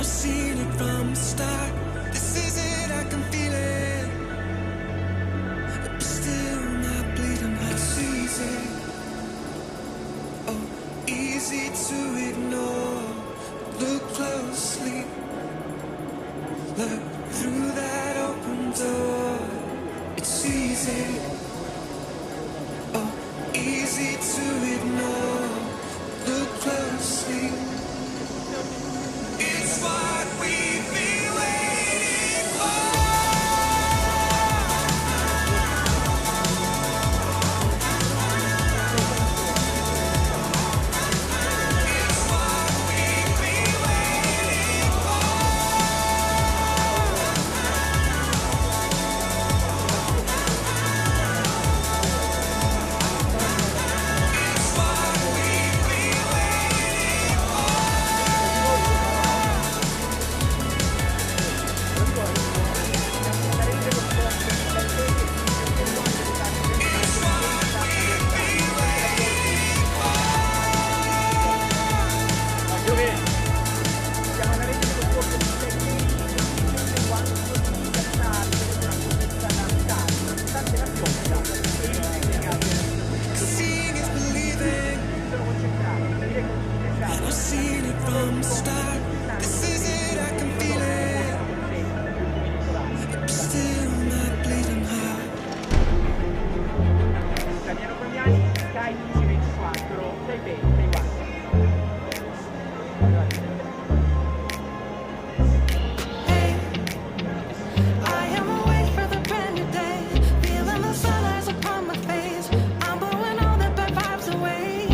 seen it from the start. This is it, I can feel it. But still my bleeding heart sees it. Oh, easy to ignore. Look closely. Look through that open door. It's easy. Oh, easy to ignore. Look closely. It's what we've been waiting for. It's what we've been waiting for. It's what we've been waiting for. Seeing is believing. And I've seen it from the start. This is it, I can feel it. But still my bleeding heart. Daniele Fabiani, Sky TV24, Taiwan. I am awake for the brand new day, feeling the sunrise upon my face. I'm blowing all the bad vibes away.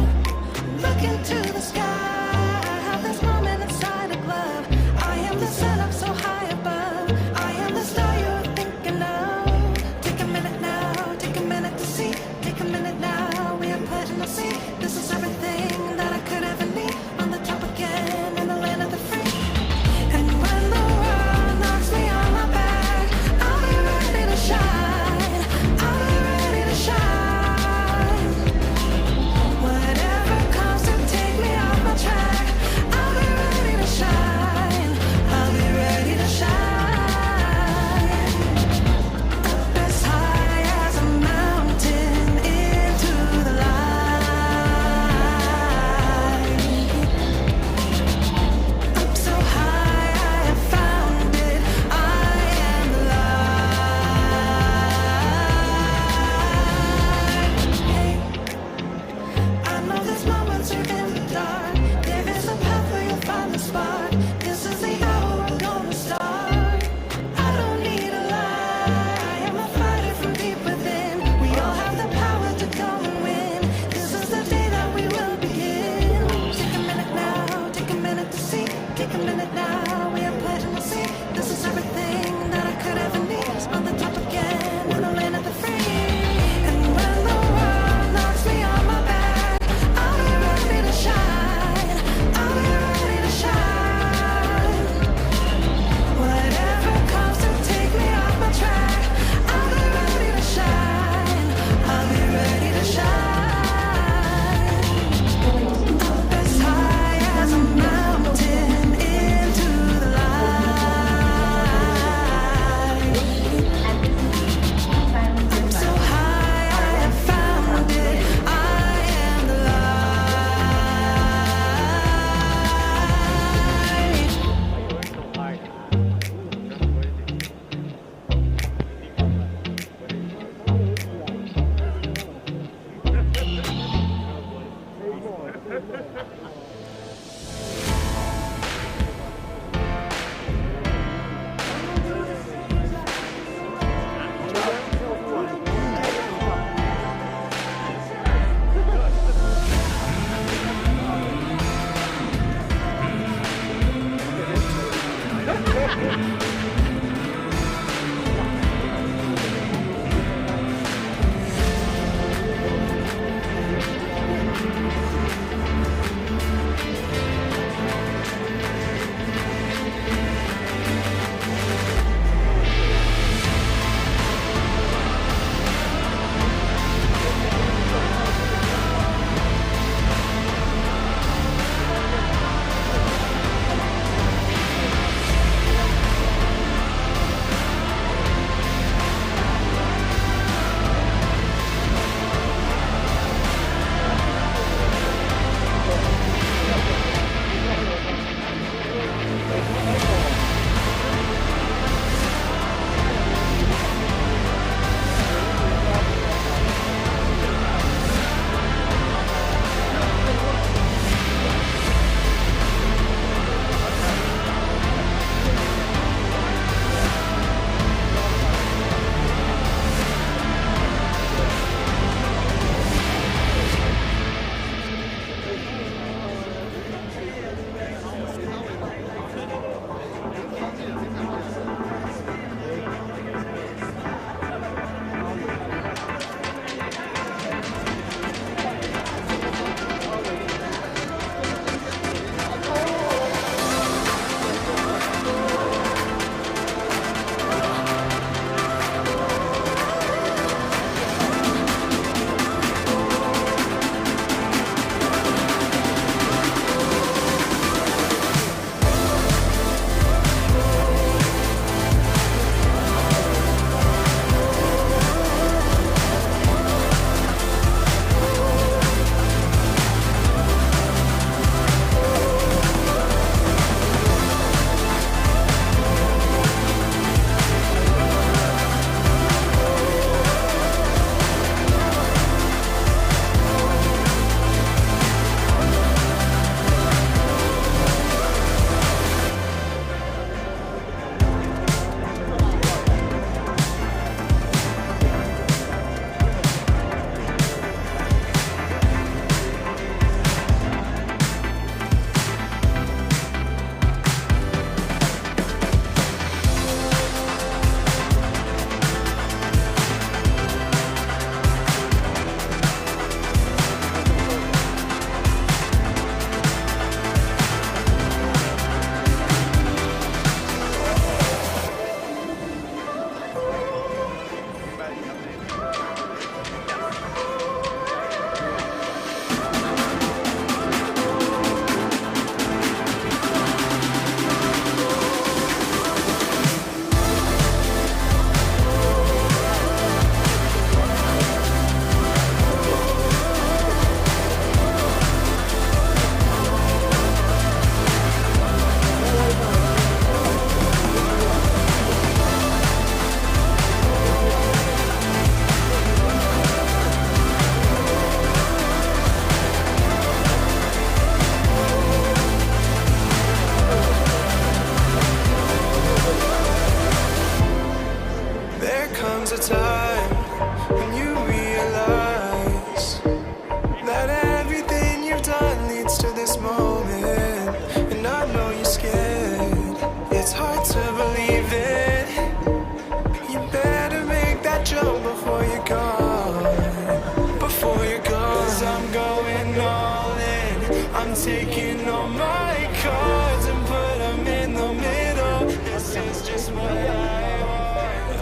Look into the sky, I have this moment inside a glove. I am the sun up so high above. I am the star you're thinking of. Take a minute now, take a minute to see. Take a minute now, we are planting the seed. This is everything that I could ever need. On the top again, in the land of the free. And when the world knocks me on my back, I'll be ready to shine. I'll be ready to shine. Whatever comes to take me off my track, I'll be ready to shine. I'll be ready to shine. Up as high as a mountain into the light. Up so high I have found it. I am the light. Hey, I know there's moments you're in the dark. There is a path where you'll find the spark. This is the hour we're gonna start. I don't need a lie. I am a fighter from deep within. We all have the power to go and win. This is the day that we will begin. Take a minute now, take a minute to see. Take a minute now, we are planting the seed. This is everything that I could ever need. On the top again, in the land of the free. And when the world knocks me on my back, I'll be ready to shine. I'll be ready to shine. Whatever comes to take me off my track, I'll be ready to shine. I'll be ready to shine. Up as high as a mountain into the light. Up so high I have found it. I am the light.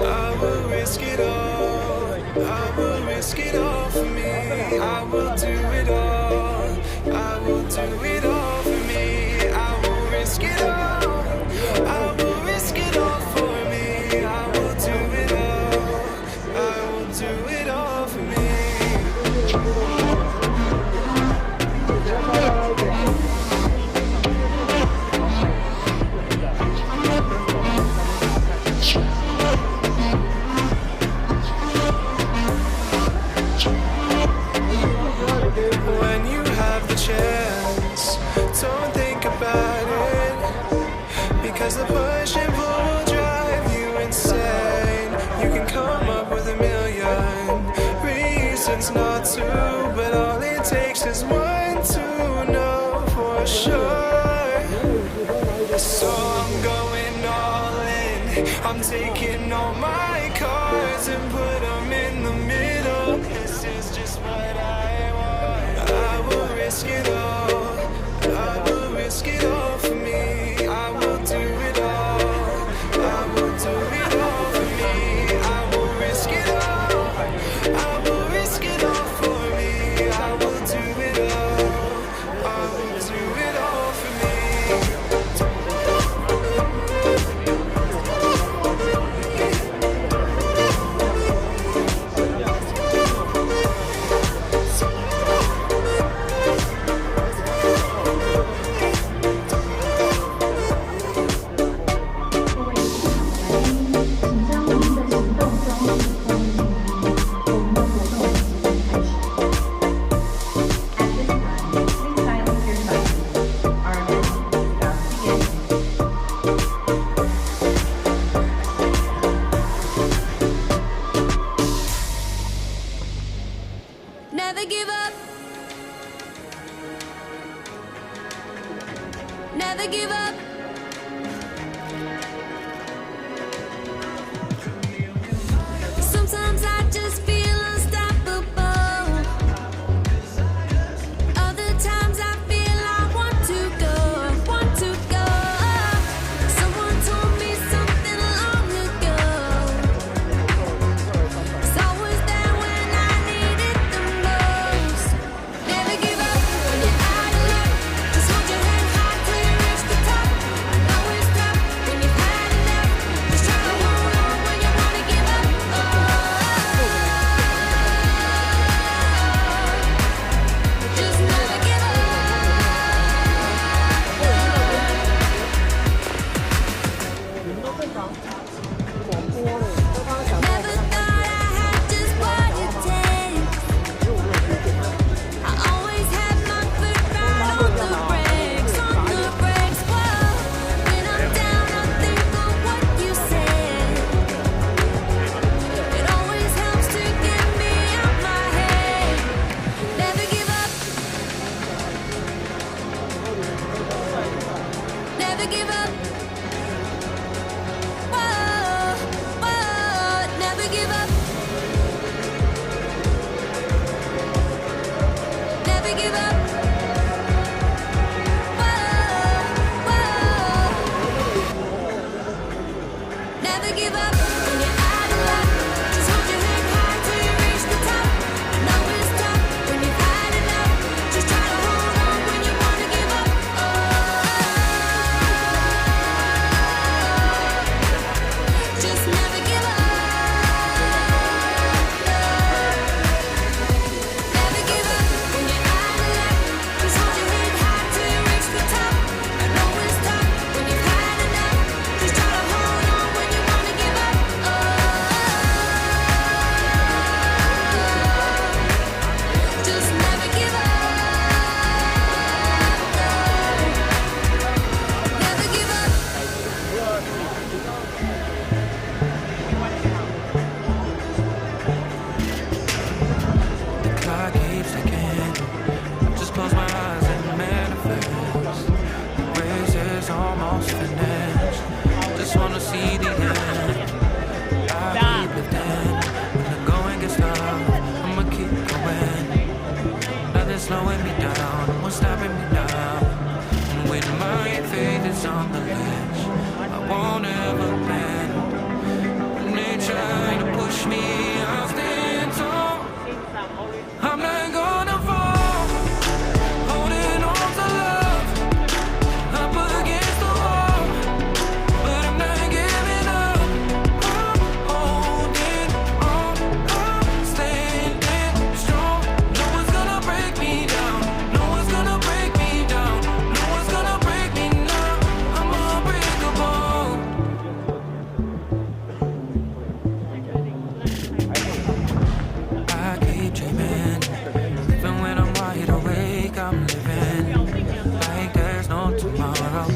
I will risk it all. I will risk it all for me. I will do it all. I will do it all for me. I will risk it all. I will risk it all for me. I will do it all. I will do it all for me. When you have the chance, don't think about it, because the push and pull will drive you insane. You can come up with a million reasons not to, but all it takes is one to know for sure. So I'm going all in. I'm taking all my cards and put them in the middle. This is just what I want. I will risk it all. I will risk it all for me. I will do it all. I will do it all for me. I will risk it all. I will risk it all for me. I will do it all. I will do it all for me. Never give up. Never give up. Sometimes I just feel unstoppable. Other times I feel I want to go, want to go. Someone told me something long ago. So was there when I needed the most. Never give up when you're out of luck. Just hold your head high till you reach the top. I know it's tough when you've had enough. Just try to hold on when you wanna give up. Just never give up. Never thought I had just what it takes. I always had my foot right on the brakes, on the brakes. Whoa, when I'm down, I think of what you said. It always helps to get me out my head. Never give up. Never give up. Whoa, whoa, never give up. Never give up. Whoa, whoa. Never give up when you're out of luck. Just hold your head high till you reach the top. I know it's tough when you've had enough. Just try to hold on when you wanna give up. Just never give up. Never give up when you're out of luck. Just hold your head high till you reach the top. I know it's tough when you've had enough. Just try to hold on when you wanna give up. Just never give up. Never give up. The clock keeps ticking. Just close my eyes and manifest. The race is almost finished. Just wanna see the end. I keep lifting. When the going gets tough, I'ma keep going. Nothing's slowing me down, no one's stopping me now. And when my faith is on the ledge, I won't ever bend. Nature push me, I'll stand tall. I'm not gonna fall, holding on to love, up against the wall, but I'm not giving up. I'm holding on, I'm standing strong. No one's gonna break me down, no one's gonna break me down, no one's gonna break me now. I'm unbreakable. I keep dreaming, even when I'm wide awake, I'm living like there's no tomorrow.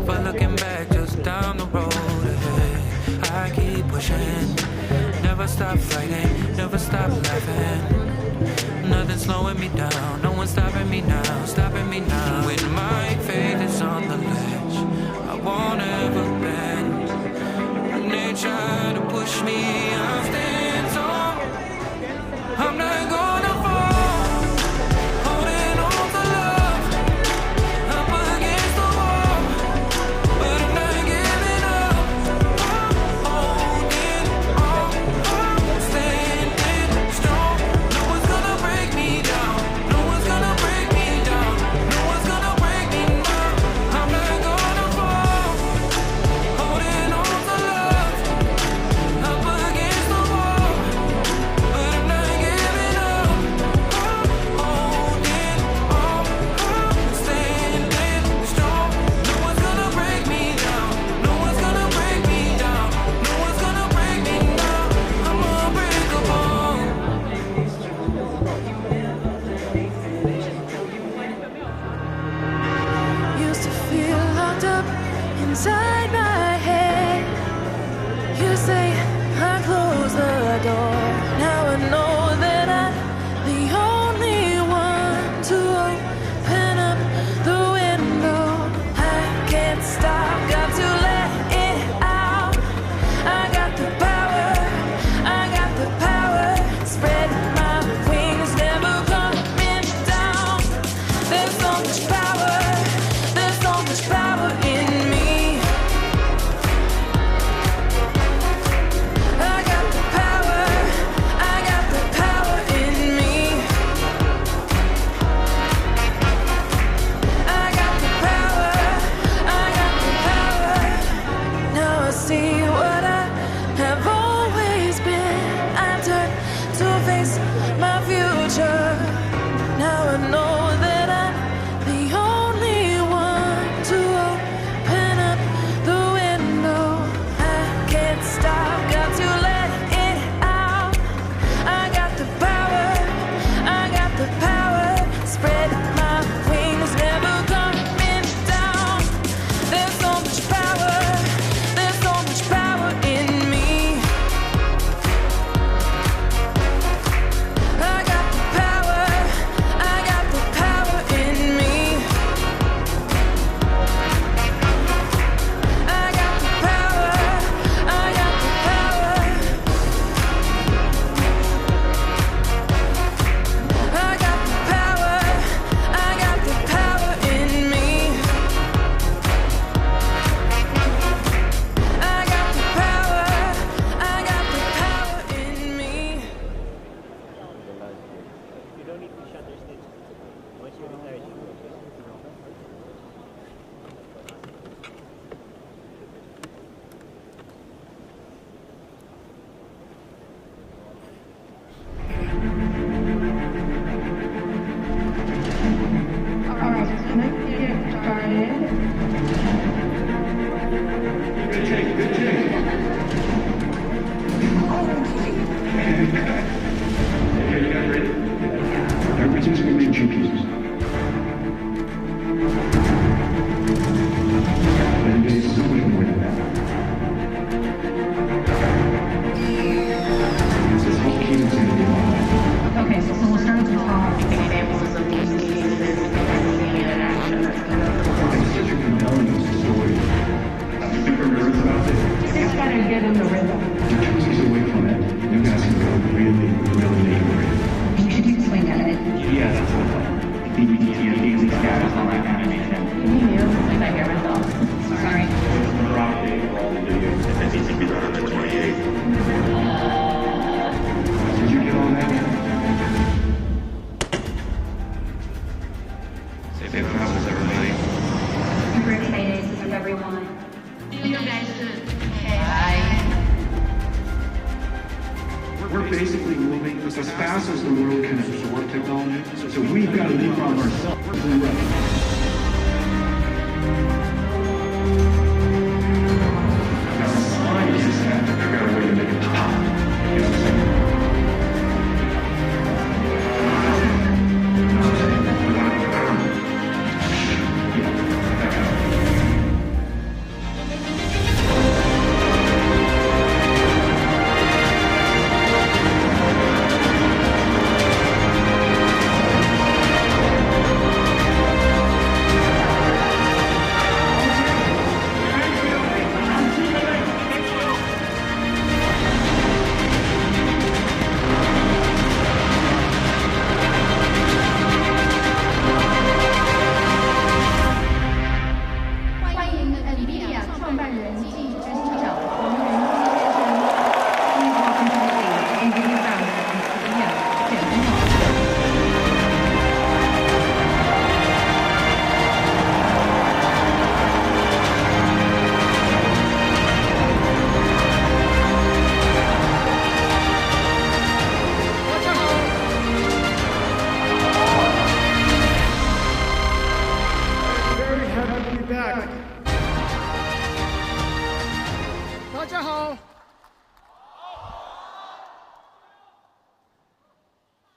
But looking back just down the road ahead, I keep pushing, never stop fighting, never stop laughing. Nothing's slowing me down, no one's stopping me now, stopping me now. When my faith is on the ledge, I won't ever bend. When they try to push me, I'll stand tall. I'm not gonna fall, holding on to love, up against the wall, but I'm not giving up. I'm holding on, I'm standing strong. No one's gonna break me down, no one's gonna break me down, no one's gonna break me now. I'm not gonna fall, holding on to love, up against the wall, but I'm not giving up. I'm holding on, I'm standing strong. No one's gonna break me down, no one's gonna break me down, no one's gonna break me now. I'm unbreakable. Used to feel locked up inside my head. You say I close the door. Now I know that I'm the only one to open up the window. I can't stop, got to let it out. I got the power, I got the power. Spread my wings, never coming down. There's so much power, there's so much power in me. I got the power, I got the power in me. I got the power, I got the power. Now I see what I have always been. I turn to face my future. Now I know that I'm the only one to open up the window. I can't stop, got to let it out. I got the power, I got the power. Spread my wings, never coming down. There's so much power, there's so much power in me. I got the power, I got the power in me. I got the power, I got the power. I got the power, I got the power in me. I got the power, I got the power in me. You don't need to shut your stage. Once you retire, you will. Alright, so let's get started. Everything's going to be two pieces. And it is so much more than that. This is how key it's going to be. Okay, so we'll start at the top. Examples of these cases and action. It's such a compelling story. I'm super nervous about it. Just gotta get in the rhythm. You're 2 weeks away from it. You guys can go really, really make it great. You should do swing at it. Yeah, that's what I thought. DVT and daily status, all that animation. Me too. I hear myself. Sorry. Drop day for all the videos. If it needs to be done on the 28th. as fast as the world can absorb technology. So we've got to leapfrog ourselves. Now scientists have to figure out a way to make it pop. You know what I'm saying?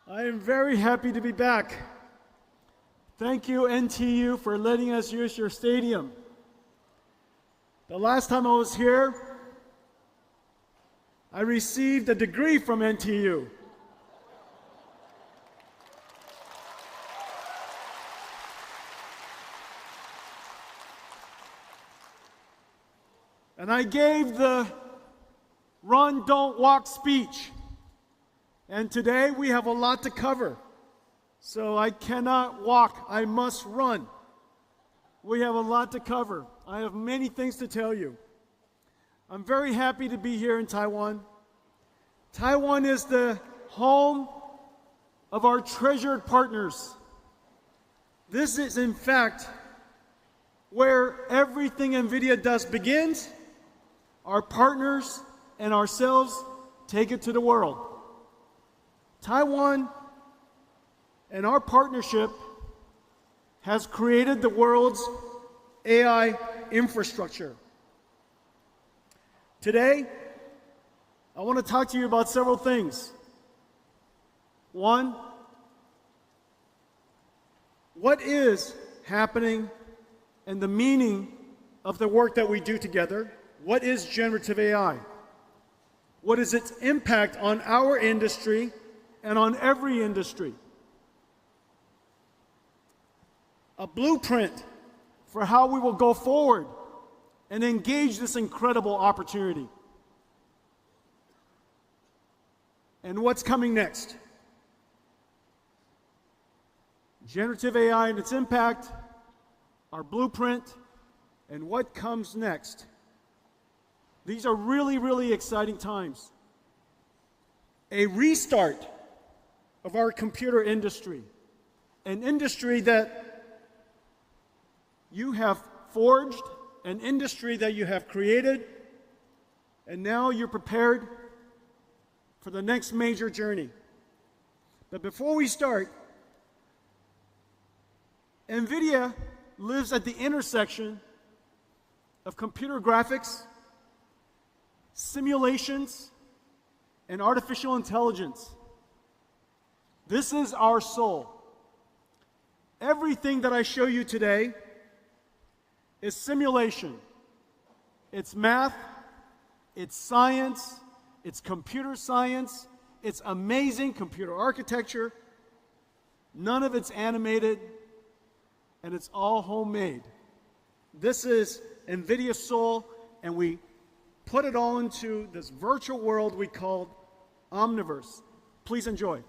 I am very happy to be back. Thank you, NTU, for letting us use your stadium. The last time I was here, I received a degree from NTU. And I gave the run, don't walk speech. And today we have a lot to cover. So I cannot walk, I must run. We have a lot to cover. I have many things to tell you. I'm very happy to be here in Taiwan. Taiwan is the home of our treasured partners. This is, in fact, where everything NVIDIA does begins. Our partners and ourselves take it to the world. Taiwan and our partnership has created the world's AI infrastructure. Today, I want to talk to you about several things. One, what is happening and the meaning of the work that we do together? What is generative AI? What is its impact on our industry and on every industry? A blueprint for how we will go forward and engage this incredible opportunity. And what's coming next? Generative AI and its impact, our blueprint, and what comes next. These are really, really exciting times. A restart of our computer industry, an industry that you have forged, an industry that you have created, and now you're prepared for the next major journey. But before we start, NVIDIA lives at the intersection of computer graphics, simulations, and artificial intelligence. This is our soul. Everything that I show you today is simulation. It's math, it's science, it's computer science, it's amazing computer architecture. None of it's animated, and it's all homemade. This is NVIDIA Soul, and we put it all into this virtual world we call Omniverse. Please enjoy.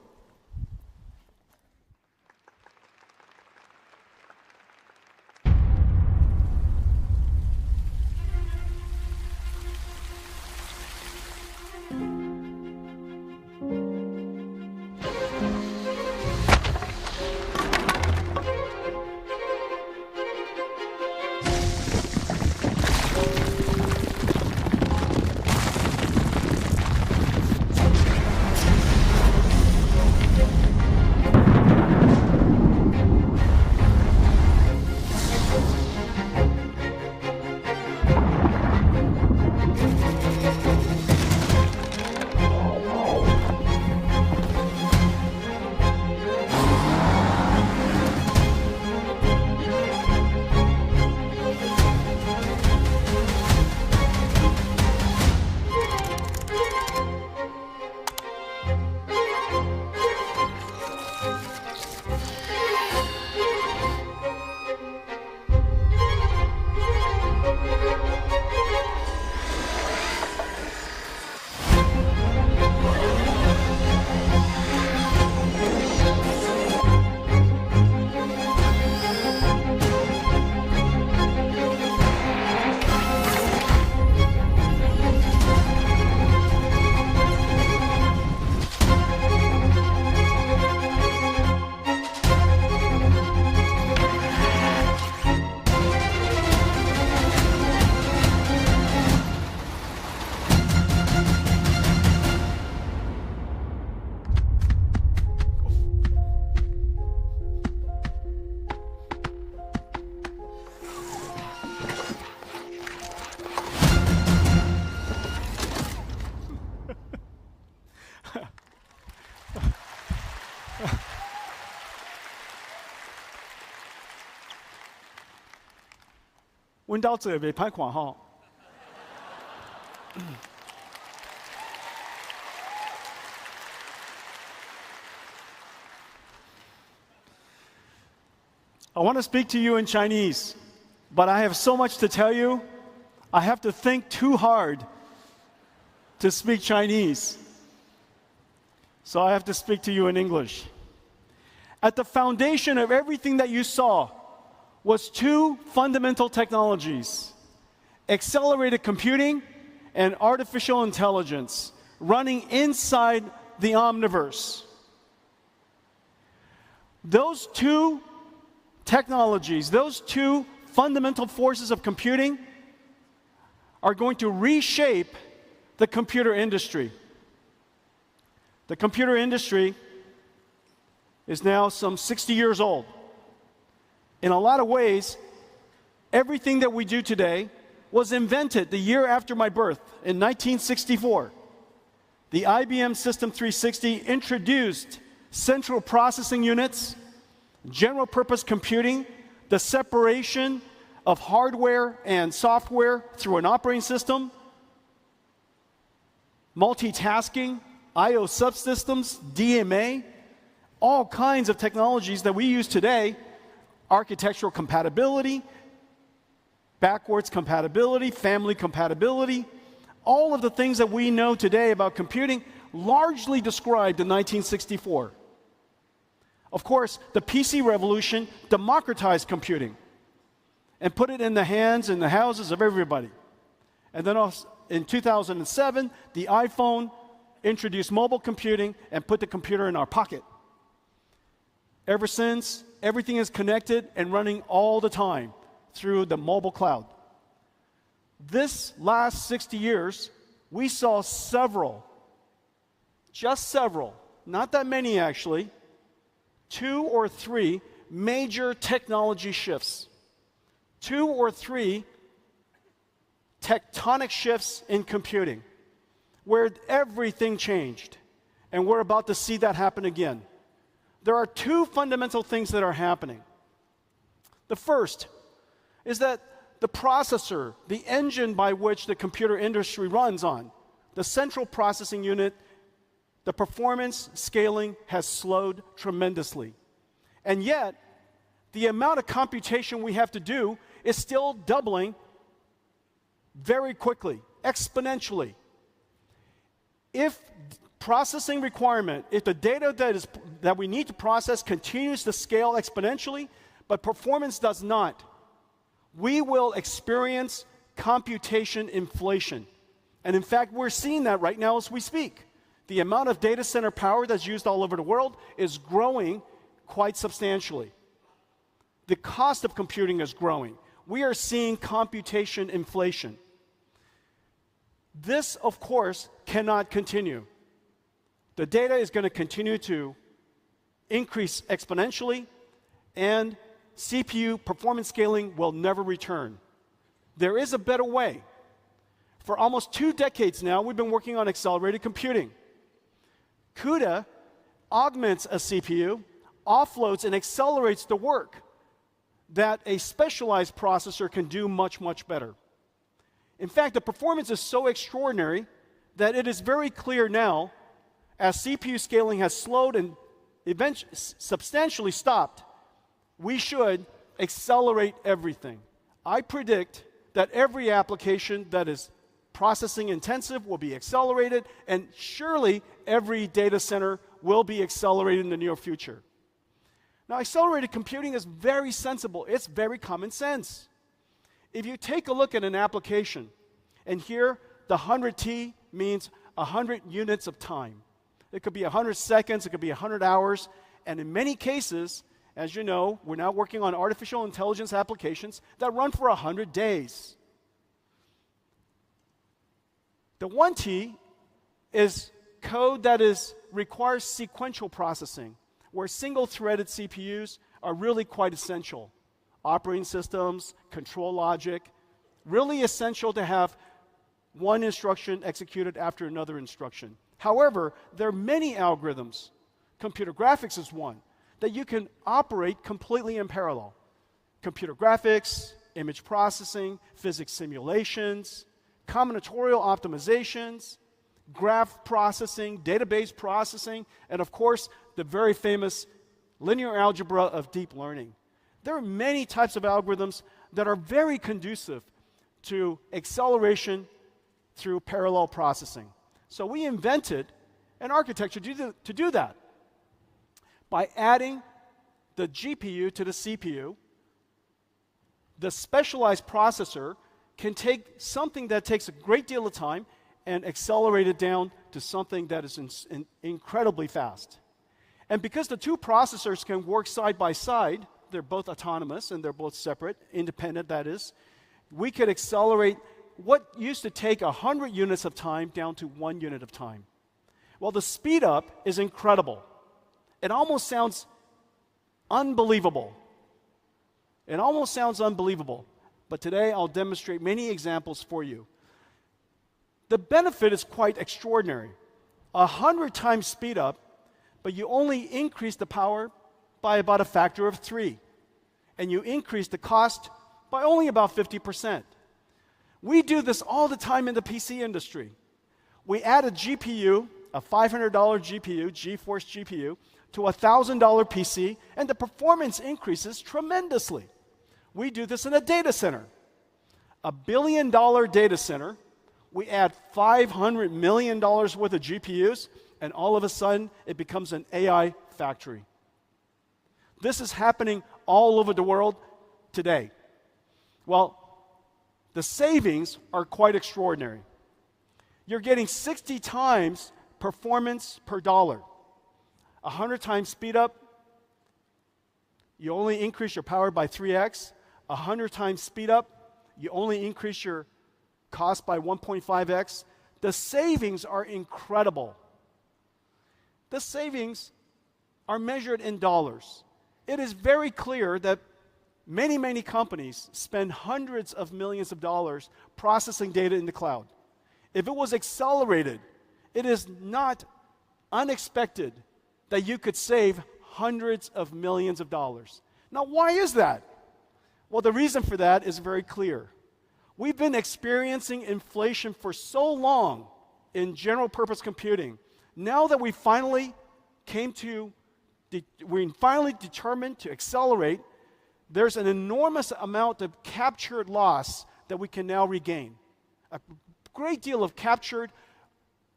阮兜做袂歹看吼。I want to speak to you in Chinese, but I have so much to tell you, I have to think too hard to speak Chinese. So I have to speak to you in English. At the foundation of everything that you saw was two fundamental technologies: accelerated computing and artificial intelligence running inside the omniverse. Those two technologies, those two fundamental forces of computing are going to reshape the computer industry. The computer industry is now some 60 years old. In a lot of ways, everything that we do today was invented the year after my birth, in 1964. The IBM System 360 introduced central processing units, general purpose computing, the separation of hardware and software through an operating system, multitasking, I/O subsystems, DMA, all kinds of technologies that we use today, architectural compatibility, backwards compatibility, family compatibility, all of the things that we know today about computing largely described in 1964. Of course, the PC revolution democratized computing and put it in the hands and the houses of everybody. And then in 2007, the iPhone introduced mobile computing and put the computer in our pocket. Ever since, everything is connected and running all the time through the mobile cloud. This last 60 years, we saw several, just several, not that many actually, 2 or 3 major technology shifts. 2 or 3 tectonic shifts in computing, where everything changed. And we're about to see that happen again. There are 2 fundamental things that are happening. The first is that the processor, the engine by which the computer industry runs on, the central processing unit, the performance scaling has slowed tremendously. And yet, the amount of computation we have to do is still doubling very quickly, exponentially. If processing requirement, if the data that we need to process continues to scale exponentially, but performance does not, we will experience computation inflation. And in fact, we're seeing that right now as we speak. The amount of data center power that's used all over the world is growing quite substantially. The cost of computing is growing. We are seeing computation inflation. This, of course, cannot continue. The data is going to continue to increase exponentially, and CPU performance scaling will never return. There is a better way. For almost 2 decades now, we've been working on accelerated computing. CUDA augments a CPU, offloads and accelerates the work that a specialized processor can do much, much better. In fact, the performance is so extraordinary that it is very clear now, as CPU scaling has slowed and eventually substantially stopped, we should accelerate everything. I predict that every application that is processing intensive will be accelerated, and surely every data center will be accelerated in the near future. Now, accelerated computing is very sensible. It's very common sense. If you take a look at an application, and here the 100T means 100 units of time. It could be 100 seconds, it could be 100 hours, and in many cases, as you know, we're now working on artificial intelligence applications that run for 100 days. The 1T is code that requires sequential processing, where single-threaded CPUs are really quite essential. Operating systems, control logic, really essential to have one instruction executed after another instruction. However, there are many algorithms, computer graphics is one, that you can operate completely in parallel. Computer graphics, image processing, physics simulations, combinatorial optimizations, graph processing, database processing, and of course, the very famous linear algebra of deep learning. There are many types of algorithms that are very conducive to acceleration through parallel processing. So we invented an architecture to do that by adding the GPU to the CPU. The specialized processor can take something that takes a great deal of time and accelerate it down to something that is incredibly fast. And because the two processors can work side by side, they're both autonomous and they're both separate, independent that is, we could accelerate what used to take 100 units of time down to 1 unit of time. Well, the speed up is incredible. It almost sounds unbelievable. It almost sounds unbelievable. But today I'll demonstrate many examples for you. The benefit is quite extraordinary. 100 times speed up, but you only increase the power by about a factor of 3. And you increase the cost by only about 50%. We do this all the time in the PC industry. We add a GPU, a $500 GPU, GeForce GPU, to a $1,000 PC, and the performance increases tremendously. We do this in a data center. A $1 billion data center, we add $500 million worth of GPUs, and all of a sudden, it becomes an AI factory. This is happening all over the world today. Well, the savings are quite extraordinary. You're getting 60 times performance per dollar. 100 times speed up, you only increase your power by 3x. 100 times speed up, you only increase your cost by 1.5x. The savings are incredible. The savings are measured in dollars. It is very clear that many companies spend hundreds of millions of dollars processing data in the cloud. If it was accelerated, it is not unexpected that you could save hundreds of millions of dollars. Now, why is that? Well, the reason for that is very clear. We've been experiencing inflation for so long in general purpose computing. Now that we finally determined to accelerate, there's an enormous amount of captured loss that we can now regain. A great deal of captured,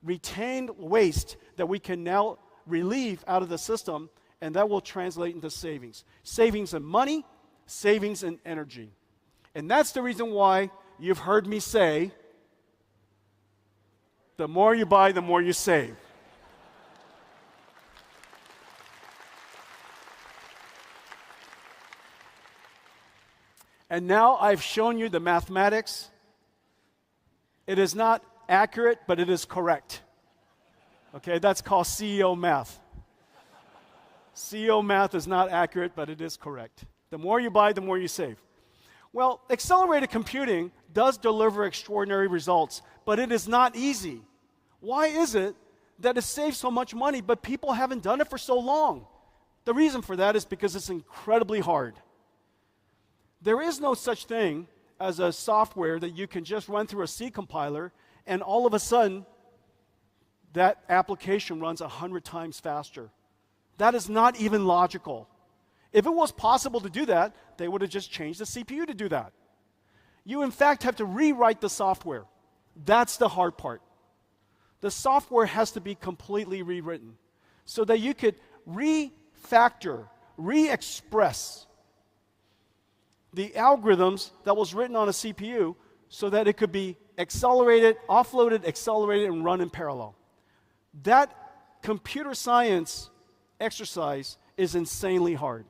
retained waste that we can now relieve out of the system, and that will translate into savings. Savings in money, savings in energy. And that's the reason why you've heard me say, the more you buy, the more you save. And now I've shown you the mathematics. It is not accurate, but it is correct. Okay, that's called CEO math. CEO math is not accurate, but it is correct. The more you buy, the more you save. Well, accelerated computing does deliver extraordinary results, but it is not easy. Why is it that it saves so much money, but people haven't done it for so long? The reason for that is because it's incredibly hard. There is no such thing as a software that you can just run through a C compiler and all of a sudden that application runs 100 times faster. That is not even logical. If it was possible to do that, they would have just changed the CPU to do that. You in fact have to rewrite the software. That's the hard part. The software has to be completely rewritten so that you could refactor, re-express the algorithms that was written on a CPU so that it could be accelerated, offloaded, accelerated, and run in parallel. That computer science exercise is insanely hard.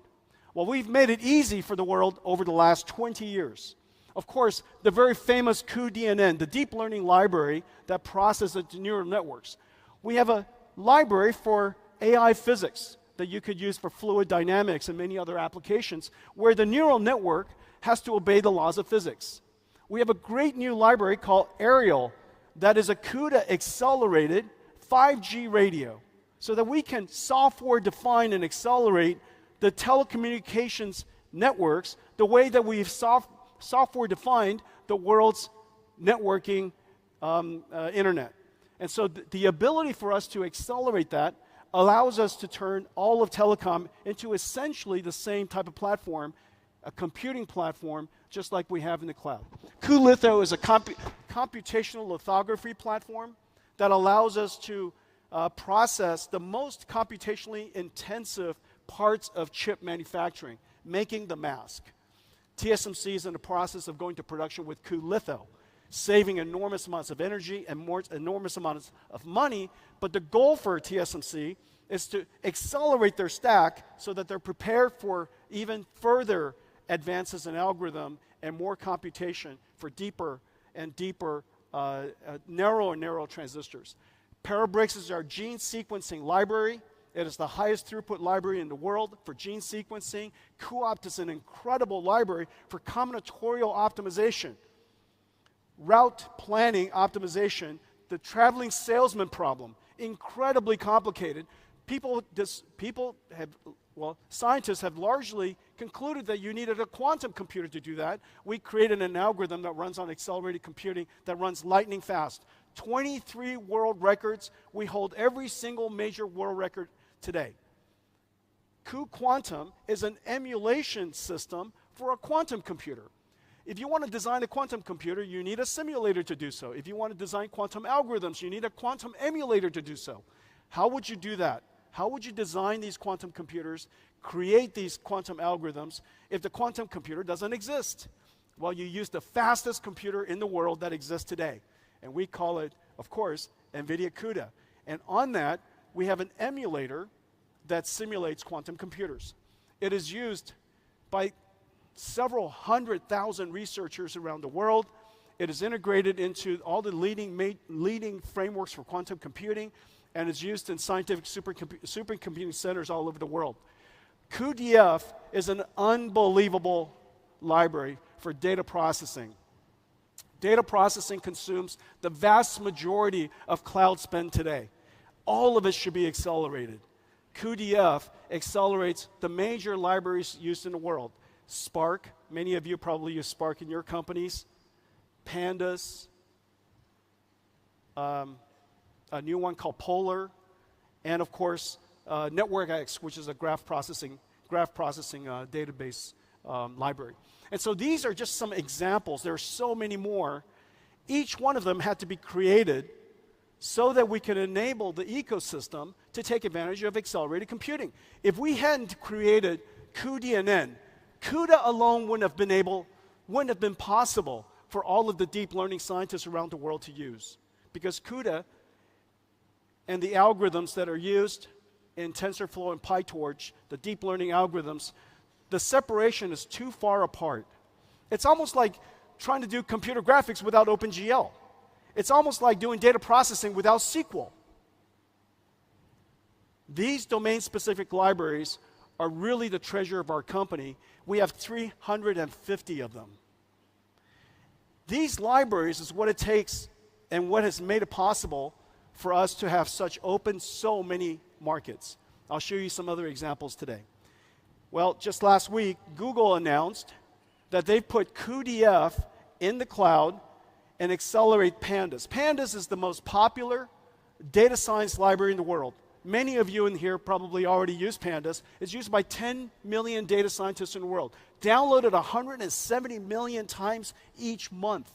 Well, we've made it easy for the world over the last 20 years. Of course, the very famous cuDNN, the deep learning library that processes neural networks. We have a library for AI physics that you could use for fluid dynamics and many other applications where the neural network has to obey the laws of physics. We have a great new library called Ariel that is a CUDA-accelerated 5G radio so that we can software define and accelerate the telecommunications networks the way that we've software-defined the world's networking internet. And so the ability for us to accelerate that allows us to turn all of telecom into essentially the same type of platform, a computing platform, just like we have in the cloud. cuLitho is a computational lithography platform that allows us to process the most computationally intensive parts of chip manufacturing, making the mask. TSMC is in the process of going to production with cuLitho, saving enormous amounts of energy and enormous amounts of money, but the goal for TSMC is to accelerate their stack so that they're prepared for even further advances in algorithm and more computation for deeper and deeper, narrow and narrow transistors. Parabricks is our gene sequencing library. It is the highest throughput library in the world for gene sequencing. cuOpt is an incredible library for combinatorial optimization, route planning optimization, the traveling salesman problem, incredibly complicated. Scientists have largely concluded that you needed a quantum computer to do that. We created an algorithm that runs on accelerated computing that runs lightning fast. 23 world records. We hold every single major world record today. cuQuantum is an emulation system for a quantum computer. If you want to design a quantum computer, you need a simulator to do so. If you want to design quantum algorithms, you need a quantum emulator to do so. How would you do that? How would you design these quantum computers, create these quantum algorithms, if the quantum computer doesn't exist? Well, you use the fastest computer in the world that exists today. And we call it, of course, NVIDIA CUDA. And on that, we have an emulator that simulates quantum computers. It is used by several 100,000 researchers around the world. It is integrated into all the leading frameworks for quantum computing, and is used in scientific supercomputing centers all over the world. cuDF is an unbelievable library for data processing. Data processing consumes the vast majority of cloud spend today. All of it should be accelerated. cuDF accelerates the major libraries used in the world. Spark, many of you probably use Spark in your companies. Pandas, a new one called Polar, and of course, NetworkX, which is a graph processing database library. And so these are just some examples. There are so many more. Each one of them had to be created so that we could enable the ecosystem to take advantage of accelerated computing. If we hadn't created cuDNN, CUDA alone wouldn't have been possible for all of the deep learning scientists around the world to use. Because CUDA and the algorithms that are used in TensorFlow and PyTorch, the deep learning algorithms, the separation is too far apart. It's almost like trying to do computer graphics without OpenGL. It's almost like doing data processing without SQL. These domain-specific libraries are really the treasure of our company. We have 350 of them. These libraries is what it takes and what has made it possible for us to have such open so many markets. I'll show you some other examples today. Well, just last week, Google announced that they've put cuDF in the cloud and accelerate Pandas. Pandas is the most popular data science library in the world. Many of you in here probably already use Pandas. It's used by 10 million data scientists in the world. Downloaded 170 million times each month.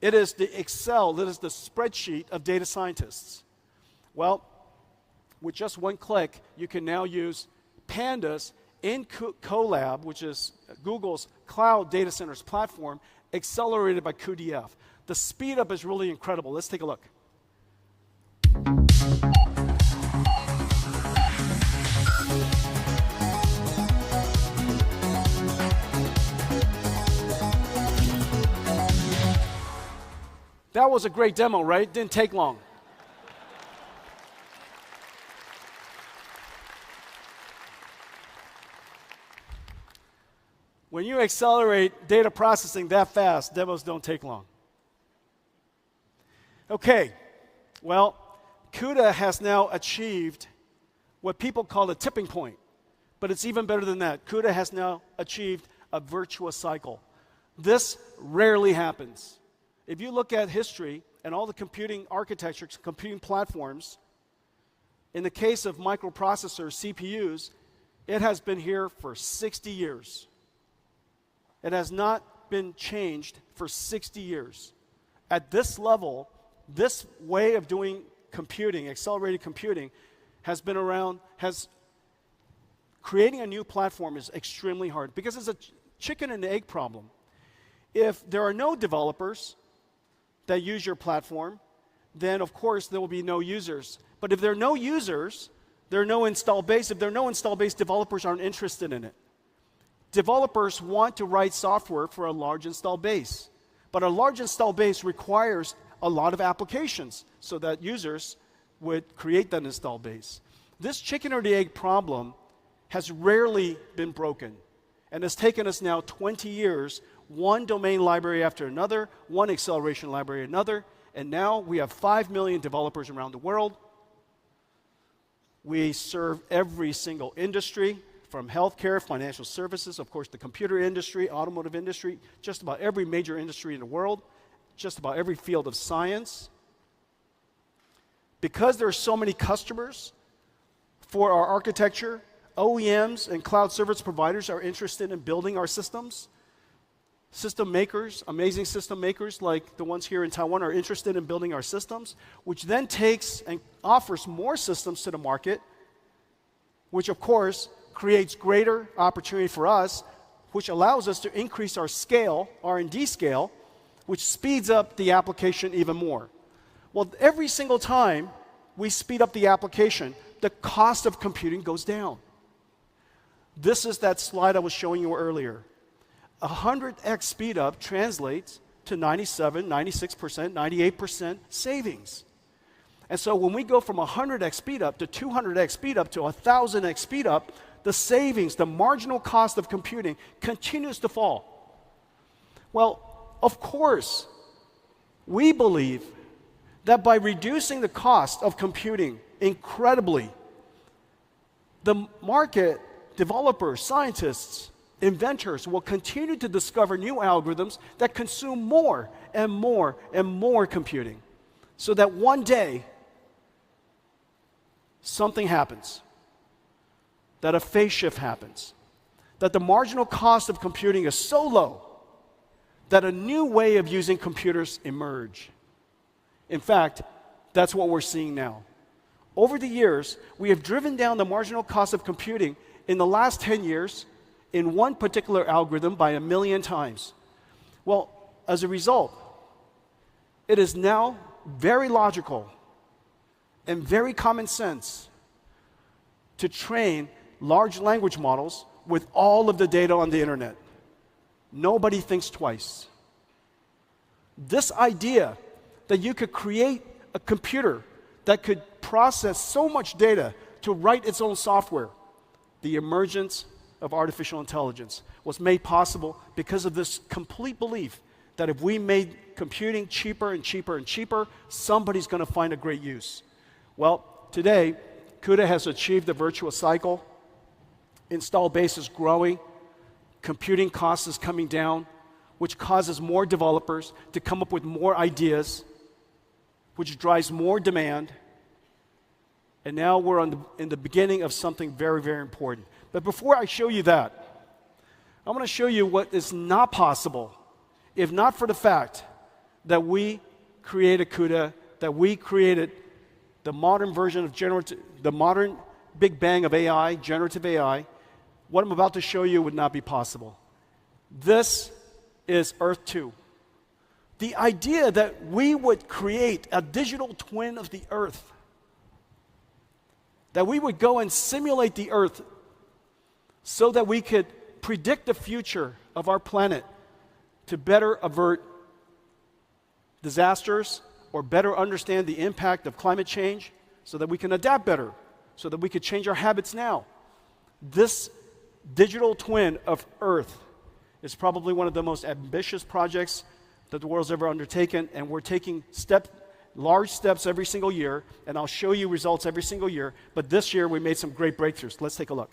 It is the Excel, it is the spreadsheet of data scientists. Well, with just one click, you can now use Pandas in Colab, which is Google's cloud data centers platform, accelerated by cuDF. The speed up is really incredible. Let's take a look. That was a great demo, right? Didn't take long. When you accelerate data processing that fast, demos don't take long. Okay, well, CUDA has now achieved what people call a tipping point, but it's even better than that. CUDA has now achieved a virtuous cycle. This rarely happens. If you look at history and all the computing architectures, computing platforms, in the case of microprocessors, CPUs, it has been here for 60 years. It has not been changed for 60 years. At this level, this way of doing computing, accelerated computing, has been around, creating a new platform is extremely hard because it's a chicken and egg problem. If there are no developers that use your platform, then of course there will be no users. But if there are no users, there are no install base. If there are no install base, developers aren't interested in it. Developers want to write software for a large install base. But a large install base requires a lot of applications so that users would create that install base. This chicken or the egg problem has rarely been broken. And it's taken us now 20 years, one domain library after another, one acceleration library another, and now we have 5 million developers around the world. We serve every single industry, from healthcare, financial services, of course the computer industry, automotive industry, just about every major industry in the world, just about every field of science. Because there are so many customers for our architecture, OEMs and cloud service providers are interested in building our systems. System makers, amazing system makers like the ones here in Taiwan are interested in building our systems, which then takes and offers more systems to the market, which of course creates greater opportunity for us, which allows us to increase our scale, R&D scale, which speeds up the application even more. Well, every single time we speed up the application, the cost of computing goes down. This is that slide I was showing you earlier. 100x speed up translates to 97, 96%, 98% savings. And so when we go from 100x speed up to 200x speed up to 1000x speed up, the savings, the marginal cost of computing continues to fall. Well, of course, we believe that by reducing the cost of computing incredibly, the market, developers, scientists, inventors will continue to discover new algorithms that consume more and more and more computing, so that one day something happens, that a phase shift happens, that the marginal cost of computing is so low that a new way of using computers emerge. In fact, that's what we're seeing now. Over the years, we have driven down the marginal cost of computing in the last 10 years in one particular algorithm by 1 million times. Well, as a result, it is now very logical and very common sense to train large language models with all of the data on the internet. Nobody thinks twice. This idea that you could create a computer that could process so much data to write its own software, the emergence of artificial intelligence was made possible because of this complete belief that if we made computing cheaper and cheaper and cheaper, somebody's going to find a great use. Well, today, CUDA has achieved the virtuous cycle. Install base is growing. Computing cost is coming down, which causes more developers to come up with more ideas, which drives more demand. And now we're in the beginning of something very, very important. But before I show you that, I want to show you what is not possible if not for the fact that we created CUDA, that we created the modern version of the modern big bang of AI, generative AI. What I'm about to show you would not be possible. This is Earth 2. The idea that we would create a digital twin of the Earth, that we would go and simulate the Earth so that we could predict the future of our planet to better avert disasters or better understand the impact of climate change so that we can adapt better, so that we could change our habits now. This digital twin of Earth is probably one of the most ambitious projects that the world's ever undertaken, and we're taking large steps every single year, and I'll show you results every single year, but this year we made some great breakthroughs. Let's take a look.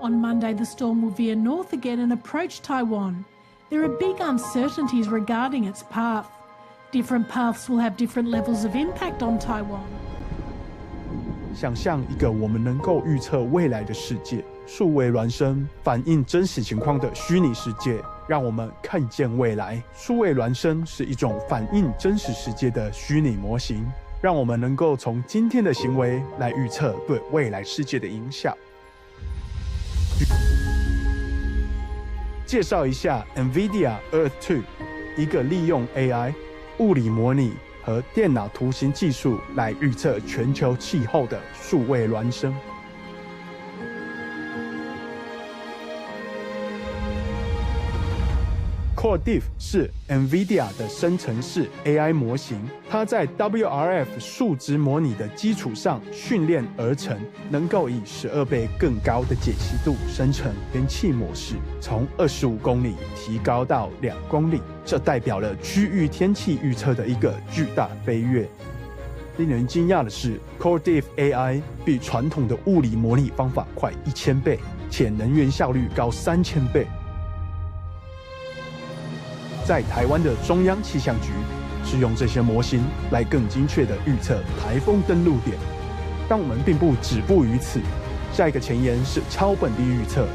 On Monday, the storm will veer north again and approach Taiwan. There are big uncertainties regarding its path. Different paths will have different levels of impact on Taiwan. 想象一个我们能够预测未来的世界，数位孪生反映真实情况的虚拟世界，让我们看见未来。数位孪生是一种反映真实世界的虚拟模型，让我们能够从今天的行为来预测对未来世界的影响。介绍一下 NVIDIA Earth 2，一个利用 AI、物理模拟和电脑图形技术来预测全球气候的数位孪生。CtiFinance 是 NVIDIA 的生成式 AI 模型，它在 WRF 数值模拟的基础上训练而成，能够以12倍更高的解析度生成天气模式，从25公里提高到2公里，这代表了区域天气预测的一个巨大飞跃。令人惊讶的是 ，CtiFinance AI 比传统的物理模拟方法快1000倍，且能源效率高3000倍。在台湾的中央气象局是用这些模型来更精确地预测台风登陆点，但我们并不止步于此。下一个前沿是超本地预测，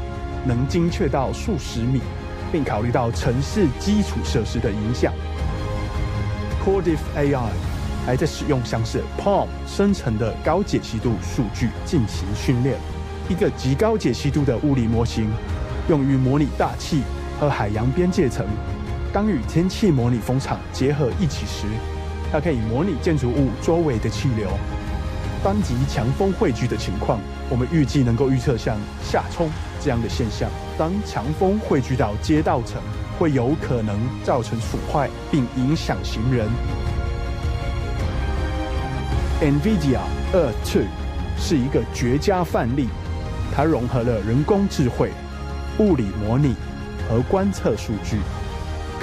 能精确到数十米，并考虑到城市基础设施的影响。CtiFinance AI 还在使用像是 Palm 生成的高解析度数据进行训练，一个极高解析度的物理模型，用于模拟大气和海洋边界层。当与天气模拟风场结合一起时，它可以模拟建筑物周围的气流。当极强风汇聚的情况，我们预计能够预测像下冲这样的现象。当强风汇聚到街道层，会有可能造成损坏并影响行人。NVIDIA Earth 2是一个绝佳范例，它融合了人工智慧、物理模拟和观测数据，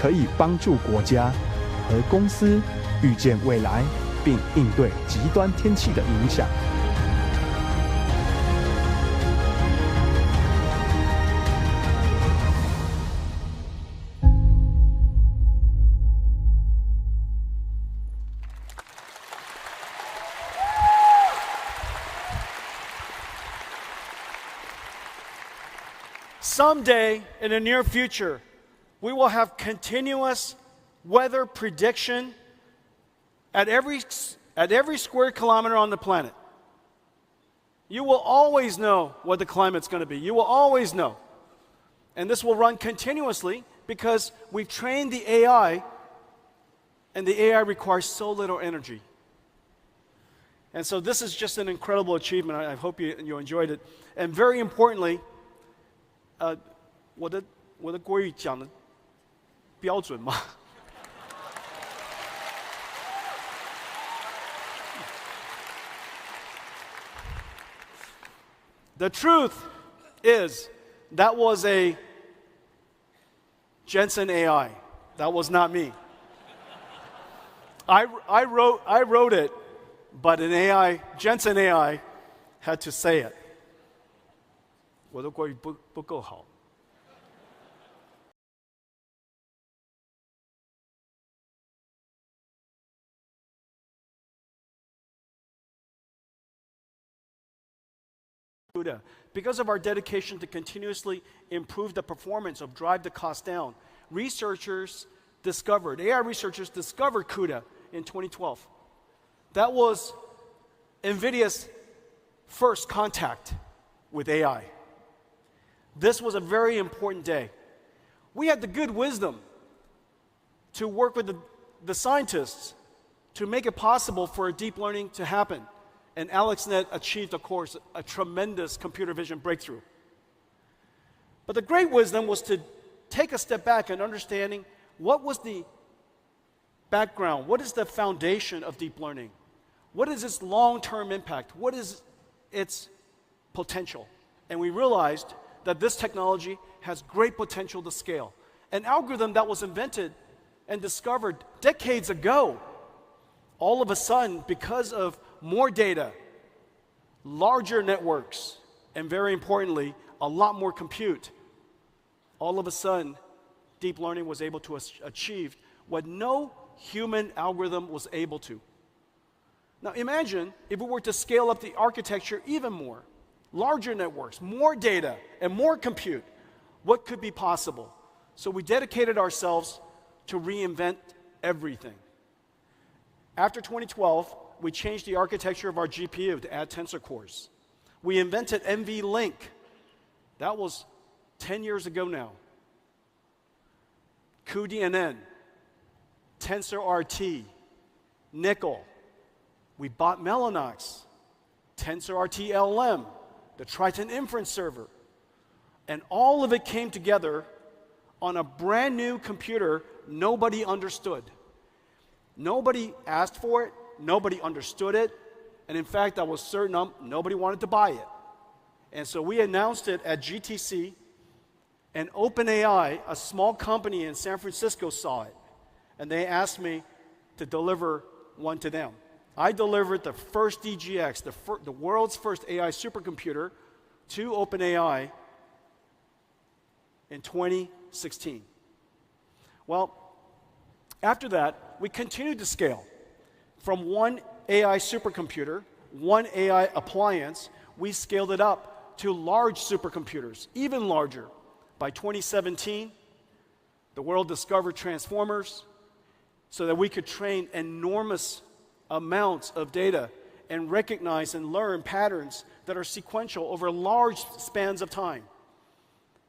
可以帮助国家和公司预见未来，并应对极端天气的影响。Someday in the near future, we will have continuous weather prediction at every square kilometer on the planet. You will always know what the climate's going to be. You will always know. And this will run continuously because we've trained the AI, and the AI requires so little energy. And so this is just an incredible achievement. I hope you enjoyed it. And very importantly, 我的国语讲的标准吗？ The truth is, that was a Jensen AI. That was not me. I wrote it, but an AI, Jensen AI, had to say it. 我的国语不够好。Because of our dedication to continuously improve the performance of drive the cost down, AI researchers discovered CUDA in 2012. That was NVIDIA's first contact with AI. This was a very important day. We had the good wisdom to work with the scientists to make it possible for deep learning to happen. And AlexNet achieved, of course, a tremendous computer vision breakthrough. But the great wisdom was to take a step back and understanding what was the background, what is the foundation of deep learning? What is its long-term impact? What is its potential? And we realized that this technology has great potential to scale. An algorithm that was invented and discovered decades ago, all of a sudden, because of more data, larger networks, and very importantly, a lot more compute. All of a sudden, deep learning was able to achieve what no human algorithm was able to. Now imagine if we were to scale up the architecture even more, larger networks, more data, and more compute, what could be possible? So we dedicated ourselves to reinvent everything. After 2012, we changed the architecture of our GPU to add tensor cores. We invented NVLink. That was 10 years ago now. cuDNN, TensorRT, Nickel. We bought Mellanox, TensorRT LM, the Triton inference server. And all of it came together on a brand new computer nobody understood. Nobody asked for it, nobody understood it, and in fact, I was certain nobody wanted to buy it. And so we announced it at GTC, and OpenAI, a small company in San Francisco, saw it. And they asked me to deliver one to them. I delivered the first DGX, the world's first AI supercomputer, to OpenAI in 2016. Well, after that, we continued to scale. From one AI supercomputer, one AI appliance, we scaled it up to large supercomputers, even larger. By 2017, the world discovered transformers so that we could train enormous amounts of data and recognize and learn patterns that are sequential over large spans of time.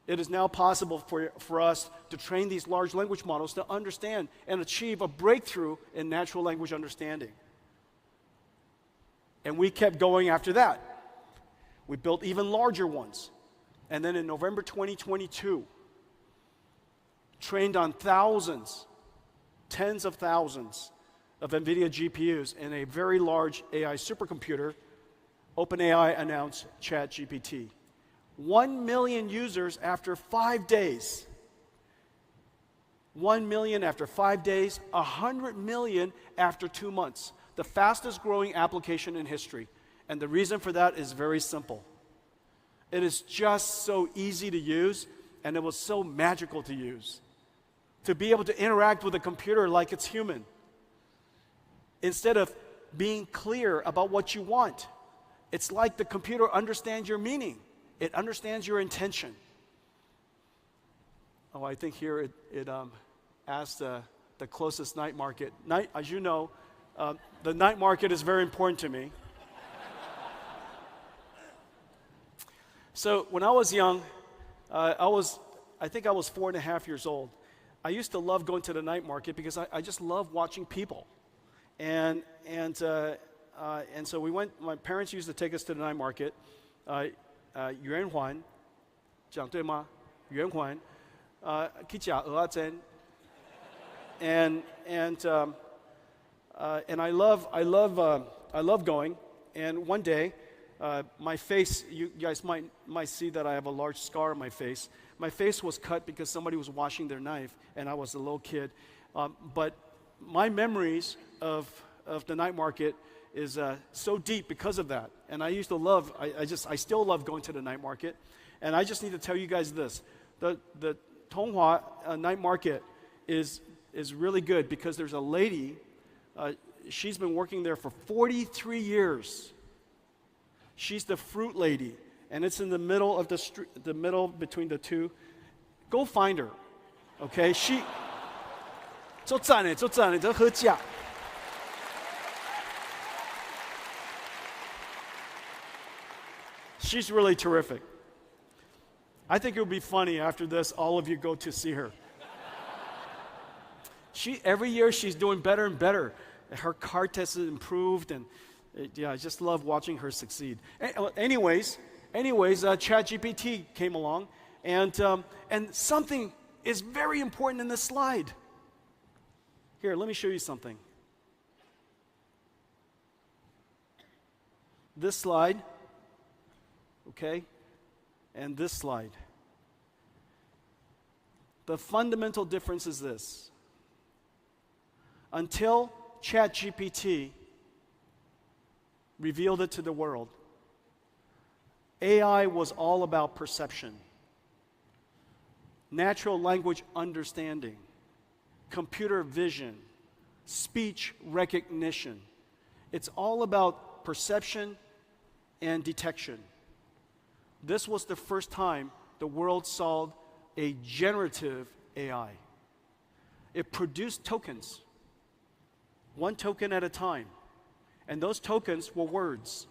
It is now possible for us to train these large language models to understand and achieve a breakthrough in natural language understanding. And we kept going after that. We built even larger ones. And then in November 2022, trained on thousands, tens of thousands of NVIDIA GPUs in a very large AI supercomputer, OpenAI announced ChatGPT. 1 million users after 5 days. 1 million after 5 days, 100 million after 2 months. The fastest growing application in history. And the reason for that is very simple. It is just so easy to use, and it was so magical to use. To be able to interact with a computer like it's human. Instead of being clear about what you want, it's like the computer understands your meaning. It understands your intention. Oh, I think here it asked the closest night market. As you know, the night market is very important to me. So when I was young, I think I was 4.5 years old. I used to love going to the night market because I just love watching people. And so we went, my parents used to take us to the night market. 圆环，讲对吗？圆环，去吃蚵仔煎。And I love going. And one day, my face, you guys might see that I have a large scar on my face. My face was cut because somebody was washing their knife, and I was a little kid. But my memories of the night market is so deep because of that. And I used to love, I still love going to the night market. And I just need to tell you guys this. The Tonghua night market is really good because there's a lady, she's been working there for 43 years. She's the fruit lady, and it's in the middle of the street, the middle between the two. Go find her, okay? She, 做赞的，在喝价。She's really terrific. I think it would be funny after this, all of you go to see her. Every year she's doing better and better. Her card test has improved, and I just love watching her succeed. Anyways, ChatGPT came along, and something is very important in this slide. Here, let me show you something. This slide, okay, and this slide. The fundamental difference is this. Until ChatGPT revealed it to the world, AI was all about perception, natural language understanding, computer vision, speech recognition. It's all about perception and detection. This was the first time the world saw a generative AI. It produced tokens, one token at a time. And those tokens were words.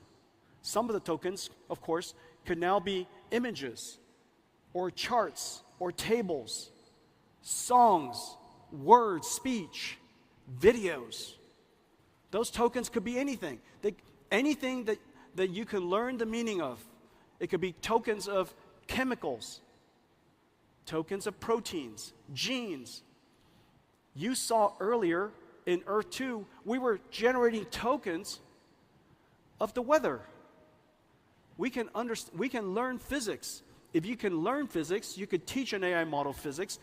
Some of the tokens, of course, could now be images or charts or tables, songs, words, speech, videos. Those tokens could be anything. Anything that you can learn the meaning of. It could be tokens of chemicals, tokens of proteins, genes. You saw earlier in Earth 2, we were generating tokens of the weather. We can learn physics. If you can learn physics, you could teach an AI model physics.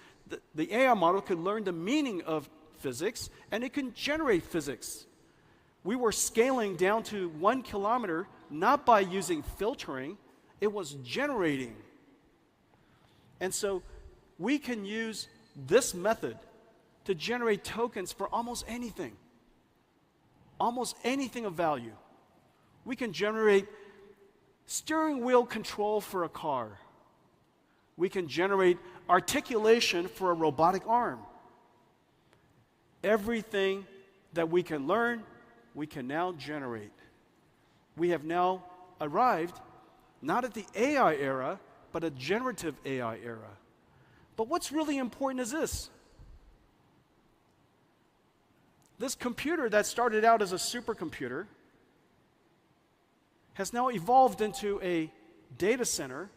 The AI model could learn the meaning of physics, and it can generate physics. We were scaling down to 1 kilometer, not by using filtering, it was generating. And so we can use this method to generate tokens for almost anything of value. We can generate steering wheel control for a car. We can generate articulation for a robotic arm. Everything that we can learn, we can now generate. We have now arrived not at the AI era, but a generative AI era. But what's really important is this. This computer that started out as a supercomputer has now evolved into a data center,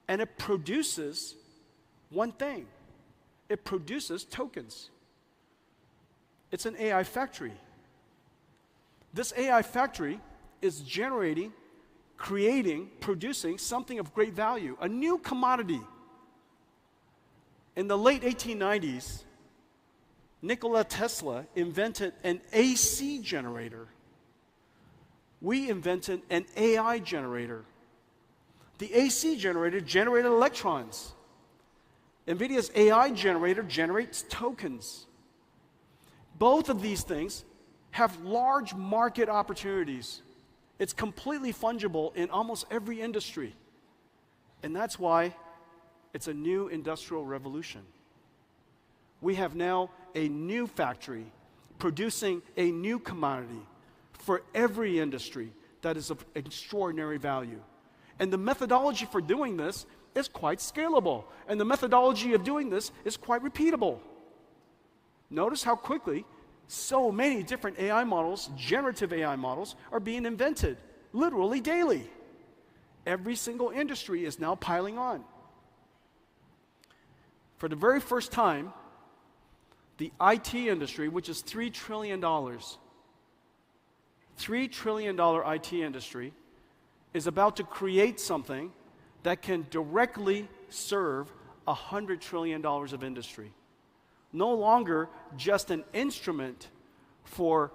and it produces one thing. It produces tokens. It's an AI factory. This AI factory is generating, creating, producing something of great value, a new commodity. In the late 1890s, Nikola Tesla invented an AC generator. We invented an AI generator. The AC generator generated electrons. NVIDIA's AI generator generates tokens. Both of these things have large market opportunities. It's completely fungible in almost every industry. And that's why it's a new industrial revolution. We have now a new factory producing a new commodity for every industry that is of extraordinary value. And the methodology for doing this is quite scalable. And the methodology of doing this is quite repeatable. Notice how quickly so many different AI models, generative AI models, are being invented, literally daily. Every single industry is now piling on. For the very first time, the IT industry, which is $3 trillion, $3 trillion IT industry, is about to create something that can directly serve $100 trillion of industry. No longer just an instrument for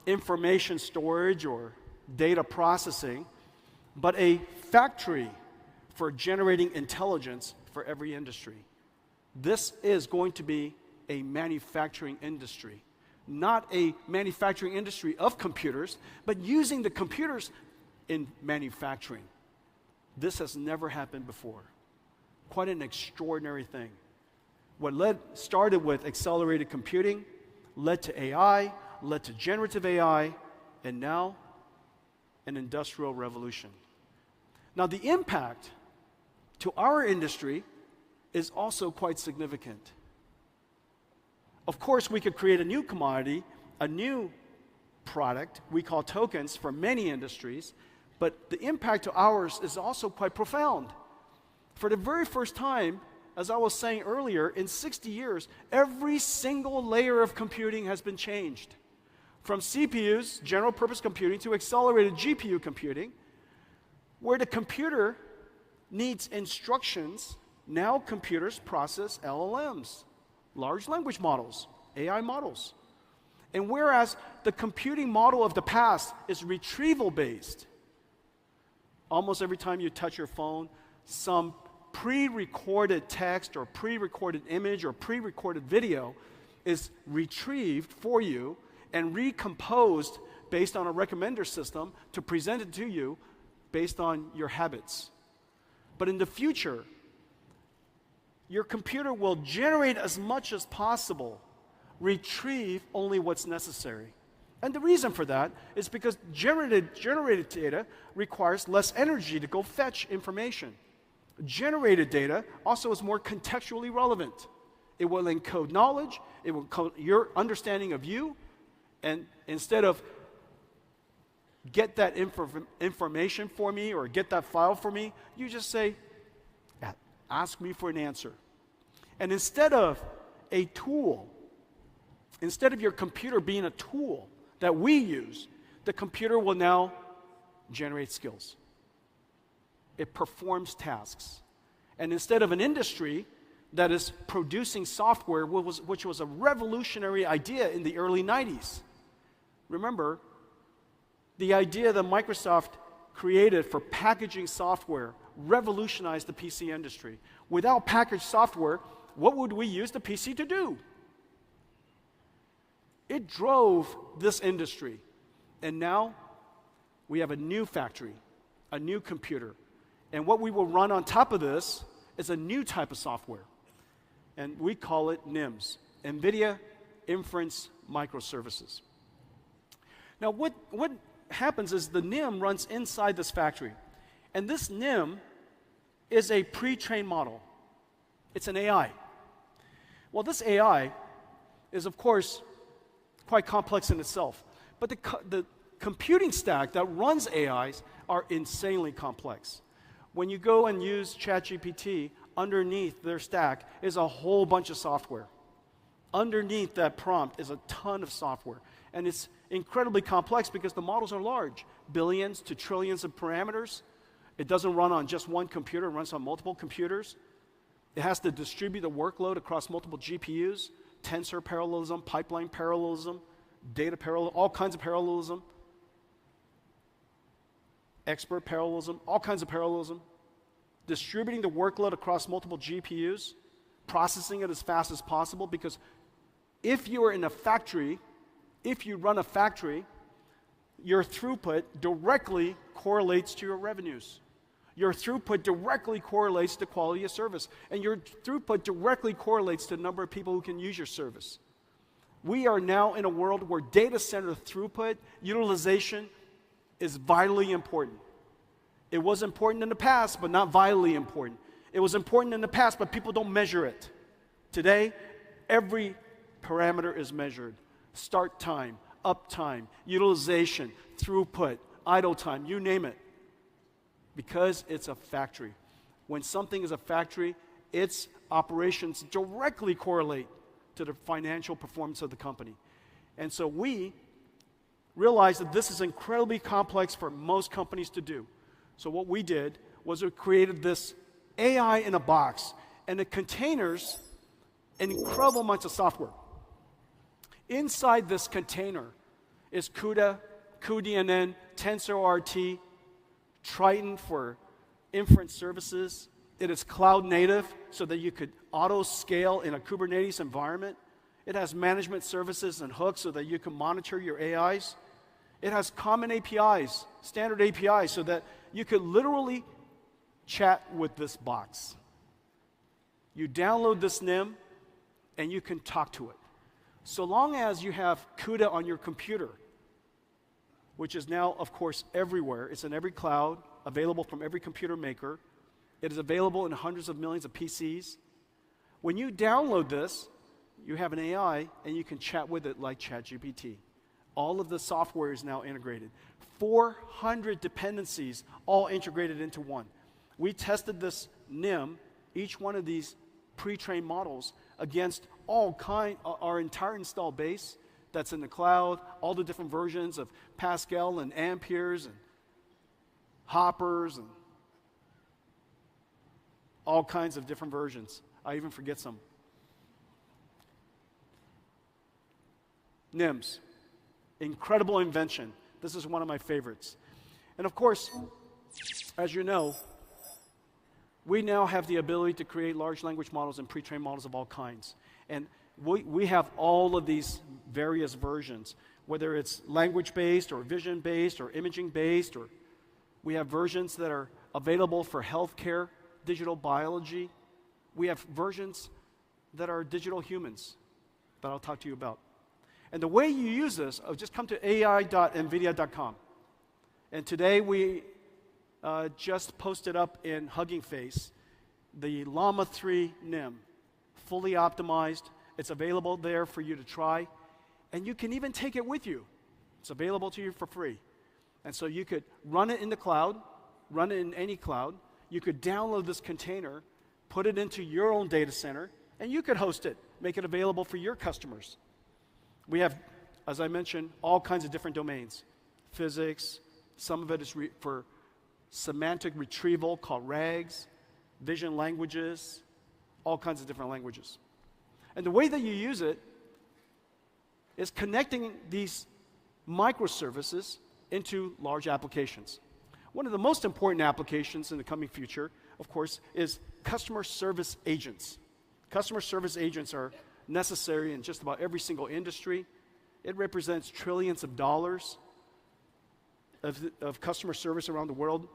information storage or data processing, but a factory for generating intelligence for every industry. This is going to be a manufacturing industry, not a manufacturing industry of computers, but using the computers in manufacturing. This has never happened before. Quite an extraordinary thing. What started with accelerated computing, led to AI, led to generative AI, and now an industrial revolution. Now the impact to our industry is also quite significant. Of course, we could create a new commodity, a new product we call tokens for many industries, but the impact to ours is also quite profound. For the very first time, as I was saying earlier, in 60 years, every single layer of computing has been changed. From CPUs, general purpose computing, to accelerated GPU computing, where the computer needs instructions, now computers process LLMs, large language models, AI models. And whereas the computing model of the past is retrieval-based, Almost every time you touch your phone, some pre-recorded text or pre-recorded image or pre-recorded video is retrieved for you and recomposed based on a recommender system to present it to you based on your habits. But in the future, your computer will generate as much as possible, retrieve only what's necessary. And the reason for that is because generated data requires less energy to go fetch information. Generated data also is more contextually relevant. It will encode knowledge, it will encode your understanding of you, and instead of get that information for me or get that file for me, you just say, ask me for an answer. And instead of a tool, instead of your computer being a tool that we use, the computer will now generate skills. It performs tasks. And instead of an industry that is producing software, which was a revolutionary idea in the early 90s. Remember, the idea that Microsoft created for packaging software revolutionized the PC industry. Without packaged software, what would we use the PC to do? It drove this industry. And now we have a new factory, a new computer. And what we will run on top of this is a new type of software. And we call it NIMS, NVIDIA Inference Microservices. Now what happens is the NIM runs inside this factory. And this NIM is a pre-trained model. It's an AI. Well, this AI is, of course, quite complex in itself. But the computing stack that runs AIs are insanely complex. When you go and use ChatGPT, underneath their stack is a whole bunch of software. Underneath that prompt is a ton of software. And it's incredibly complex because the models are large, billions to trillions of parameters. It doesn't run on just one computer, it runs on multiple computers. It has to distribute the workload across multiple GPUs, tensor parallelism, pipeline parallelism, data parallelism, all kinds of parallelism, expert parallelism, all kinds of parallelism, distributing the workload across multiple GPUs, processing it as fast as possible, because if you are in a factory, if you run a factory, your throughput directly correlates to your revenues. Your throughput directly correlates to quality of service, and your throughput directly correlates to the number of people who can use your service. We are now in a world where data center throughput, utilization is vitally important. It was important in the past, but not vitally important. It was important in the past, but people don't measure it. Today, every parameter is measured. Start time, uptime, utilization, throughput, idle time, you name it. Because it's a factory. When something is a factory, its operations directly correlate to the financial performance of the company. And so we realized that this is incredibly complex for most companies to do. So what we did was we created this AI in a box, and it contains an incredible amount of software. Inside this container is CUDA, cuDNN, TensorRT, Triton for inference services. It is cloud native so that you could auto scale in a Kubernetes environment. It has management services and hooks so that you can monitor your AIs. It has common APIs, standard APIs, so that you could literally chat with this box. You download this NIM and you can talk to it. So long as you have CUDA on your computer, which is now, of course, everywhere. It's in every cloud, available from every computer maker. It is available in hundreds of millions of PCs. When you download this, you have an AI, and you can chat with it like ChatGPT. All of the software is now integrated. 400 dependencies, all integrated into one. We tested this NIM, each one of these pre-trained models, against our entire install base that's in the cloud, all the different versions of Pascal and Amperes and Hoppers and all kinds of different versions. I even forget some. NIMS, incredible invention. This is one of my favorites. And of course, As you know, we now have the ability to create large language models and pre-trained models of all kinds. And we have all of these various versions, whether it's language-based or vision-based or imaging-based, or we have versions that are available for healthcare, digital biology. We have versions that are digital humans that I'll talk to you about. And the way you use this, just come to ai.nvidia.com. And today we just posted up in Hugging Face the Llama 3 NIM, fully optimized. It's available there for you to try. And you can even take it with you. It's available to you for free. And so you could run it in the cloud, run it in any cloud. You could download this container, put it into your own data center, and you could host it, make it available for your customers. We have, as I mentioned, all kinds of different domains. Physics, some of it is for semantic retrieval called RAGs, vision languages, all kinds of different languages. And the way that you use it is connecting these microservices into large applications. One of the most important applications in the coming future, of course, is customer service agents. Customer service agents are necessary in just about every single industry. It represents trillions of dollars of customer service around the world.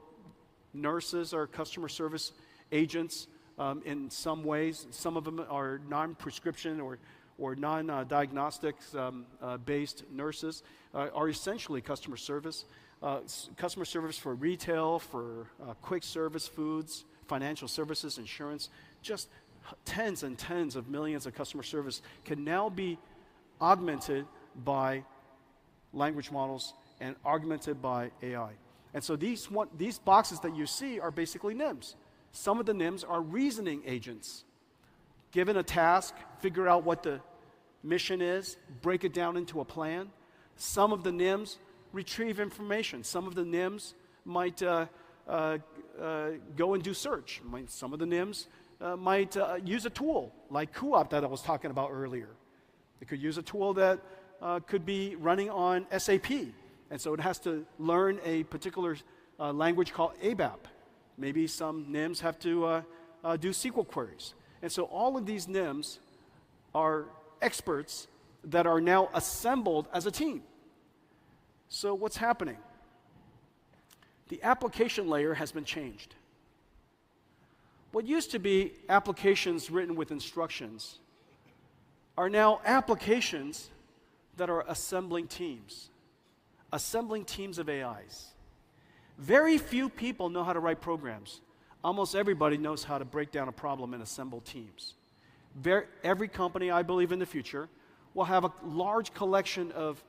Nurses are customer service agents in some ways. Some of them are non-prescription or non-diagnostics based nurses are essentially customer service. Customer service for retail, for quick service foods, financial services, insurance, just tens and tens of millions of customer service can now be augmented by language models and augmented by AI. And so these boxes that you see are basically NIMs. Some of the NIMs are reasoning agents. Given a task, figure out what the mission is, break it down into a plan. Some of the NIMs retrieve information. Some of the NIMs might go and do search. Some of the NIMs might use a tool like co-op that I was talking about earlier. It could use a tool that could be running on SAP. And so it has to learn a particular language called ABAP. Maybe some NIMs have to do SQL queries. And so all of these NIMs are experts that are now assembled as a team. So what's happening? The application layer has been changed. What used to be applications written with instructions are now applications that are assembling teams of AIs. Very few people know how to write programs. Almost everybody knows how to break down a problem and assemble teams. Every company, I believe, in the future will have a large collection of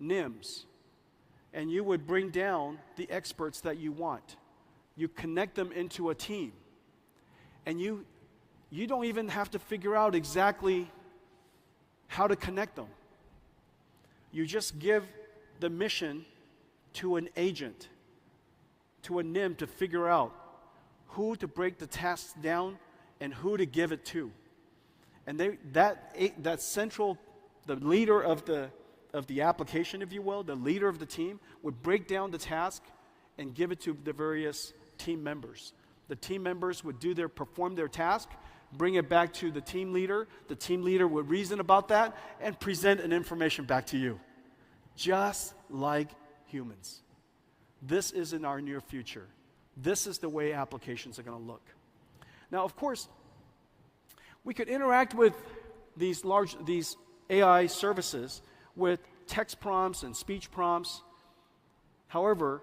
NIMs, and you would bring down the experts that you want. You connect them into a team, and you don't even have to figure out exactly how to connect them. You just give the mission to an agent, to a NIM, to figure out who to break the tasks down and who to give it to. And that central, the leader of the application, if you will, the leader of the team, would break down the task and give it to the various team members. The team members would perform their task, bring it back to the team leader. The team leader would reason about that and present an information back to you. Just like humans. This is in our near future. This is the way applications are going to look. Now, of course, we could interact with these AI services with text prompts and speech prompts. However,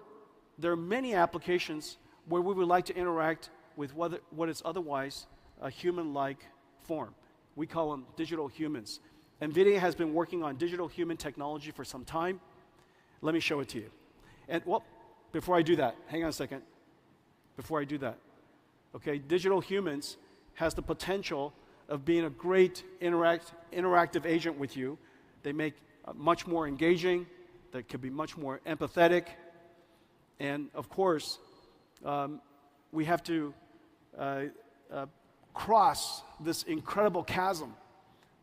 there are many applications where we would like to interact with what is otherwise a human-like form. We call them digital humans. NVIDIA has been working on digital human technology for some time. Let me show it to you. And before I do that, hang on a second. Before I do that, okay, digital humans has the potential of being a great interactive agent with you. They make much more engaging. They could be much more empathetic. And of course, we have to cross this incredible chasm,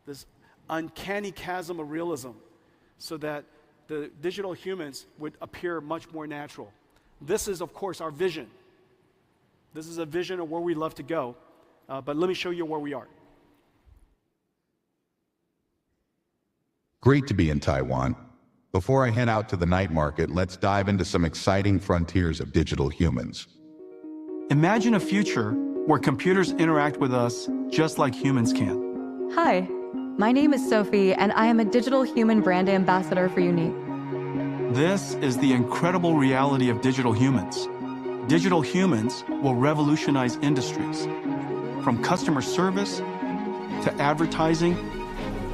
this uncanny chasm of realism, so that the digital humans would appear much more natural. This is, of course, our vision. This is a vision of where we love to go. But let me show you where we are. Great to be in Taiwan. Before I head out to the night market, let's dive into some exciting frontiers of digital humans. Imagine a future where computers interact with us just like humans can. Hi, my name is Sophie, and I am a digital human brand ambassador for Unique. This is the incredible reality of digital humans. Digital humans will revolutionize industries, from customer service to advertising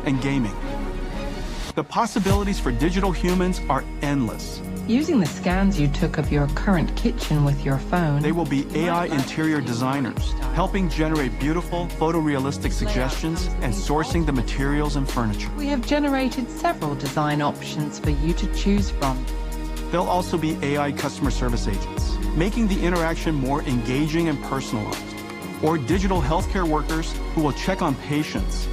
and gaming. The possibilities for digital humans are endless. Using the scans you took of your current kitchen with your phone, they will be AI interior designers, helping generate beautiful, photorealistic suggestions and sourcing the materials and furniture. We have generated several design options for you to choose from. They'll also be AI customer service agents, making the interaction more engaging and personalized. Or digital healthcare workers who will check on patients,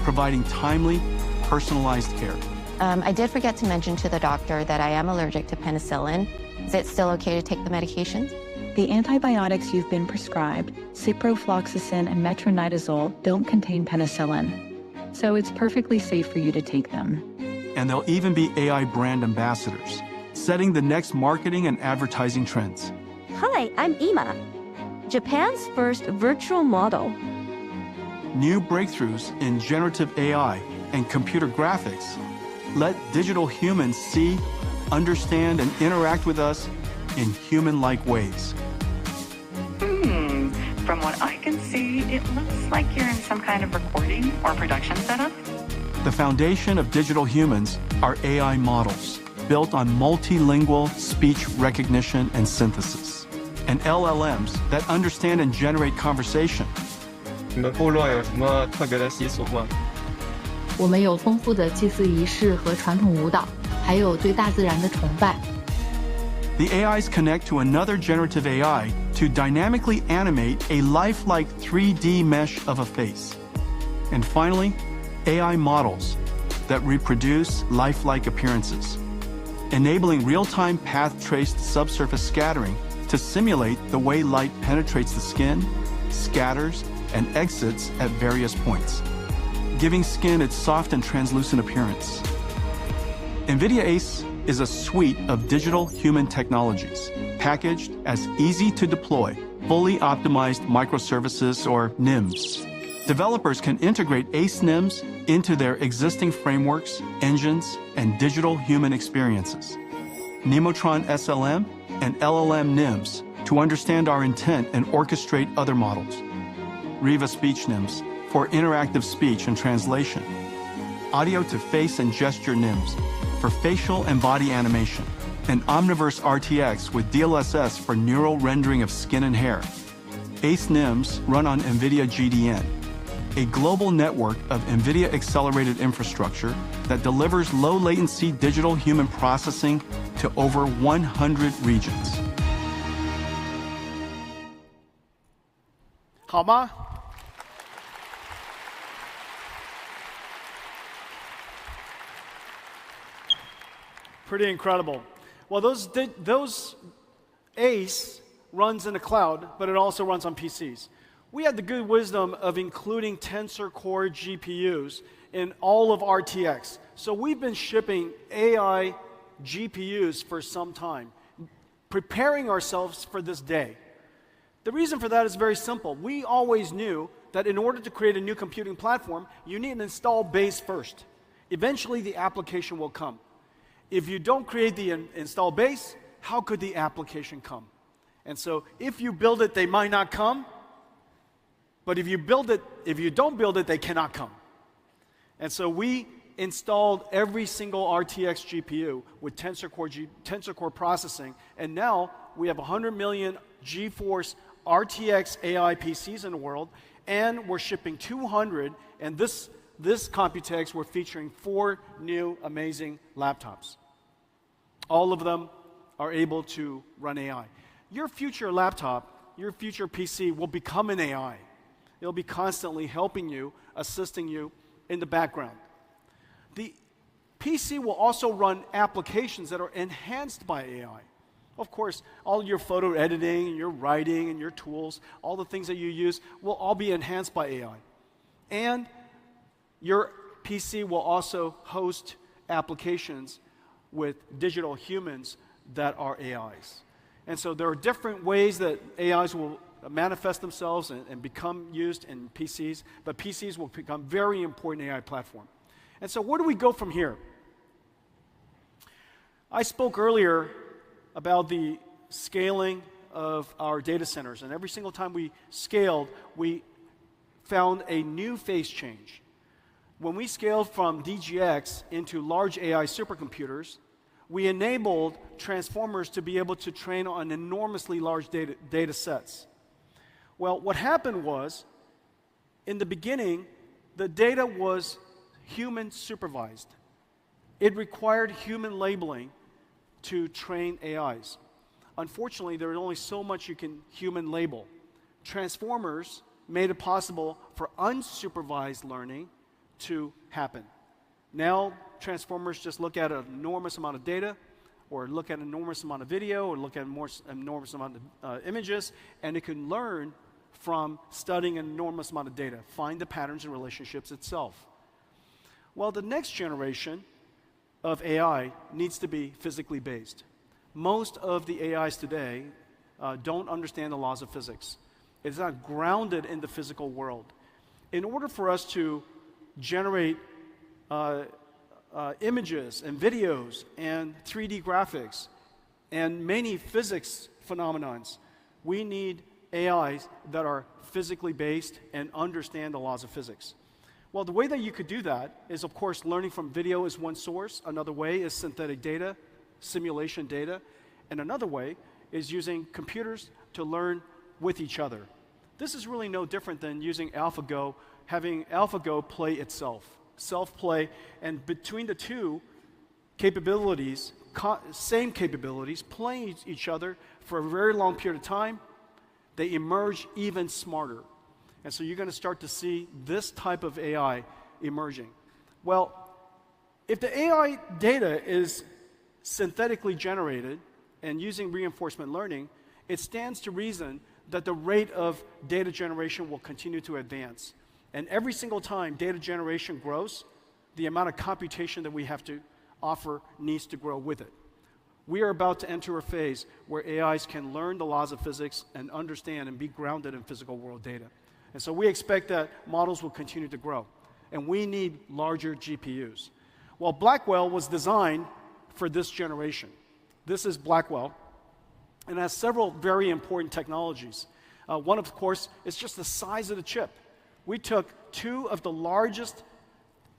providing timely, personalized care. I did forget to mention to the doctor that I am allergic to penicillin. Is it still okay to take the medications? The antibiotics you've been prescribed, ciprofloxacin and metronidazole, don't contain penicillin, so it's perfectly safe for you to take them. And they'll even be AI brand ambassadors, setting the next marketing and advertising trends. Hi, I'm Ima, Japan's first virtual model. New breakthroughs in generative AI and computer graphics let digital humans see, understand, and interact with us in human-like ways. From what I can see, it looks like you're in some kind of recording or production setup. The foundation of digital humans are AI models built on multilingual speech recognition and synthesis, and LLMs that understand and generate conversation. 你们部落有什么特别的习俗吗？我们有丰富的祭祀仪式和传统舞蹈，还有对大自然的崇拜。The AIs connect to another generative AI to dynamically animate a lifelike 3D mesh of a face. And finally, AI models that reproduce lifelike appearances, enabling real-time path-traced subsurface scattering to simulate the way light penetrates the skin, scatters, and exits at various points, giving skin its soft and translucent appearance. NVIDIA ACE is a suite of digital human technologies packaged as easy-to-deploy, fully optimized microservices or NIMs. Developers can integrate ACE NIMs into their existing frameworks, engines, and digital human experiences. Nemotron SLM and LLM NIMs to understand our intent and orchestrate other models. Riva Speech NIMs for interactive speech and translation. Audio to face and gesture NIMs for facial and body animation. And Omniverse RTX with DLSS for neural rendering of skin and hair. ACE NIMs run on NVIDIA GDN, a global network of NVIDIA accelerated infrastructure that delivers low-latency digital human processing to over 100 regions. 好吗？ Pretty incredible. Well, those ACE runs in the cloud, but it also runs on PCs. We had the good wisdom of including Tensor Core GPUs in all of RTX. So we've been shipping AI GPUs for some time, preparing ourselves for this day. The reason for that is very simple. We always knew that in order to create a new computing platform, you need an install base first. Eventually, the application will come. If you don't create the install base, how could the application come? And so if you build it, they might not come. But if you don't build it, they cannot come. And so we installed every single RTX GPU with Tensor Core processing. And now we have 100 million GeForce RTX AI PCs in the world. And we're shipping 200. And this Computex, we're featuring 4 new amazing laptops. All of them are able to run AI. Your future laptop, your future PC will become an AI. It'll be constantly helping you, assisting you in the background. The PC will also run applications that are enhanced by AI. Of course, all your photo editing, and your writing, and your tools, all the things that you use will all be enhanced by AI. And your PC will also host applications with digital humans that are AIs. And so there are different ways that AIs will manifest themselves and become used in PCs, but PCs will become very important AI platform. And so where do we go from here? I spoke earlier about the scaling of our data centers, and every single time we scaled, we found a new phase change. When we scaled from DGX into large AI supercomputers, we enabled transformers to be able to train on enormously large data sets. Well, what happened was, in the beginning, the data was human supervised. It required human labeling to train AIs. Unfortunately, there is only so much you can human label. Transformers made it possible for unsupervised learning to happen. Now, transformers just look at an enormous amount of data, or look at an enormous amount of video, or look at an enormous amount of images, and it can learn from studying an enormous amount of data, find the patterns and relationships itself. Well, the next generation of AI needs to be physically based. Most of the AIs today don't understand the laws of physics. It's not grounded in the physical world. In order for us to generate images and videos and 3D graphics and many physics phenomenons, we need AIs that are physically based and understand the laws of physics. Well, the way that you could do that is, of course, learning from video is one source. Another way is synthetic data, simulation data. And another way is using computers to learn with each other. This is really no different than using AlphaGo, having AlphaGo play itself, self-play, and between the two capabilities, same capabilities, playing each other for a very long period of time, they emerge even smarter. And so you're going to start to see this type of AI emerging. Well, if the AI data is synthetically generated and using reinforcement learning, it stands to reason that the rate of data generation will continue to advance. And every single time data generation grows, the amount of computation that we have to offer needs to grow with it. We are about to enter a phase where AIs can learn the laws of physics and understand and be grounded in physical world data. And so we expect that models will continue to grow. And we need larger GPUs. Well, Blackwell was designed for this generation. This is Blackwell, and has several very important technologies. One, of course, is just the size of the chip. We took two of the largest,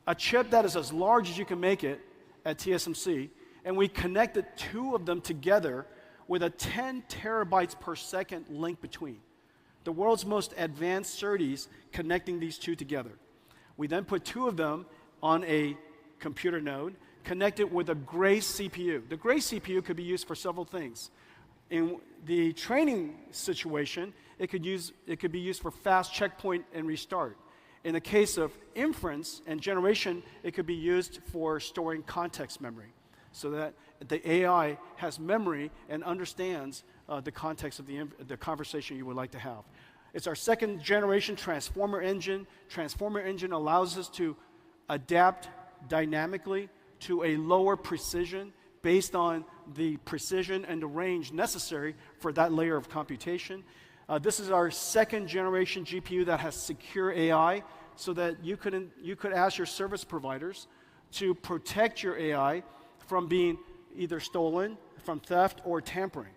a chip that is as large as you can make it at TSMC, and we connected two of them together with a 10 terabytes per second link between. The world's most advanced SerDes connecting these two together. We then put two of them on a computer node, connected with a Grace CPU. The Grace CPU could be used for several things. In the training situation, it could be used for fast checkpoint and restart. In the case of inference and generation, it could be used for storing context memory, so that the AI has memory and understands the context of the conversation you would like to have. It's our second generation transformer engine. Transformer engine allows us to adapt dynamically to a lower precision based on the precision and the range necessary for that layer of computation. This is our second generation GPU that has secure AI, so that you could ask your service providers to protect your AI from being either stolen, from theft, or tampering.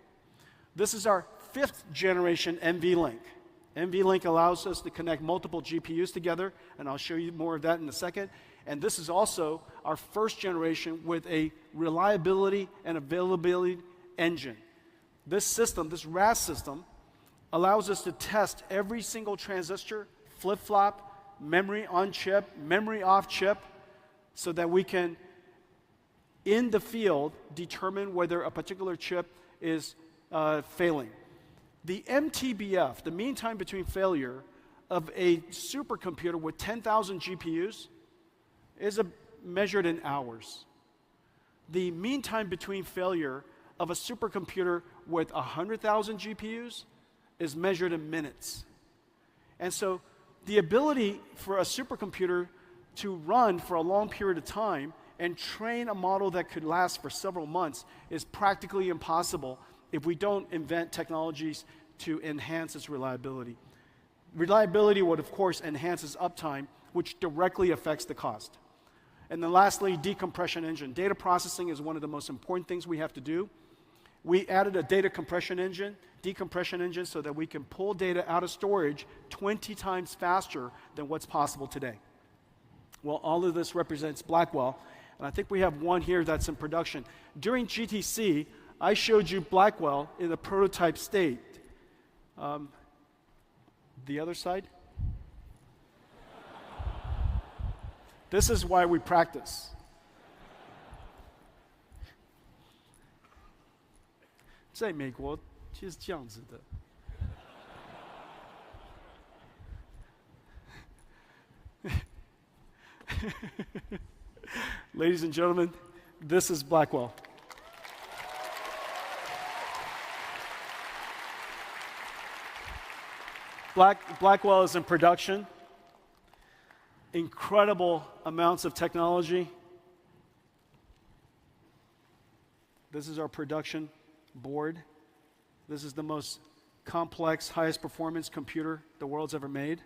This is our fifth generation NVLink. NVLink allows us to connect multiple GPUs together, and I'll show you more of that in a second. And this is also our first generation with a reliability and availability engine. This system, this RAS system, allows us to test every single transistor, flip-flop, memory on chip, memory off chip, so that we can, in the field, determine whether a particular chip is failing. The MTBF, the mean time between failure of a supercomputer with 10,000 GPUs, is measured in hours. The mean time between failure of a supercomputer with 100,000 GPUs is measured in minutes. And so the ability for a supercomputer to run for a long period of time and train a model that could last for several months is practically impossible if we don't invent technologies to enhance its reliability. Reliability would, of course, enhance its uptime, which directly affects the cost. And then lastly, decompression engine. Data processing is one of the most important things we have to do. We added a data compression engine, decompression engine, so that we can pull data out of storage 20 times faster than what's possible today. Well, all of this represents Blackwell, and I think we have one here that's in production. During GTC, I showed you Blackwell in the prototype state. The other side? This is why we practice. In America, 就是这样子的。Ladies and gentlemen, this is Blackwell. Blackwell is in production. Incredible amounts of technology. This is our production board. This is the most complex, highest performance computer the world's ever made.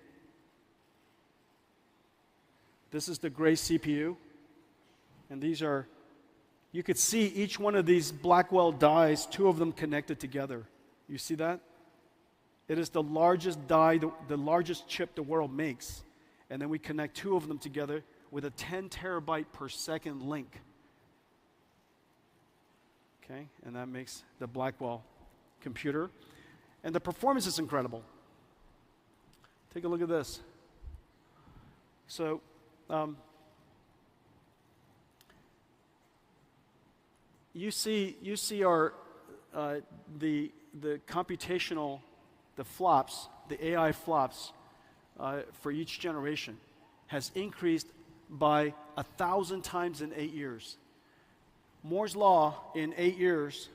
This is the gray CPU. And these are, you could see each one of these Blackwell dies, two of them connected together. You see that? It is the largest die, the largest chip the world makes. And then we connect two of them together with a 10 terabyte per second link. Okay, and that makes the Blackwell computer. And the performance is incredible. Take a look at this. So, you see our the computational, the flops, the AI flops for each generation has increased by 1,000 times in 8 years. Moore's law in 8 years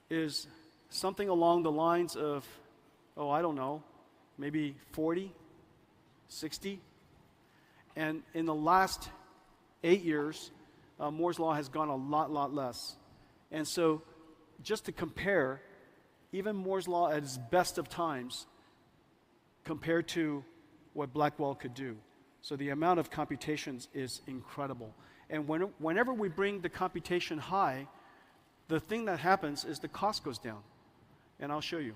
is something along the lines of, I don't know, maybe 40, 60. And in the last 8 years, Moore's law has gone a lot less. And so just to compare, even Moore's law at its best of times compared to what Blackwell could do. So the amount of computations is incredible. And whenever we bring the computation high, the thing that happens is the cost goes down. And I'll show you.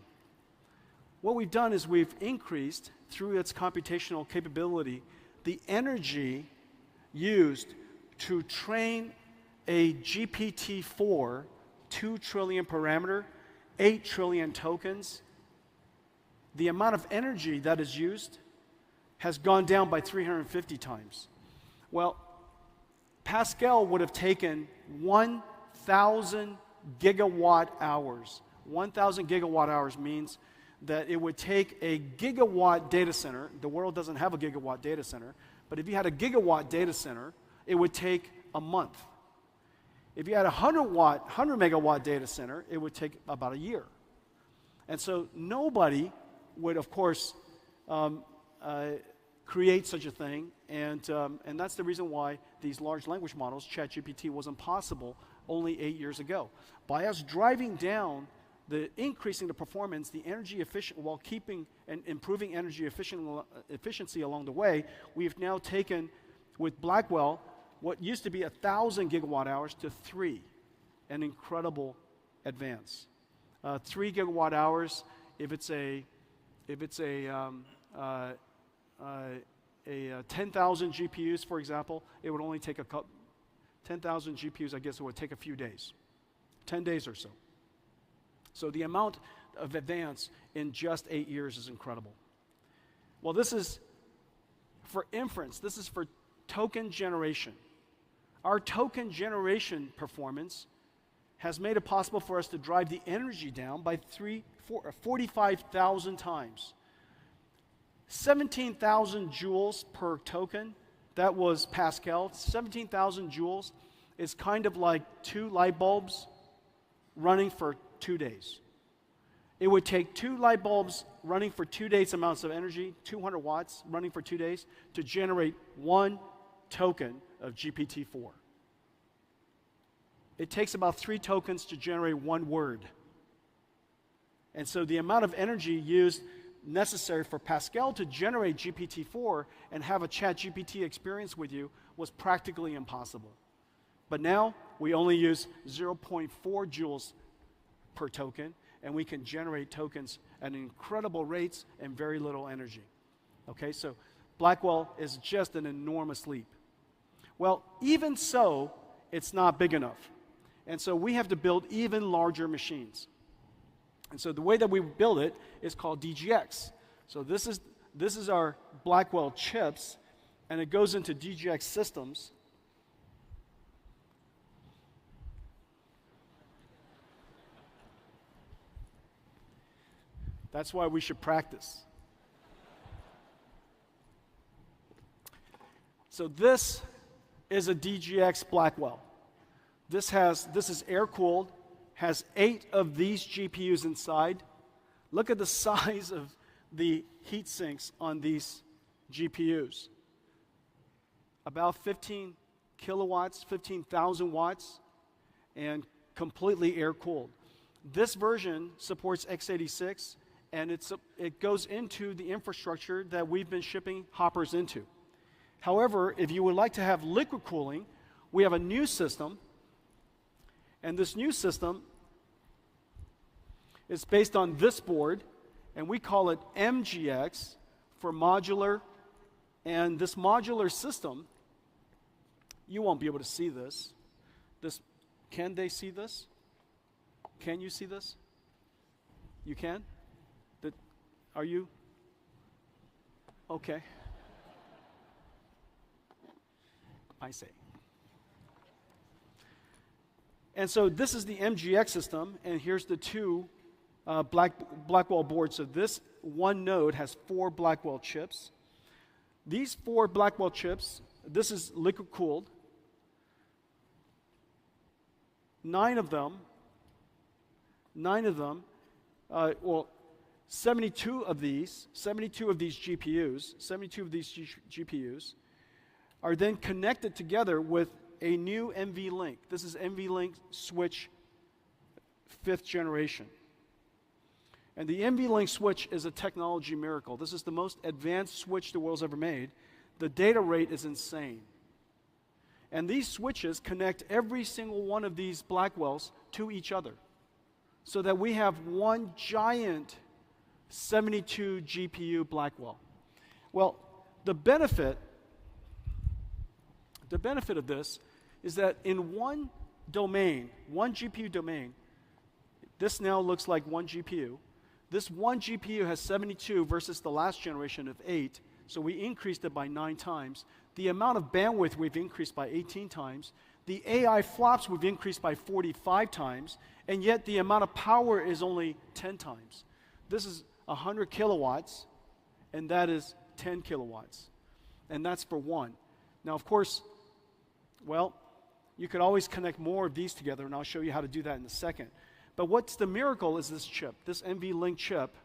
What we've done is we've increased, through its computational capability, the energy used to train a GPT-4, 2 trillion parameter, 8 trillion tokens. The amount of energy that is used has gone down by 350 times. Well, Pascal would have taken 1,000 gigawatt hours. 1,000 gigawatt hours means that it would take a gigawatt data center. The world doesn't have a gigawatt data center, but if you had a gigawatt data center, it would take a month. If you had a 100 megawatt data center, it would take about a year. And so nobody would, of course, create such a thing, and that's the reason why these large language models, ChatGPT, wasn't possible only 8 years ago. By us driving down increasing the performance, the energy efficient, while keeping and improving energy efficiency along the way, we've now taken, with Blackwell, what used to be 1,000 gigawatt hours to 3, an incredible advance. 3 gigawatt hours, if it's a 10,000 GPUs, for example, it would only take 10,000 GPUs, I guess it would take a few days, 10 days or so. So the amount of advance in just 8 years is incredible. Well, this is for inference. This is for token generation. Our token generation performance has made it possible for us to drive the energy down by 45,000 times. 17,000 joules per token, that was Pascal. 17,000 joules is kind of like 2 light bulbs running for 2 days. It would take 2 light bulbs running for 2 days amounts of energy, 200 watts running for 2 days, to generate 1 token of GPT-4. It takes about 3 tokens to generate 1 word. And so the amount of energy used necessary for Pascal to generate GPT-4 and have a ChatGPT experience with you was practically impossible. But now we only use 0.4 joules per token, and we can generate tokens at incredible rates and very little energy. Okay, so Blackwell is just an enormous leap. Well, even so, it's not big enough. And so we have to build even larger machines. And so the way that we build it is called DGX. So this is our Blackwell chips, and it goes into DGX systems. That's why we should practice. So this is a DGX Blackwell. This is air-cooled, has 8 of these GPUs inside. Look at the size of the heat sinks on these GPUs. About 15 kilowatts, 15,000 watts, and completely air-cooled. This version supports x86, and it goes into the infrastructure that we've been shipping Hoppers into. However, if you would like to have liquid cooling, we have a new system, and this new system is based on this board, and we call it MGX for modular. And this modular system, you won't be able to see this. Can they see this? Can you see this? You can? Are you? Okay. I say. And so this is the MGX system, and here's the 2 Blackwell boards. So this one node has 4 Blackwell chips. These 4 Blackwell chips, this is liquid cooled. 9 of them, 72 of these GPUs are then connected together with a new NVLink. This is NVLink switch 5th generation. And the NVLink switch is a technology miracle. This is the most advanced switch the world's ever made. The data rate is insane. And these switches connect every single one of these Blackwells to each other, so that we have one giant 72 GPU Blackwell. Well, the benefit of this is that in one domain, one GPU domain, this now looks like one GPU. This one GPU has 72 versus the last generation of 8, so we increased it by 9 times. The amount of bandwidth we've increased by 18 times. The AI flops we've increased by 45 times, and yet the amount of power is only 10 times. This is 100 kilowatts, and that is 10 kilowatts. And that's for one. Now, of course, well, you could always connect more of these together, and I'll show you how to do that in a second. But what's the miracle is this chip, this NVLink chip.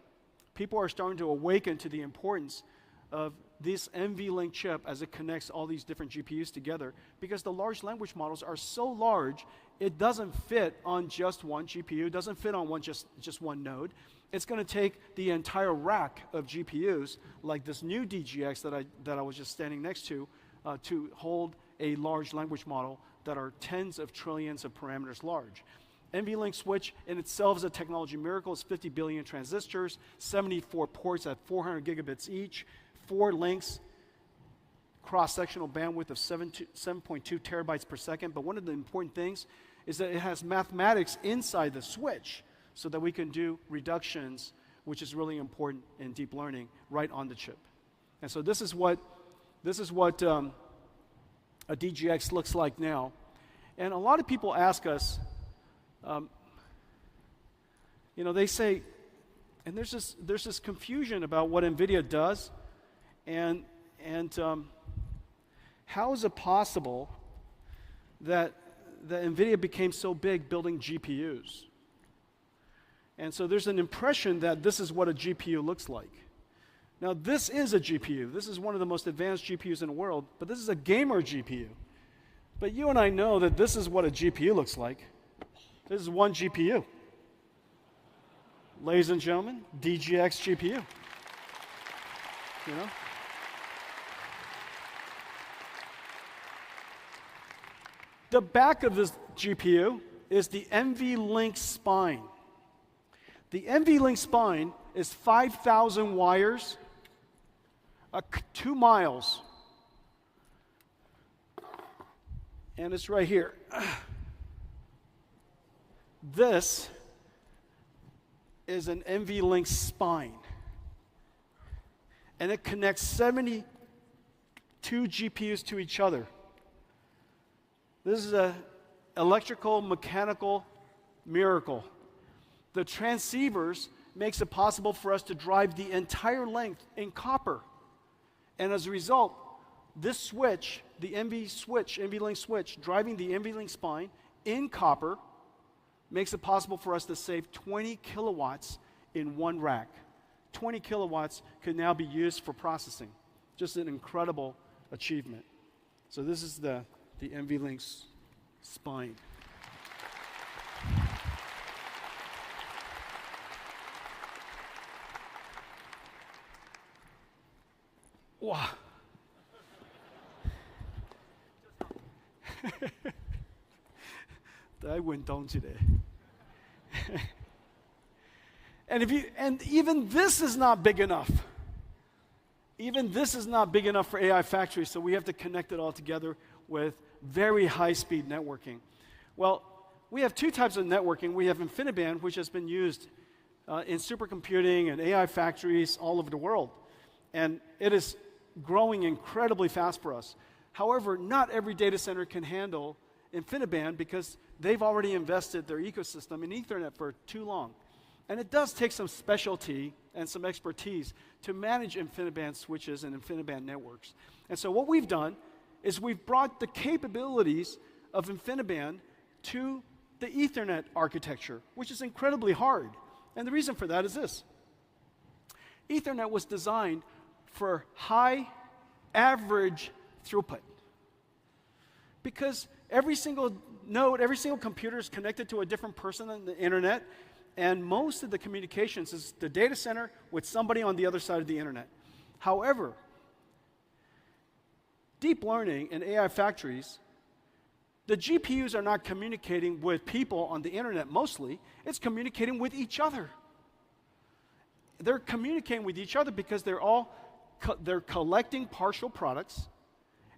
People are starting to awaken to the importance of this NVLink chip as it connects all these different GPUs together, because the large language models are so large, it doesn't fit on just one GPU, it doesn't fit on just one node. It's going to take the entire rack of GPUs, like this new DGX that I was just standing next to hold a large language model that are tens of trillions of parameters large. NVLink switch in itself is a technology miracle. It's 50 billion transistors, 74 ports at 400 gigabits each, 4 links, cross-sectional bandwidth of 7.2 terabytes per second. But one of the important things is that it has mathematics inside the switch so that we can do reductions, which is really important in deep learning, right on the chip. And so this is what a DGX looks like now. And a lot of people ask us, they say, and there's this confusion about what NVIDIA does, and how is it possible that NVIDIA became so big building GPUs? And so there's an impression that this is what a GPU looks like. Now, this is a GPU. This is one of the most advanced GPUs in the world, but this is a gamer GPU. But you and I know that this is what a GPU looks like. This is one GPU. Ladies and gentlemen, DGX GPU. You know? The back of this GPU is the NVLink spine. The NVLink spine is 5,000 wires, 2 miles. And it's right here. This is an NVLink spine. And it connects 72 GPUs to each other. This is an electrical, mechanical miracle. The transceivers makes it possible for us to drive the entire length in copper. And as a result, this switch, the NVLink switch, driving the NVLink spine in copper, makes it possible for us to save 20 kilowatts in one rack. 20 kilowatts could now be used for processing. Just an incredible achievement. So this is the NVLink spine. Wow. I went down today. And even this is not big enough. Even this is not big enough for AI factories, so we have to connect it all together with very high-speed networking. Well, we have two types of networking. We have InfiniBand, which has been used in supercomputing and AI factories all over the world. And it is growing incredibly fast for us. However, not every data center can handle InfiniBand because they've already invested their ecosystem in Ethernet for too long. And it does take some specialty and some expertise to manage InfiniBand switches and InfiniBand networks. And so what we've done is we've brought the capabilities of InfiniBand to the Ethernet architecture, which is incredibly hard. And the reason for that is this. Ethernet was designed for high average throughput. Because every single node, every single computer is connected to a different person on the internet, and most of the communications is the data center with somebody on the other side of the internet. However, deep learning and AI factories, the GPUs are not communicating with people on the internet mostly, it's communicating with each other. They're communicating with each other because they're collecting partial products,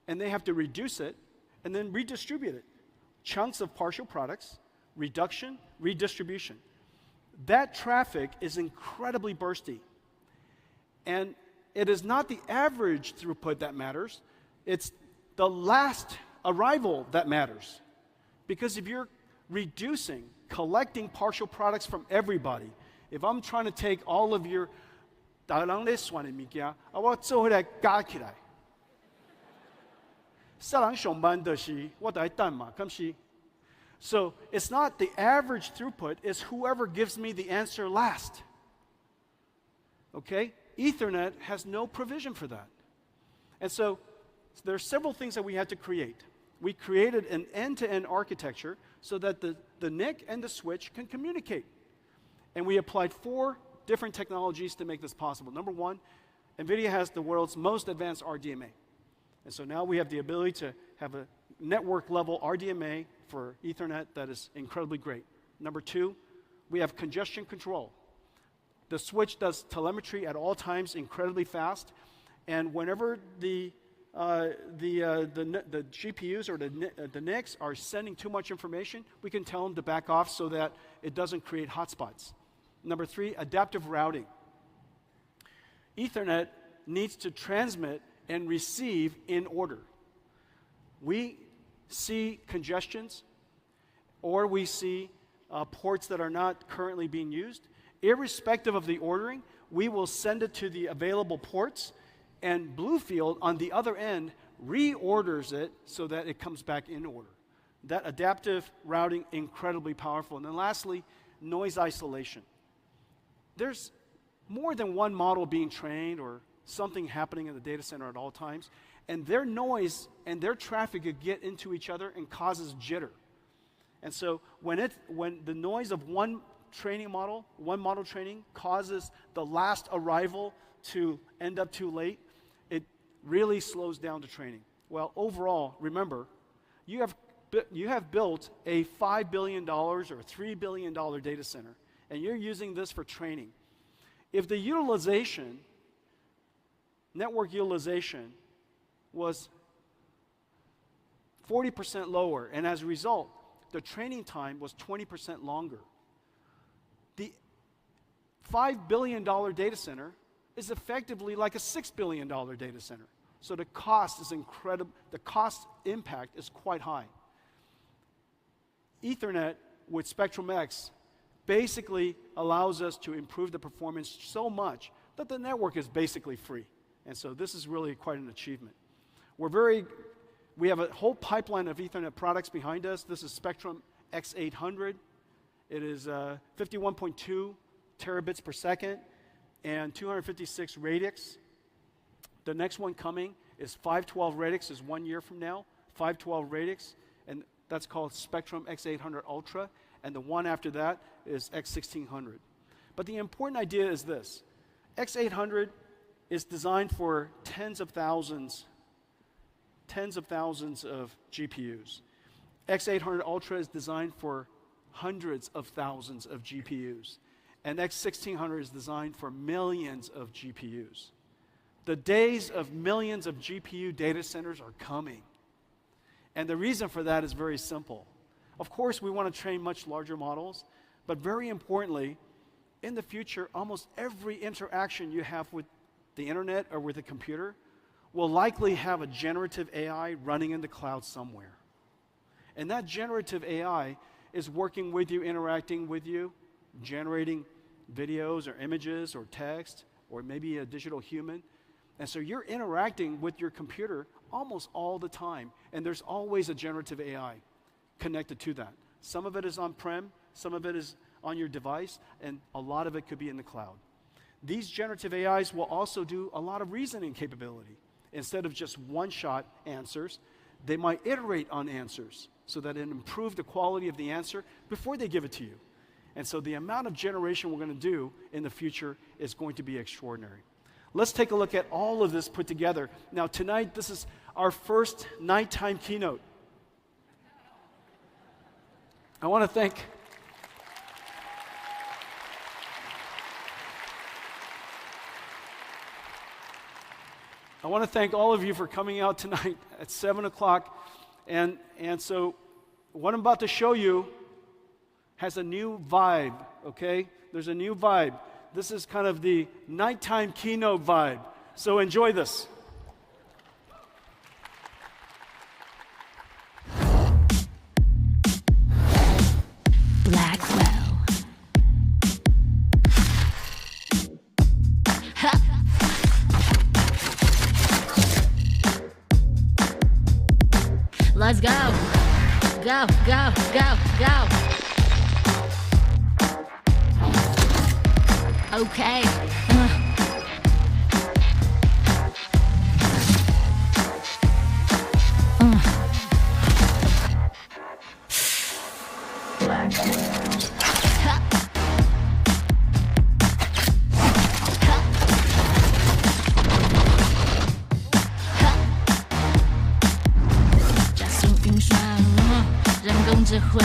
and they have to reduce it and then redistribute it. Chunks of partial products, reduction, redistribution. That traffic is incredibly bursty. And it is not the average throughput that matters, it's the last arrival that matters. Because if you're reducing, collecting partial products from everybody, if I'm trying to take all of your so it's not the average throughput, it's whoever gives me the answer last. Okay? Ethernet has no provision for that. And so there are several things that we had to create. We created an end-to-end architecture so that the NIC and the switch can communicate. And we applied 4 different technologies to make this possible. Number 1, NVIDIA has the world's most advanced RDMA. And so now we have the ability to have a network-level RDMA for Ethernet that is incredibly great. Number 2, we have congestion control. The switch does telemetry at all times incredibly fast, and whenever the GPUs or the NICs are sending too much information, we can tell them to back off so that it doesn't create hotspots. Number 3, adaptive routing. Ethernet needs to transmit and receive in order. We see congestions, or we see ports that are not currently being used. Irrespective of the ordering, we will send it to the available ports, and Bluefield on the other end reorders it so that it comes back in order. That adaptive routing, incredibly powerful. And then lastly, noise isolation. there's more than one model being trained or something happening in the data center at all times, and their noise and their traffic could get into each other and causes jitter. And so when the noise of one model training causes the last arrival to end up too late, it really slows down the training. Well, overall, remember, you have built a $5 billion or $3 billion data center, and you're using this for training. If the utilization, network utilization, was 40% lower, and as a result, the training time was 20% longer, the $5 billion data center is effectively like a $6 billion data center. So the cost is incredible. The cost impact is quite high. Ethernet with Spectrum-X basically allows us to improve the performance so much that the network is basically free. And so this is really quite an achievement. We have a whole pipeline of Ethernet products behind us. This is Spectrum X800. It is 51.2 terabits per second and 256 radix. The next one coming is 512 radix, is 1 year from now, 512 radix, and that's called Spectrum X800 Ultra, and the one after that is X1600. But the important idea is this. X800 is designed for tens of thousands of GPUs. X800 Ultra is designed for hundreds of thousands of GPUs. And X1600 is designed for millions of GPUs. The days of millions of GPU data centers are coming. And the reason for that is very simple. Of course, we want to train much larger models, but very importantly, in the future, almost every interaction you have with the internet or with a computer will likely have a generative AI running in the cloud somewhere. And that generative AI is working with you, interacting with you, generating videos or images or text or maybe a digital human. And so you're interacting with your computer almost all the time, and there's always a generative AI connected to that. Some of it is on-prem, some of it is on your device, and a lot of it could be in the cloud. These generative AIs will also do a lot of reasoning capability. Instead of just one-shot answers, they might iterate on answers so that it improves the quality of the answer before they give it to you. And so the amount of generation we're going to do in the future is going to be extraordinary. Let's take a look at all of this put together. Now tonight, this is our first nighttime keynote. I want to thank all of you for coming out tonight at 7 o'clock. And so what I'm about to show you has a new vibe, okay? There's a new vibe. This is kind of the nighttime keynote vibe. So enjoy this. Blackwell. Let's go. Go, go, go, go. Okay.智慧，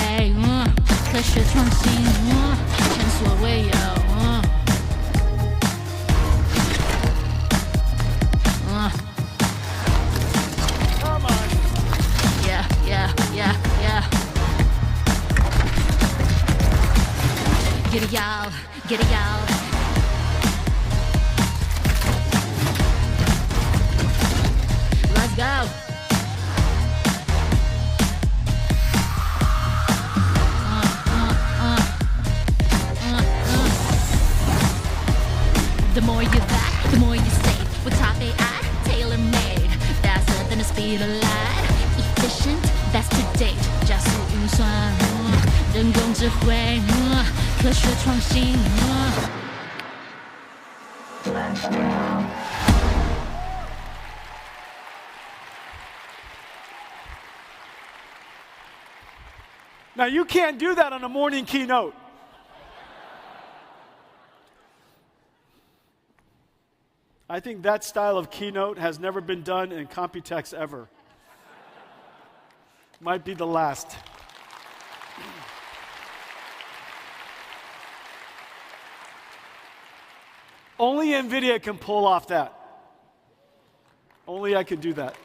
科学创新，前所未有。Yeah, yeah, yeah, yeah. Get it, y'all. Get it, y'all. Let's go. The more you buy, the more you save. With top AI, tailor-made, faster than the speed of light. Efficient, best to date. 加速运算，人工智慧，科学创新。Now, you can't do that on a morning keynote. I think that style of keynote has never been done in Computex ever. Might be the last. Only NVIDIA can pull off that. Only I can do that.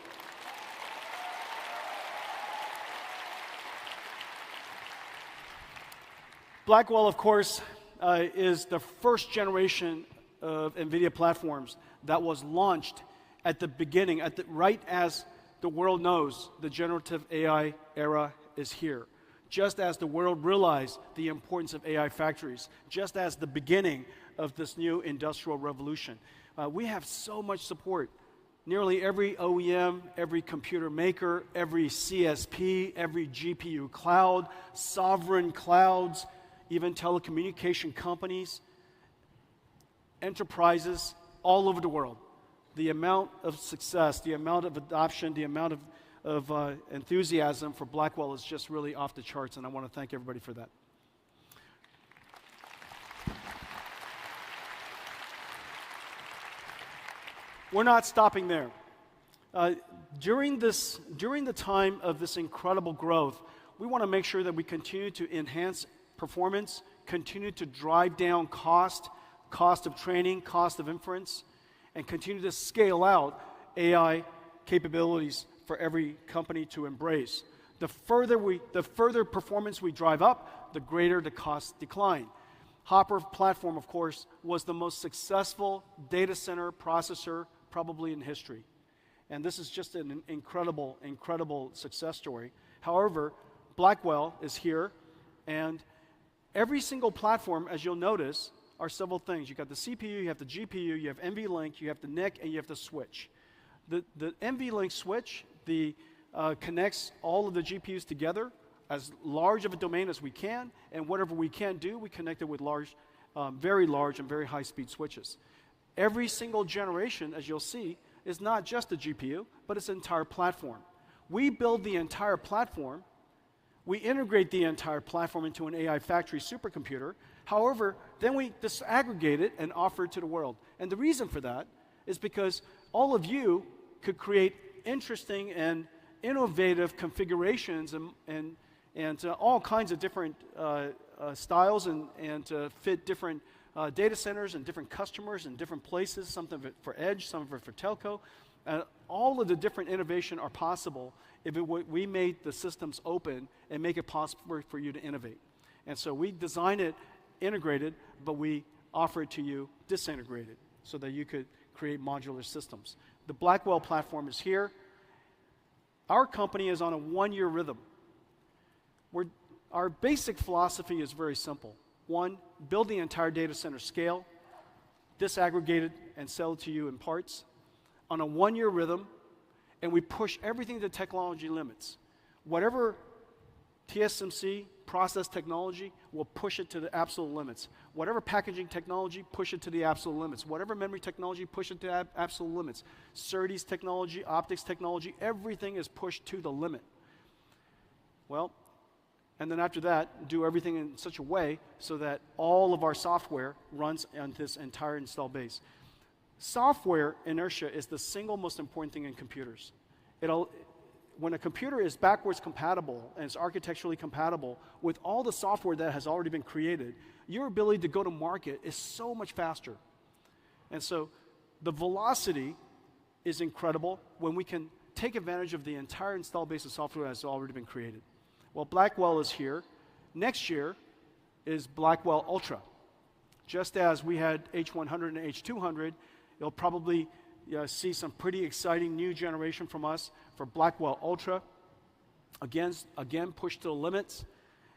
Blackwell, of course, is the first generation of NVIDIA platforms that was launched at the beginning, right as the world knows the generative AI era is here. Just as the world realized the importance of AI factories, just as the beginning of this new industrial revolution. We have so much support. Nearly every OEM, every computer maker, every CSP, every GPU cloud, sovereign clouds, even telecommunication companies, enterprises all over the world. The amount of success, the amount of adoption, the amount of enthusiasm for Blackwell is just really off the charts, and I want to thank everybody for that. We're not stopping there. During the time of this incredible growth, we want to make sure that we continue to enhance performance, continue to drive down cost of training, cost of inference, and continue to scale out AI capabilities for every company to embrace. The further performance we drive up, the greater the cost decline. Hopper platform, of course, was the most successful data center processor probably in history. And this is just an incredible, incredible success story. However, Blackwell is here, and every single platform, as you'll notice, are several things. You got the CPU, you have the GPU, you have NVLink, you have the NIC, and you have the switch. The NVLink switch connects all of the GPUs together as large of a domain as we can, and whatever we can't do, we connect it with very large and very high-speed switches. Every single generation, as you'll see, is not just the GPU, but it's an entire platform. We build the entire platform. We integrate the entire platform into an AI factory supercomputer. However, then we disaggregate it and offer it to the world. And the reason for that is because all of you could create interesting and innovative configurations and all kinds of different styles and to fit different data centers and different customers and different places, some of it for edge, some of it for telco. All of the different innovation are possible if we made the systems open and make it possible for you to innovate. And so we design it integrated, but we offer it to you disintegrated so that you could create modular systems. The Blackwell platform is here. Our company is on a one-year rhythm. Our basic philosophy is very simple. One, build the entire data center scale, disaggregate it, and sell it to you in parts on a one-year rhythm, and we push everything to technology limits. Whatever TSMC process technology, will push it to the absolute limits. Whatever packaging technology, push it to the absolute limits. Whatever memory technology, push it to absolute limits. SerDes technology, optics technology, everything is pushed to the limit. Well, and then after that, do everything in such a way so that all of our software runs on this entire install base. Software inertia is the single most important thing in computers. When a computer is backwards compatible and it's architecturally compatible with all the software that has already been created, your ability to go to market is so much faster. And so the velocity is incredible when we can take advantage of the entire install base of software that has already been created. Well, Blackwell is here. Next year is Blackwell Ultra. Just as we had H100 and H200, you'll probably see some pretty exciting new generation from us for Blackwell Ultra. Again, pushed to the limits,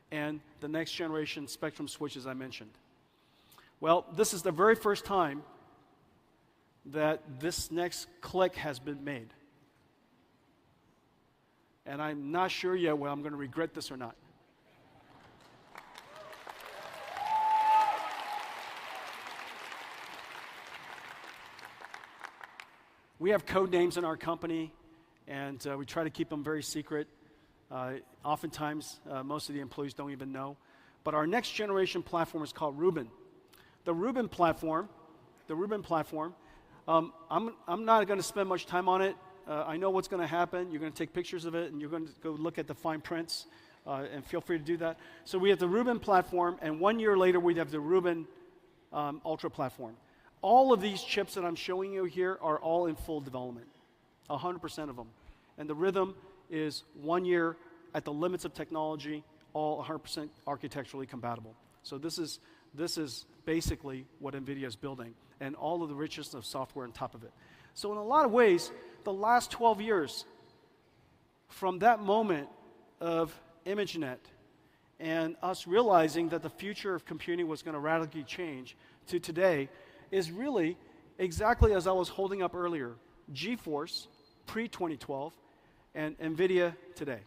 and the next generation Spectrum switches I mentioned. Well, this is the very first time that this next click has been made. And I'm not sure yet whether I'm going to regret this or not. We have code names in our company, and we try to keep them very secret. Oftentimes, most of the employees don't even know. But our next generation platform is called Rubin. The Rubin platform, I'm not going to spend much time on it. I know what's going to happen. You're going to take pictures of it, and you're going to go look at the fine prints, and feel free to do that. So we have the Rubin platform, and 1 year later, we have the Rubin Ultra platform. All of these chips that I'm showing you here are all in full development, 100% of them. And the rhythm is 1 year at the limits of technology, all 100% architecturally compatible. So this is basically what NVIDIA is building, and all of the richness of software on top of it. So in a lot of ways, the last 12 years, from that moment of ImageNet and us realizing that the future of computing was going to radically change to today, is really exactly as I was holding up earlier, GeForce pre-2012 and NVIDIA today.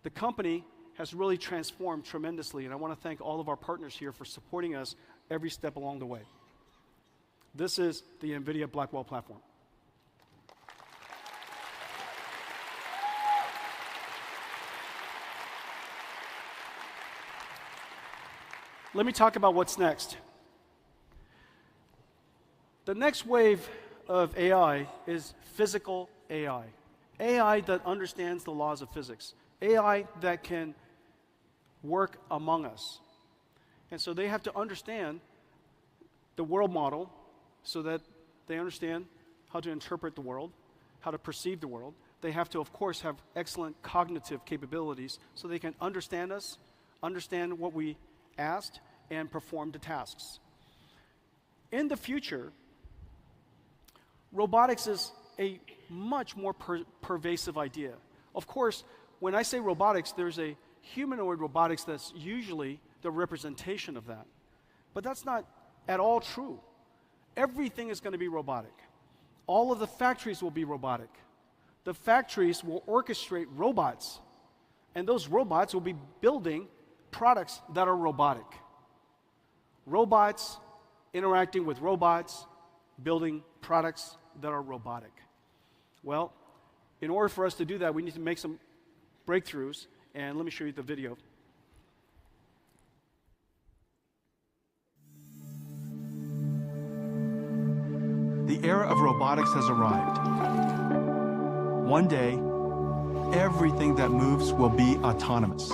The company has really transformed tremendously, and I want to thank all of our partners here for supporting us every step along the way. This is the NVIDIA Blackwell platform. Let me talk about what's next. The next wave of AI is physical AI. AI that understands the laws of physics. AI that can work among us. And so they have to understand the world model so that they understand how to interpret the world, how to perceive the world. They have to, of course, have excellent cognitive capabilities so they can understand us, understand what we asked, and perform the tasks. In the future, robotics is a much more pervasive idea. Of course, when I say robotics, there's a humanoid robotics that's usually the representation of that. But that's not at all true. Everything is going to be robotic. All of the factories will be robotic. The factories will orchestrate robots, and those robots will be building products that are robotic. Robots interacting with robots, building products that are robotic. Well, in order for us to do that, we need to make some breakthroughs, and let me show you the video. The era of robotics has arrived. One day, everything that moves will be autonomous.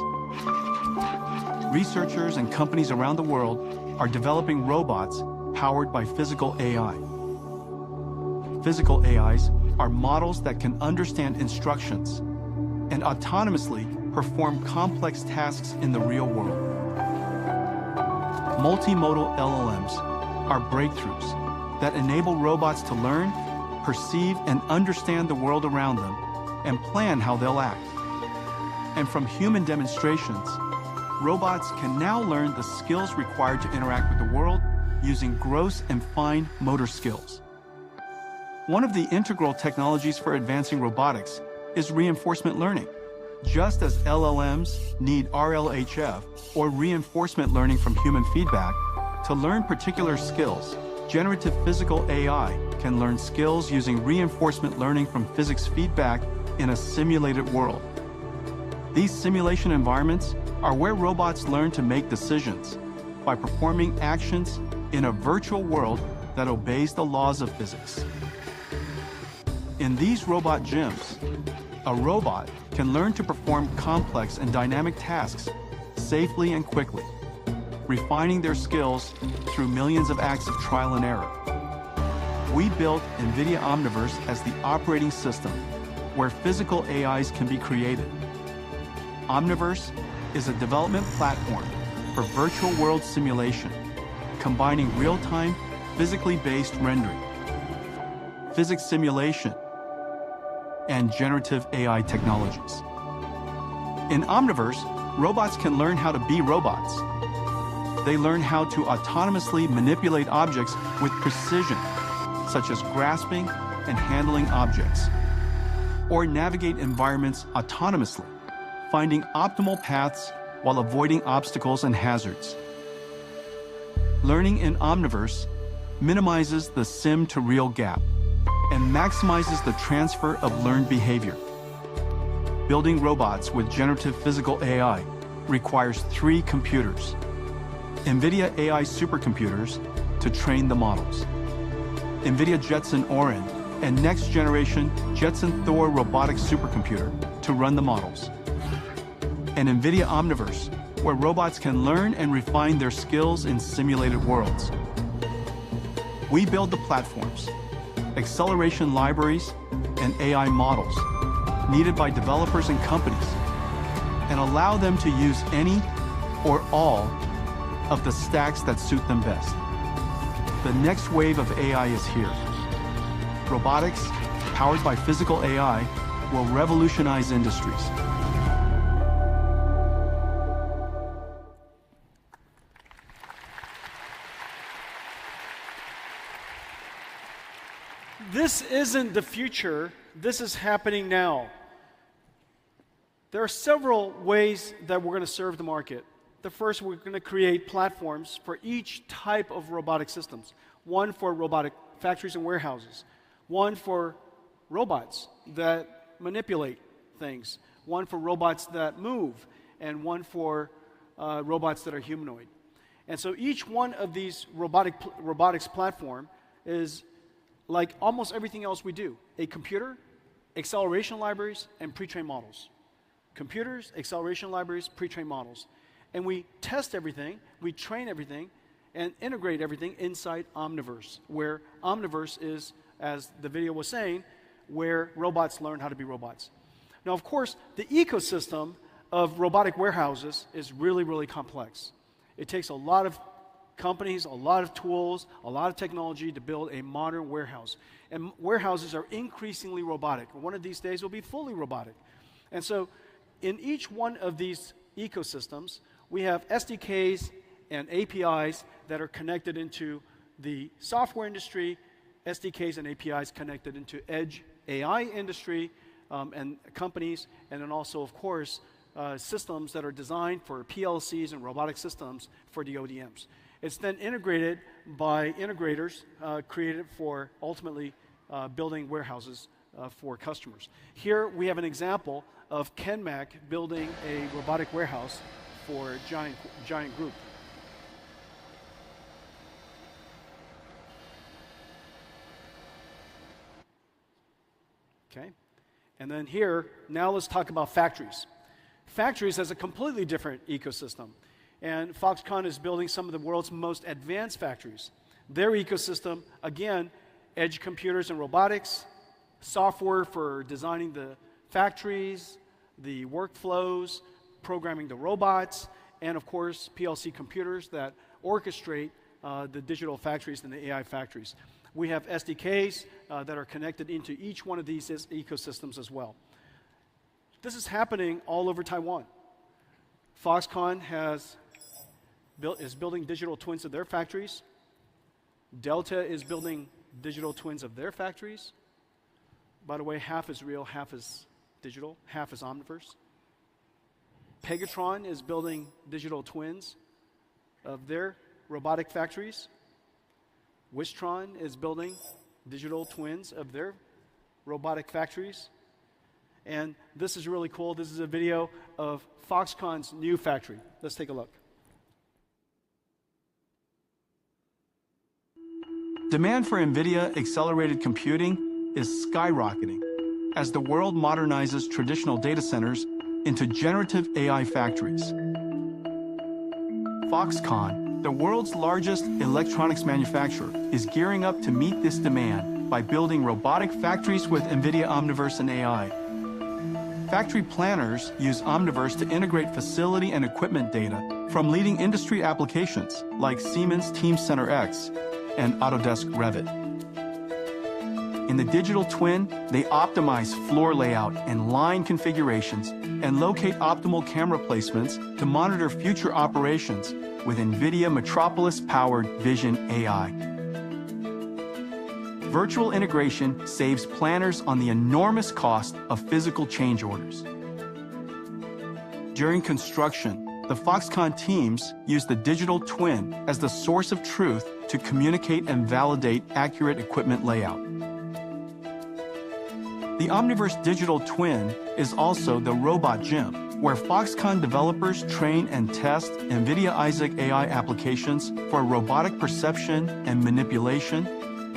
Researchers and companies around the world are developing robots powered by physical AI. Physical AIs are models that can understand instructions and autonomously perform complex tasks in the real world. Multimodal LLMs are breakthroughs that enable robots to learn, perceive, and understand the world around them and plan how they'll act. And from human demonstrations, robots can now learn the skills required to interact with the world using gross and fine motor skills. One of the integral technologies for advancing robotics is reinforcement learning. Just as LLMs need RLHF, or reinforcement learning from human feedback, to learn particular skills, generative physical AI can learn skills using reinforcement learning from physics feedback in a simulated world. These simulation environments are where robots learn to make decisions by performing actions in a virtual world that obeys the laws of physics. In these robot gyms, a robot can learn to perform complex and dynamic tasks safely and quickly, refining their skills through millions of acts of trial and error. We built NVIDIA Omniverse as the operating system where physical AIs can be created. Omniverse is a development platform for virtual world simulation, combining real-time, physically based rendering, physics simulation, and generative AI technologies. In Omniverse, robots can learn how to be robots. They learn how to autonomously manipulate objects with precision, such as grasping and handling objects, or navigate environments autonomously, finding optimal paths while avoiding obstacles and hazards. Learning in Omniverse minimizes the sim-to-real gap, and maximizes the transfer of learned behavior. Building robots with generative physical AI requires 3 computers. NVIDIA AI supercomputers to train the models. NVIDIA Jetson Orin and next-generation Jetson Thor robotics supercomputer to run the models. And NVIDIA Omniverse, where robots can learn and refine their skills in simulated worlds. We build the platforms, acceleration libraries, and AI models needed by developers and companies, and allow them to use any or all of the stacks that suit them best. The next wave of AI is here. Robotics, powered by physical AI, will revolutionize industries. This isn't the future, this is happening now. There are several ways that we're going to serve the market. The first, we're going to create platforms for each type of robotic systems. One for robotic factories and warehouses. One for robots that manipulate things. One for robots that move. And one for robots that are humanoid. And so each one of these robotics platform is like almost everything else we do. A computer, acceleration libraries, and pre-trained models. Computers, acceleration libraries, pre-trained models. And we test everything, we train everything, and integrate everything inside Omniverse, where Omniverse is, as the video was saying, where robots learn how to be robots. Now, of course, the ecosystem of robotic warehouses is really, really complex. It takes a lot of companies, a lot of tools, a lot of technology to build a modern warehouse. And warehouses are increasingly robotic. One of these days will be fully robotic. And so in each one of these ecosystems, we have SDKs and APIs that are connected into the software industry, SDKs and APIs connected into edge AI industry and companies, and then also, of course, systems that are designed for PLCs and robotic systems for the ODMs. It's then integrated by integrators created for ultimately building warehouses for customers. Here we have an example of Kenmac building a robotic warehouse for Giant Group. Okay, and then here, now let's talk about factories. Factories has a completely different ecosystem. And Foxconn is building some of the world's most advanced factories. Their ecosystem, again, edge computers and robotics, software for designing the factories, the workflows, programming the robots, and of course, PLC computers that orchestrate the digital factories and the AI factories. We have SDKs that are connected into each one of these ecosystems as well. This is happening all over Taiwan. Foxconn is building digital twins of their factories. Delta is building digital twins of their factories. By the way, half is real, half is digital, half is Omniverse. Pegatron is building digital twins of their robotic factories. Wistron is building digital twins of their robotic factories. And this is really cool. This is a video of Foxconn's new factory. Let's take a look. Demand for NVIDIA accelerated computing is skyrocketing as the world modernizes traditional data centers into generative AI factories. Foxconn, the world's largest electronics manufacturer, is gearing up to meet this demand by building robotic factories with NVIDIA Omniverse and AI. Factory planners use Omniverse to integrate facility and equipment data from leading industry applications like Siemens Teamcenter X and Autodesk Revit. In the digital twin, they optimize floor layout and line configurations and locate optimal camera placements to monitor future operations with NVIDIA Metropolis-powered Vision AI. Virtual integration saves planners on the enormous cost of physical change orders. During construction, the Foxconn teams use the digital twin as the source of truth to communicate and validate accurate equipment layout. The Omniverse digital twin is also the robot gym, where Foxconn developers train and test NVIDIA Isaac AI applications for robotic perception and manipulation,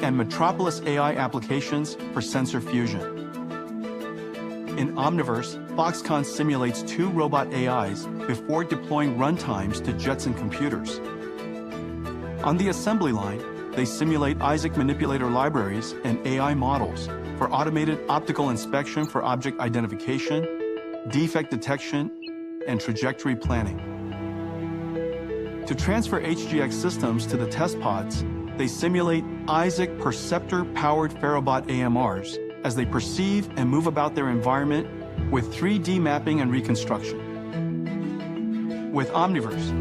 and Metropolis AI applications for sensor fusion. In Omniverse, Foxconn simulates 2 robot AIs before deploying runtimes to Jetson computers. On the assembly line, they simulate Isaac manipulator libraries and AI models for automated optical inspection for object identification, defect detection, and trajectory planning. To transfer HGX systems to the test pods, they simulate Isaac perceptor-powered Ferrobot AMRs as they perceive and move about their environment with 3D mapping and reconstruction. With Omniverse,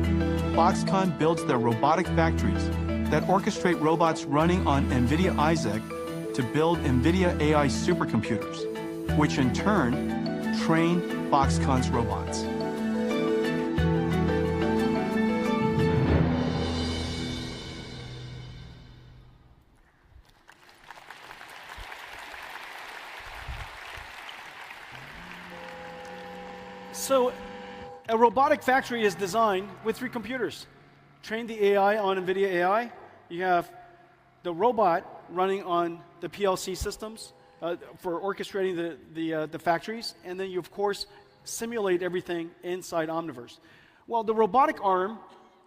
Foxconn builds their robotic factories that orchestrate robots running on NVIDIA Isaac to build NVIDIA AI supercomputers, which in turn train Foxconn's robots. So, a robotic factory is designed with 3 computers. Train the AI on NVIDIA AI. You have the robot running on the PLC systems for orchestrating the factories. And then you, of course, simulate everything inside Omniverse. Well, the robotic arm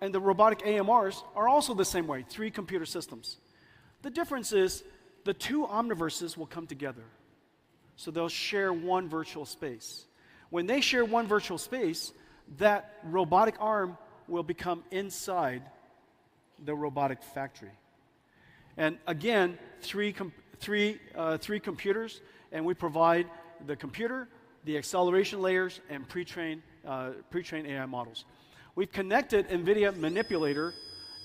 and the robotic AMRs are also the same way, 3 computer systems. The difference is the 2 Omniverses will come together. So they'll share one virtual space. When they share one virtual space, that robotic arm will become inside the robotic factory. And again, three computers, and we provide the computer, the acceleration layers, and pre-trained AI models. We've connected NVIDIA Manipulator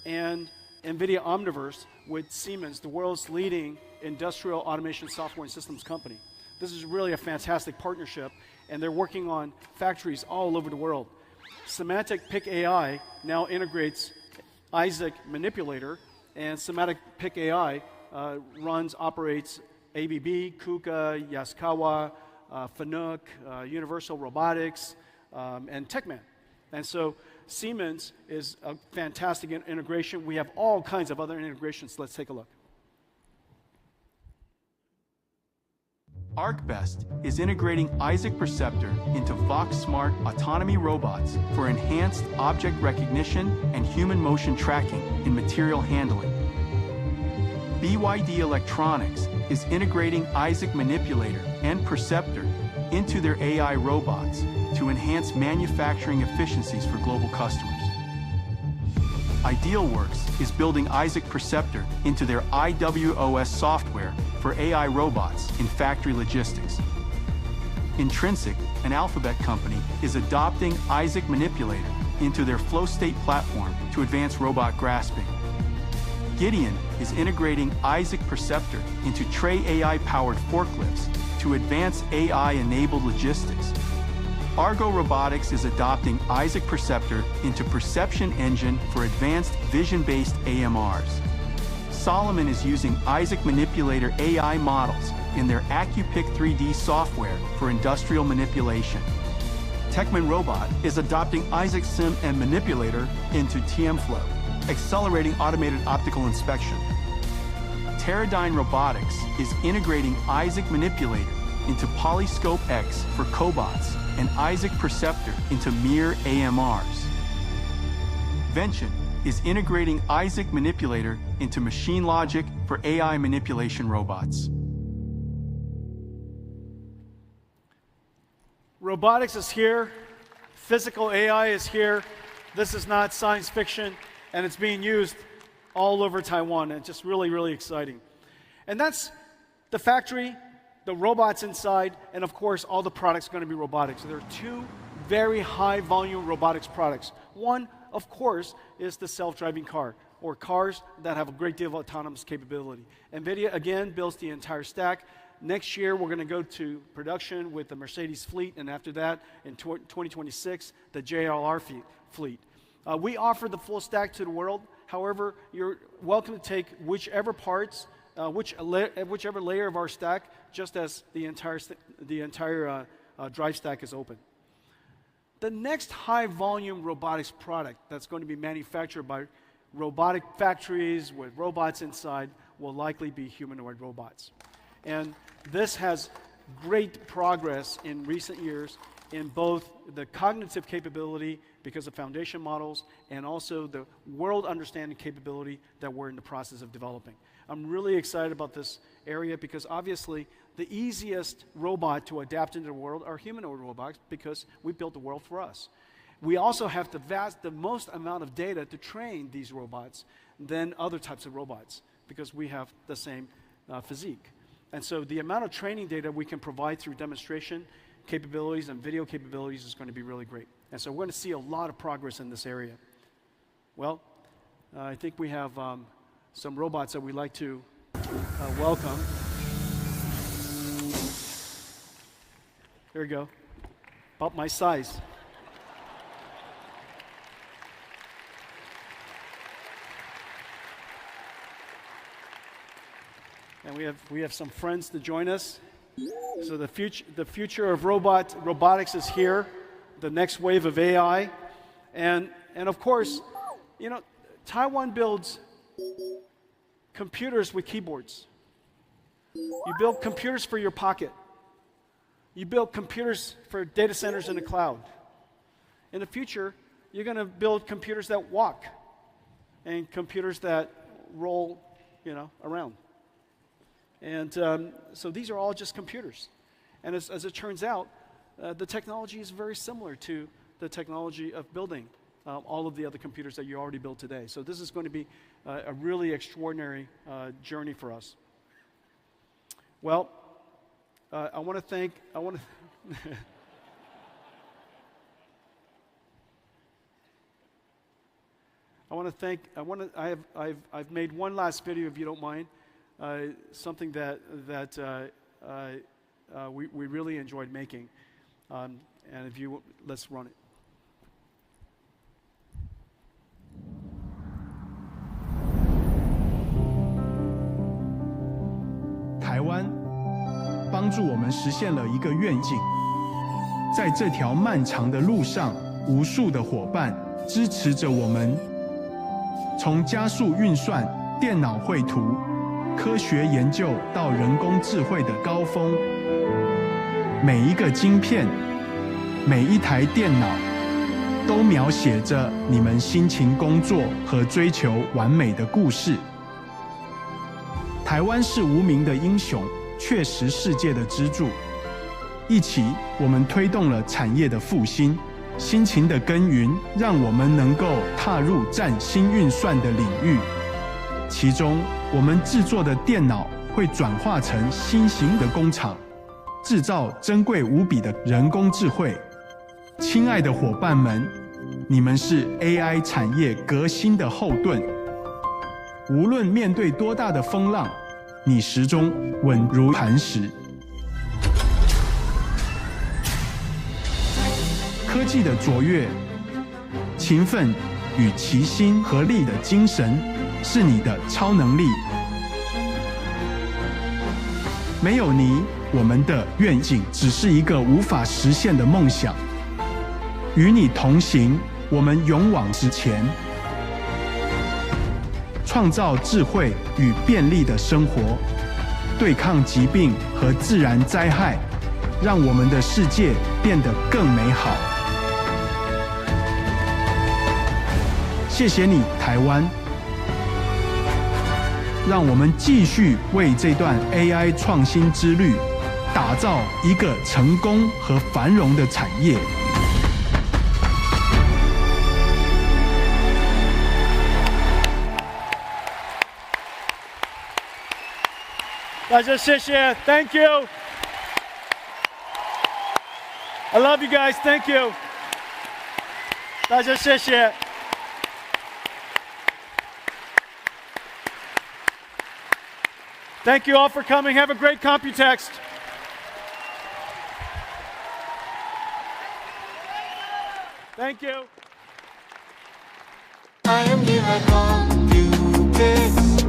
and NVIDIA Omniverse with Siemens, the world's leading industrial automation software and systems company. This is really a fantastic partnership, and they're working on factories all over the world. Semantic Pick AI now integrates Isaac Manipulator, and Semantic Pick AI operates ABB, KUKA, Yaskawa, Fanuc, Universal Robotics, and TechMan. And so Siemens is a fantastic integration. We have all kinds of other integrations. Let's take a look. ArcBest is integrating Isaac Perceptor into Vox Smart autonomy robots for enhanced object recognition and human motion tracking in material handling. BYD Electronics is integrating Isaac Manipulator and Perceptor into their AI robots to enhance manufacturing efficiencies for global customers. IdealWorks is building Isaac Perceptor into their IWOS software for AI robots in factory logistics. Intrinsic, an Alphabet company, is adopting Isaac Manipulator into their flow state platform to advance robot grasping. Gideon is integrating Isaac Perceptor into Tray AI-powered forklifts to advance AI-enabled logistics. Argo Robotics is adopting Isaac Perceptor into Perception Engine for advanced vision-based AMRs. Solomon is using Isaac Manipulator AI models in their AccuPick 3D software for industrial manipulation. Techman Robot is adopting Isaac Sim and Manipulator into TMFlow, accelerating automated optical inspection. Teradyne Robotics is integrating Isaac Manipulator into Polyscope X for cobots and Isaac Perceptor into Mir AMRs. Vention is integrating Isaac Manipulator into Machine Logic for AI manipulation robots. Robotics is here. Physical AI is here. This is not science fiction, and it's being used all over Taiwan. And it's just really, really exciting. And that's the factory, the robots inside, and of course, all the products are going to be robotics. So there are 2 very high volume robotics products. One, of course, is the self-driving car, or cars that have a great deal of autonomous capability. NVIDIA, again, builds the entire stack. Next year, we're going to go to production with the Mercedes fleet, and after that, in 2026, the JLR fleet. We offer the full stack to the world. However, you're welcome to take whichever parts whichever layer of our stack, just as the entire drive stack is open. The next high-volume robotics product that's going to be manufactured by robotic factories with robots inside will likely be humanoid robots. And this has great progress in recent years in both the cognitive capability because of foundation models and also the world understanding capability that we're in the process of developing. I'm really excited about this area because obviously the easiest robot to adapt into the world are humanoid robots because we built the world for us. We also have the most amount of data to train these robots than other types of robots because we have the same physique. And so the amount of training data we can provide through demonstration capabilities and video capabilities is going to be really great. And so we're going to see a lot of progress in this area. Well, I think we have some robots that we'd like to welcome. There you go. About my size. And we have some friends to join us. So the future of robotics is here. The next wave of AI, and of course, you know, Taiwan builds computers with keyboards. You build computers for your pocket. You build computers for data centers in the cloud. In the future, you're going to build computers that walk and computers that roll, you know, around. And so these are all just computers. And as it turns out, the technology is very similar to the technology of building all of the other computers that you already built today. So this is going to be a really extraordinary journey for us. Well, I want to thank. I've made one last video, if you don't mind. Something that we really enjoyed making. And if you, let's run it. 台湾帮助我们实现了一个愿景，在这条漫长的路上，无数的伙伴支持着我们，从加速运算、电脑绘图、科学研究到人工智慧的高峰。每一个晶片，每一台电脑，都描写着你们辛勤工作和追求完美的故事。台湾是无名的英雄，却识世界的支柱。一起，我们推动了产业的复兴，辛勤的耕耘，让我们能够踏入崭新运算的领域。其中，我们制作的电脑会转化成新型的工厂。制造珍贵无比的人工智慧。亲爱的伙伴们，你们是 AI 产业革新的后盾。无论面对多大的风浪，你始终稳如磐石。科技的卓越、勤奋与齐心合力的精神，是你的超能力。没有你，我们的愿景只是一个无法实现的梦想。与你同行，我们勇往直前，创造智慧与便利的生活，对抗疾病和自然灾害，让我们的世界变得更美好。谢谢你，台湾。让我们继续为这段 AI 创新之旅打造一个成功和繁荣的产业。大家谢谢 ，Thank you. I love you guys. Thank you. 大家谢谢。Thank you all for coming. Have a great Computex. Thank you. I am here at Computex.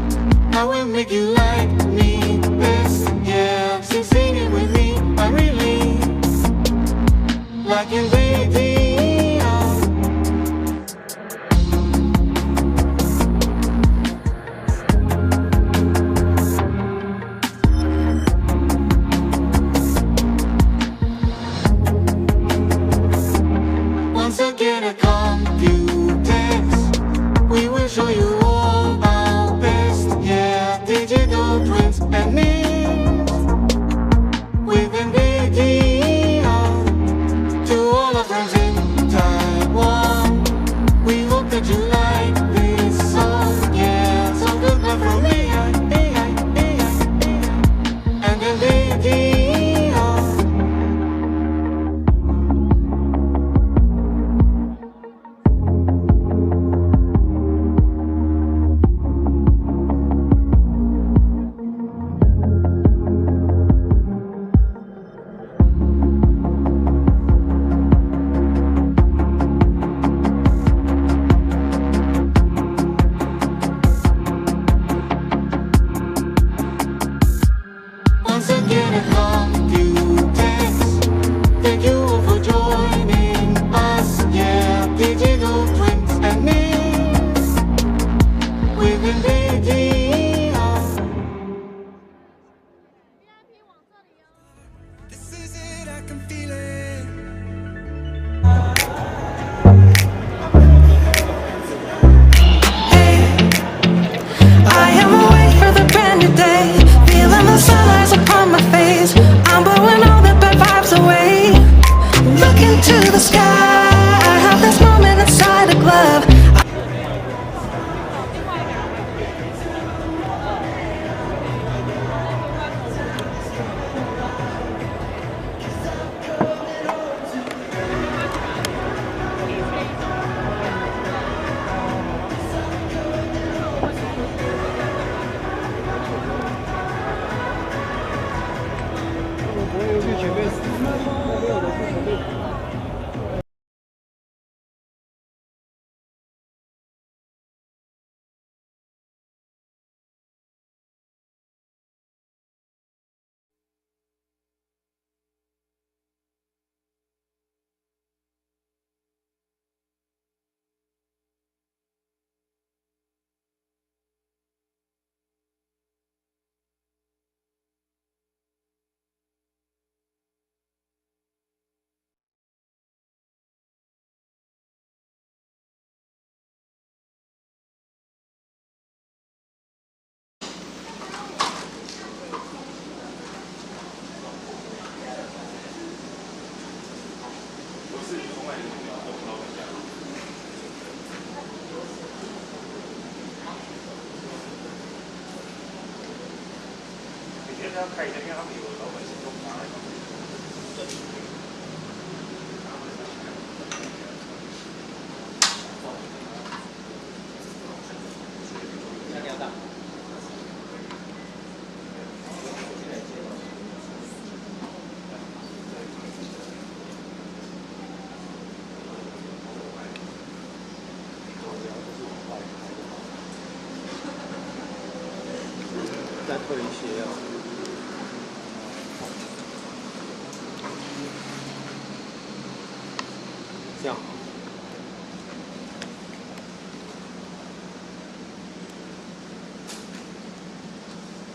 I will make you like once again at Computex. Thank you all for joining us. Yeah, digital twins and me with NVIDIA. This is it, I can feel it. I am awake for the brand new day, feeling the sunrise upon my face. I'm blowing all the bad vibes away. Look into the sky, I have this moment inside a glove.再退一些啊。这样好。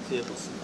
这些不是吧？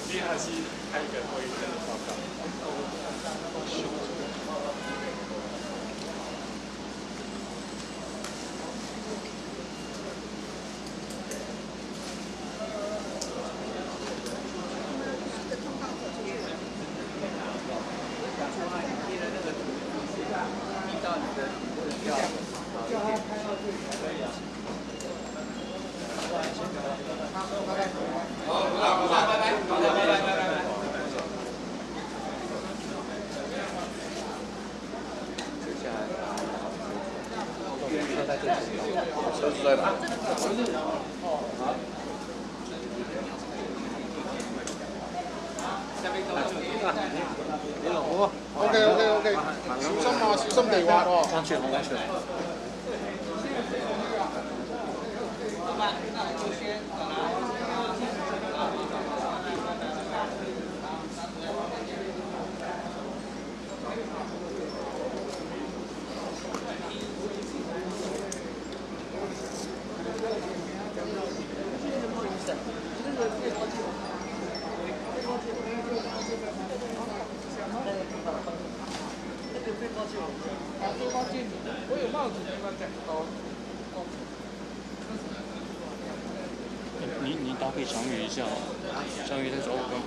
今天还是开一个会议的报告。接下来。车子在哪？OK， 小心啊，小心地滑哦。安全。我有帽子，你搭配强语一下哦，强语在找我干嘛？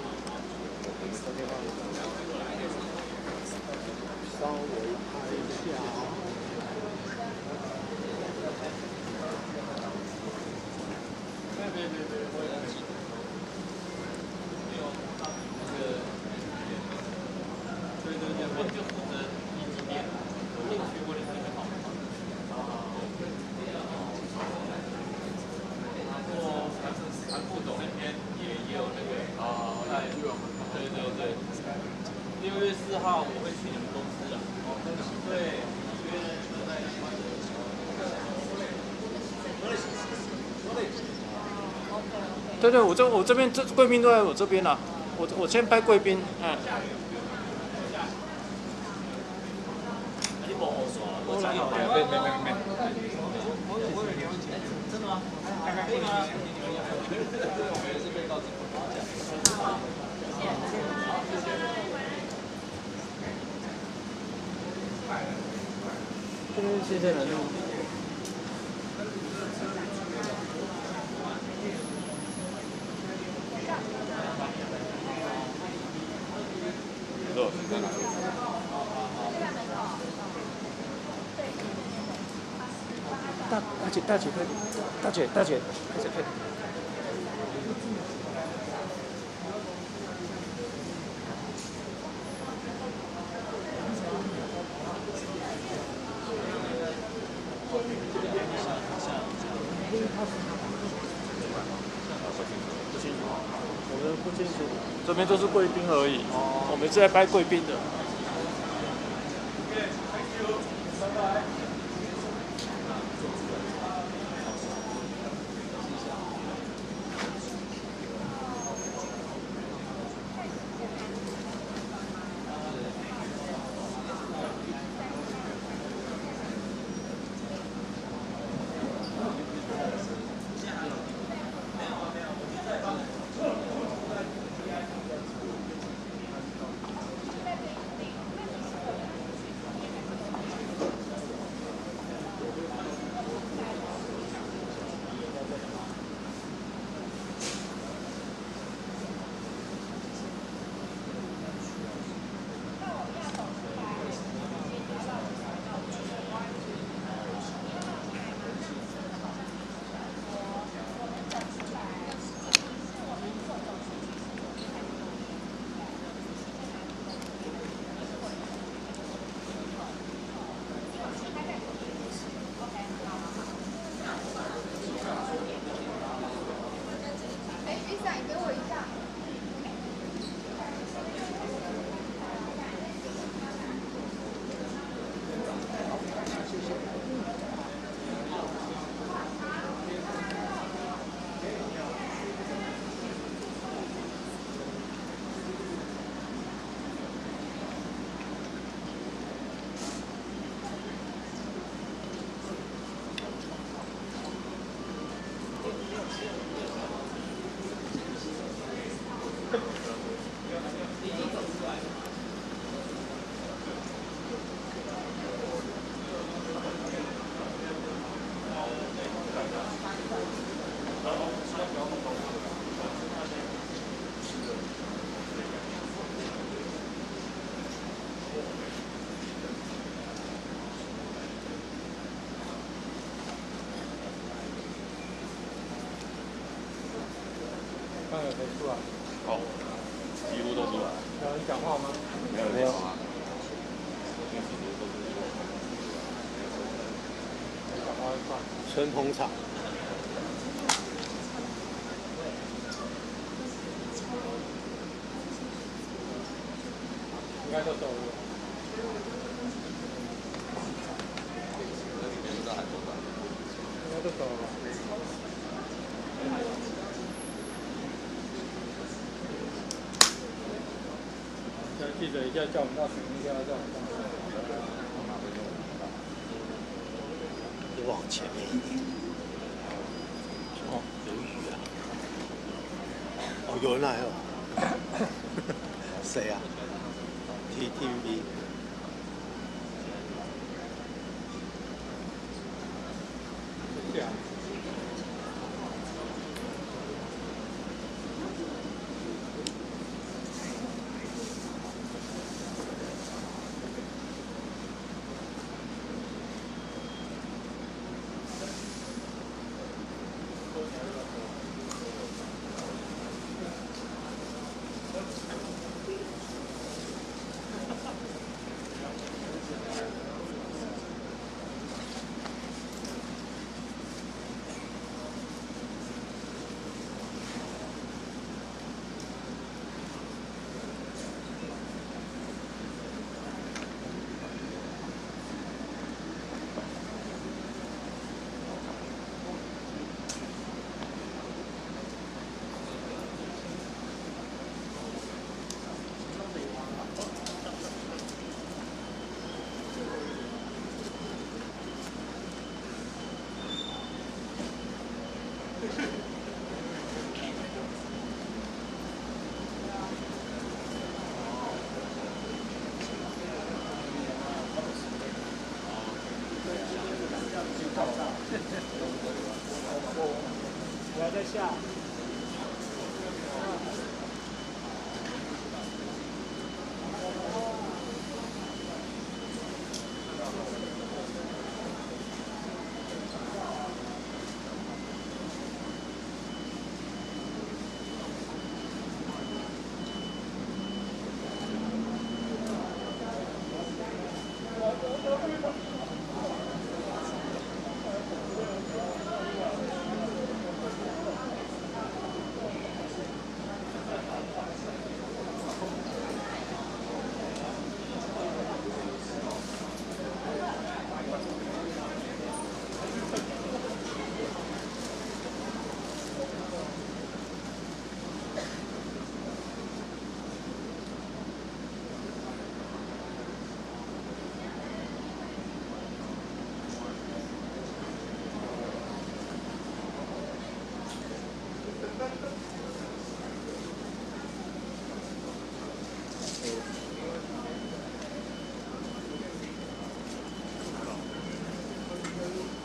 稍微拍一下。对，我也忘记。我就负责一级店，我进去我的特别好。然后韩副总那边也有那个在对，6月4号我会去你们公司了。对，约车在对，我这边贵宾都在我这边啦，我先拍贵宾，没。真的吗？可以吗？我也是被告知不好讲。这边谢谢人。大姐，快点！大姐，快点！我们不清楚，这边都是贵宾而已。我们是在拍贵宾的。刚有谁出来？哦，几乎都出来。有人讲话吗？没有人讲话。讲话纯红茶。应该都懂了。应该都懂了。记者一下叫我们到水一下叫我们到。往前面一点。哦，有雨啊。哦，有人来了。谁啊？TVB。这样。我还在下。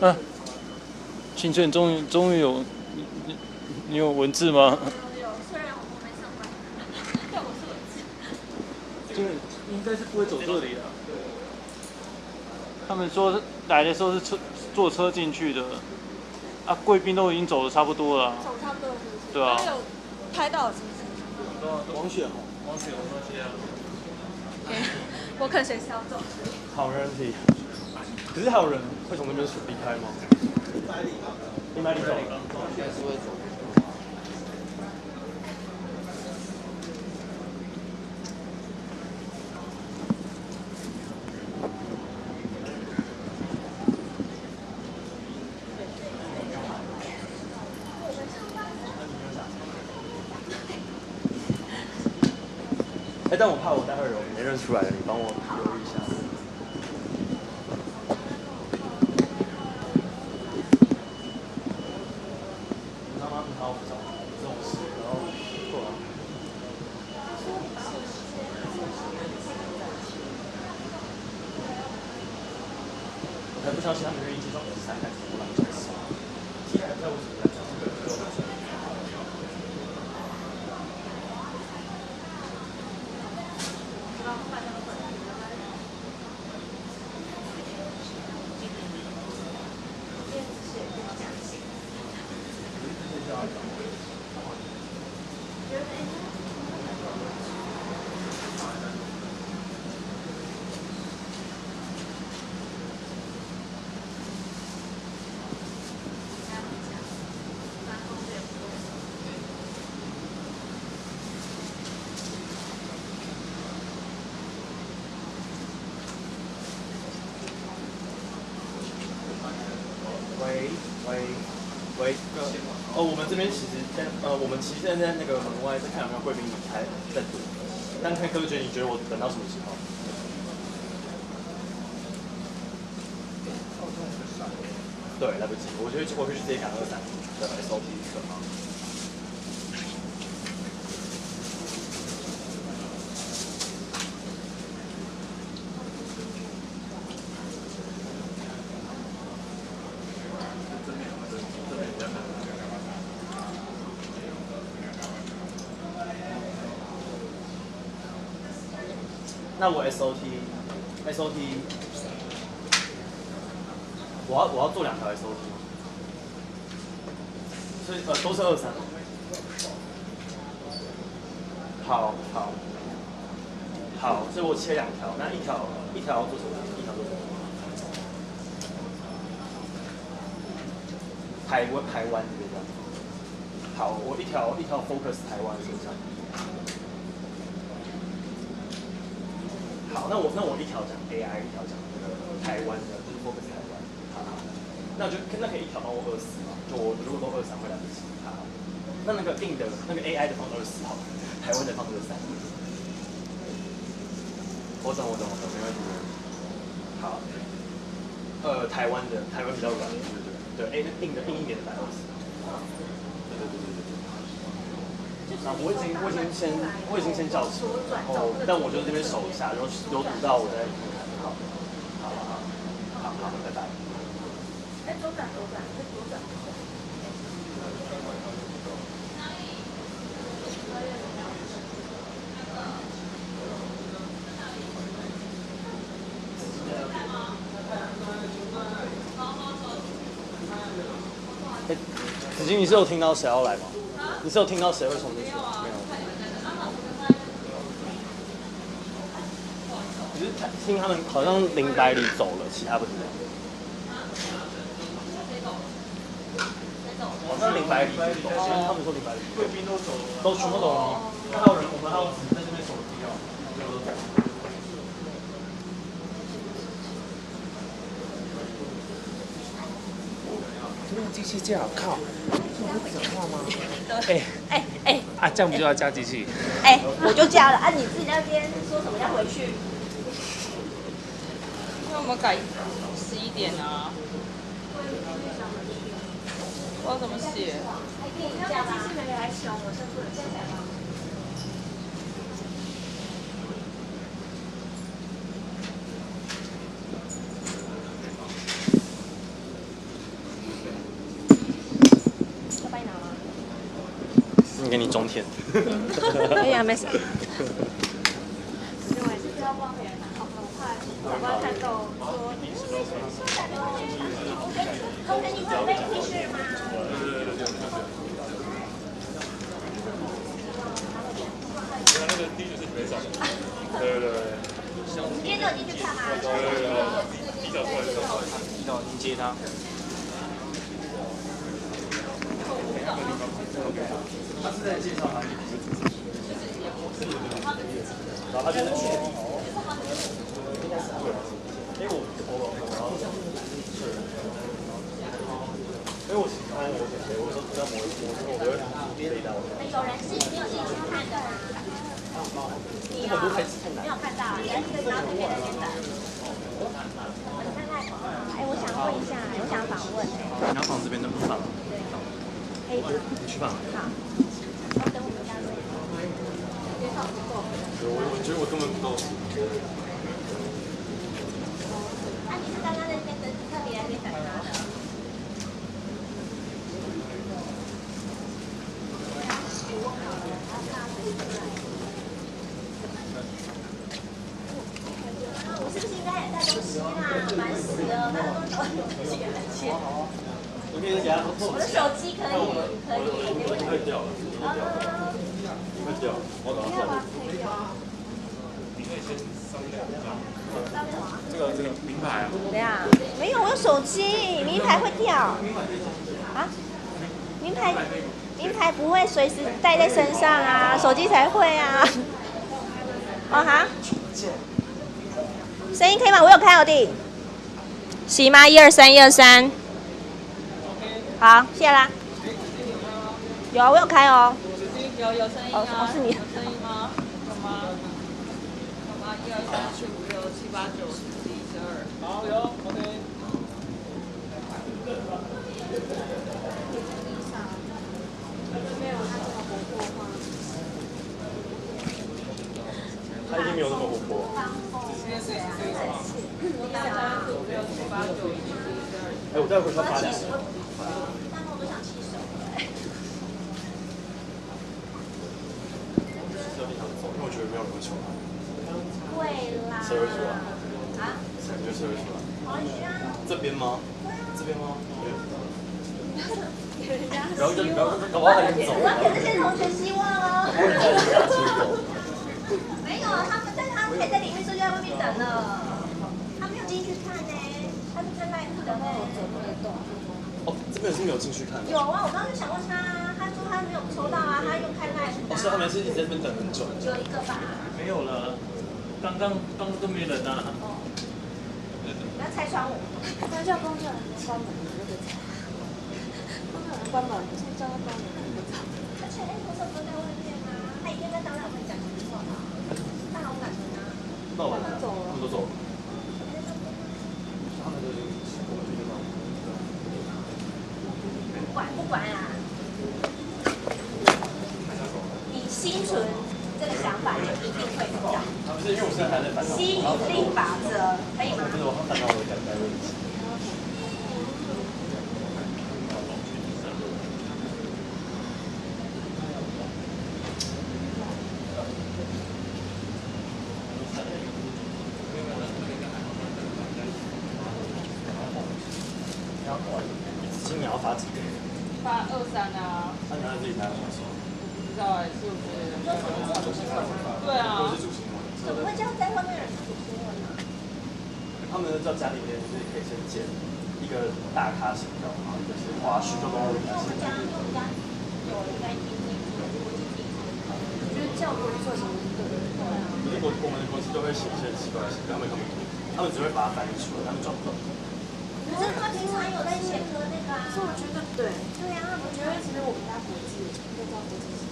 啊，青春终于有，你有文字吗？有，虽然我没上班，但我是文字。这个应该是不会走这里的。他们说来的时候是坐车进去的，啊，贵宾都已经走的差不多了。走差不多了是不是？对啊。有拍到是不是？王雪红那些啊。我可能随时要走。好人题。可是还有人会从那边离开吗？100里走了，还是会走。但我怕我待会有没认出来的，你帮我留意一下。我才不相信他们愿意介绍3台出来，真是。T还在我手上，喂，我们这边其实我们其实现在那个门外在看有没有贵宾离开在等，但看哥觉得你觉得我等到什么时候？对，来不及，我会直接赶23的 SOP 课。那我 SOT， 我要做2条 SOT， 所以都是23。好，所以我切2条，那一条要做什么？一条做什么？台湾这边这样。好，我一条 focus 台湾身上。好，那我一条讲 AI， 一条讲那个台湾的，就是 focus 台湾。好，那可以一条帮我24嘛？就我如果都23会来不及。好，那个硬的那个 AI 的放24好了，台湾的放23。我懂，没问题。好，台湾比较软，对，硬一点的120。那我已经先叫齐了，然后但我就这边守一下，有读到我再好，拜拜。左转。子金，你是有听到谁要来吗？你是有听到谁会冲进去？没有。只是听他们好像000里走了，其他不知道。好像000里走，他们说000里。贵宾都走了，都全部走了。还有人，我们还有只在这边手机哦。没有机器架，靠！这不是讲话吗？这样不就要加机器？我就加了啊！你自己那边说什么要回去？那我们改11点啊？我要怎么写？你那个机器没来熊，我是不能现在吗？给你中天。可以啊，没事。同学，你会有背 T 恤吗？那个 T 恤是你没找的。对。你今天就有进去看吗？提早出来就好，提早迎接他。他是在介绍他，然后他就是去，我喜欢我都知道我会飞到。有人是没有进去看的吗？你啊，没有看到，你要去跟他对面那边等。你看看，我想问一下，我想访问。你要访这边的不访？对。你去访。好。等我们家人。我觉得我根本不够。你是刚刚在那边等，特别来这边等他的。我是不是应该也带东西啦？烦死了，那么多东西来切。我可以给他我的手机可以，我会掉了，你会掉，我等下手。你可以先商量一下。这个名牌啊？对啊，没有，我有手机，名牌会掉。啊？名牌不会随时带在身上啊，手机才会啊。哦哈。声音可以吗？我有开我弟。行吗？123，123。好，谢啦。有，我有开哦。有声音啊？哦，是你。有声音吗？有吗？有吗？1、2、3、4、5、6、7、8、9、10、11、12。好，有 ，OK。没有他这么活泼吗？他已经没有那么活泼。1、2、3、4、5、6、7、8、9、10、11、12。哎，我待会要发2个。但我都想洗手。因为我觉得没有人会出来。会啦。谁会出来？啊？谁觉得谁会出来？黄轩。这边吗？这边吗？给人家不要跟，不要跟，搞不好他已经走了。我要给这些同学希望哦。没有，他们但是他们还在里面，所以就在外面等了。他没有进去看呢，他是在那里等呢。哦，这边是没有进去看的。有啊，我刚刚就想问他，他说他没有抽到啊，他用看那里。哦，是他们是一直在这边等很久。有一个吧。没有了，刚刚都没人啊。哦。不要拆穿我。那叫工作人员关门，我就会拆。工作人员关门，不是叫他关门，我不知道。而且那同事不是在外面吗？他一定在当然会讲实话吧？他好感人啊。那我他走了。他们都走了。他们都已经我们这边到。不管啊，你心存这个想法，就一定会有。不是，因为我现在还在烦恼。吸引力法则，可以吗？不是，我烦恼我讲该问题。今年要发几个？发23啊。那你要自己拿什么？不知道哎，是不是？对啊。都是主新闻。怎么会这样在外面人主新闻呢？他们到家里面就是可以先剪一个大咖形象，然后一个是花絮，就跟我一样。我们家有应该听听国际地，我觉得这样不会做什么对。可是我们的公司都会写一些奇怪的事，他们看不懂，他们只会把它翻译出来，他们转不懂。可是他平常有在写歌那个啊。所以我觉得对。对啊，我觉得其实我们家国际都知道国际是。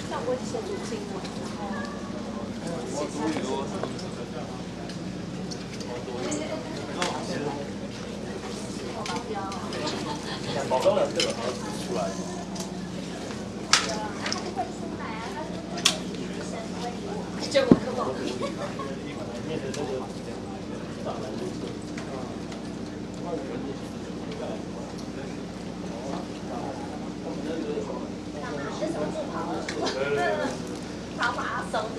像国际写主新闻，然后写他的。保镖。保镖的这个盒子出来。他就会出来啊，他是女神威武。结果根本。面的这个大难度。这什么不跑？跑马拉松的。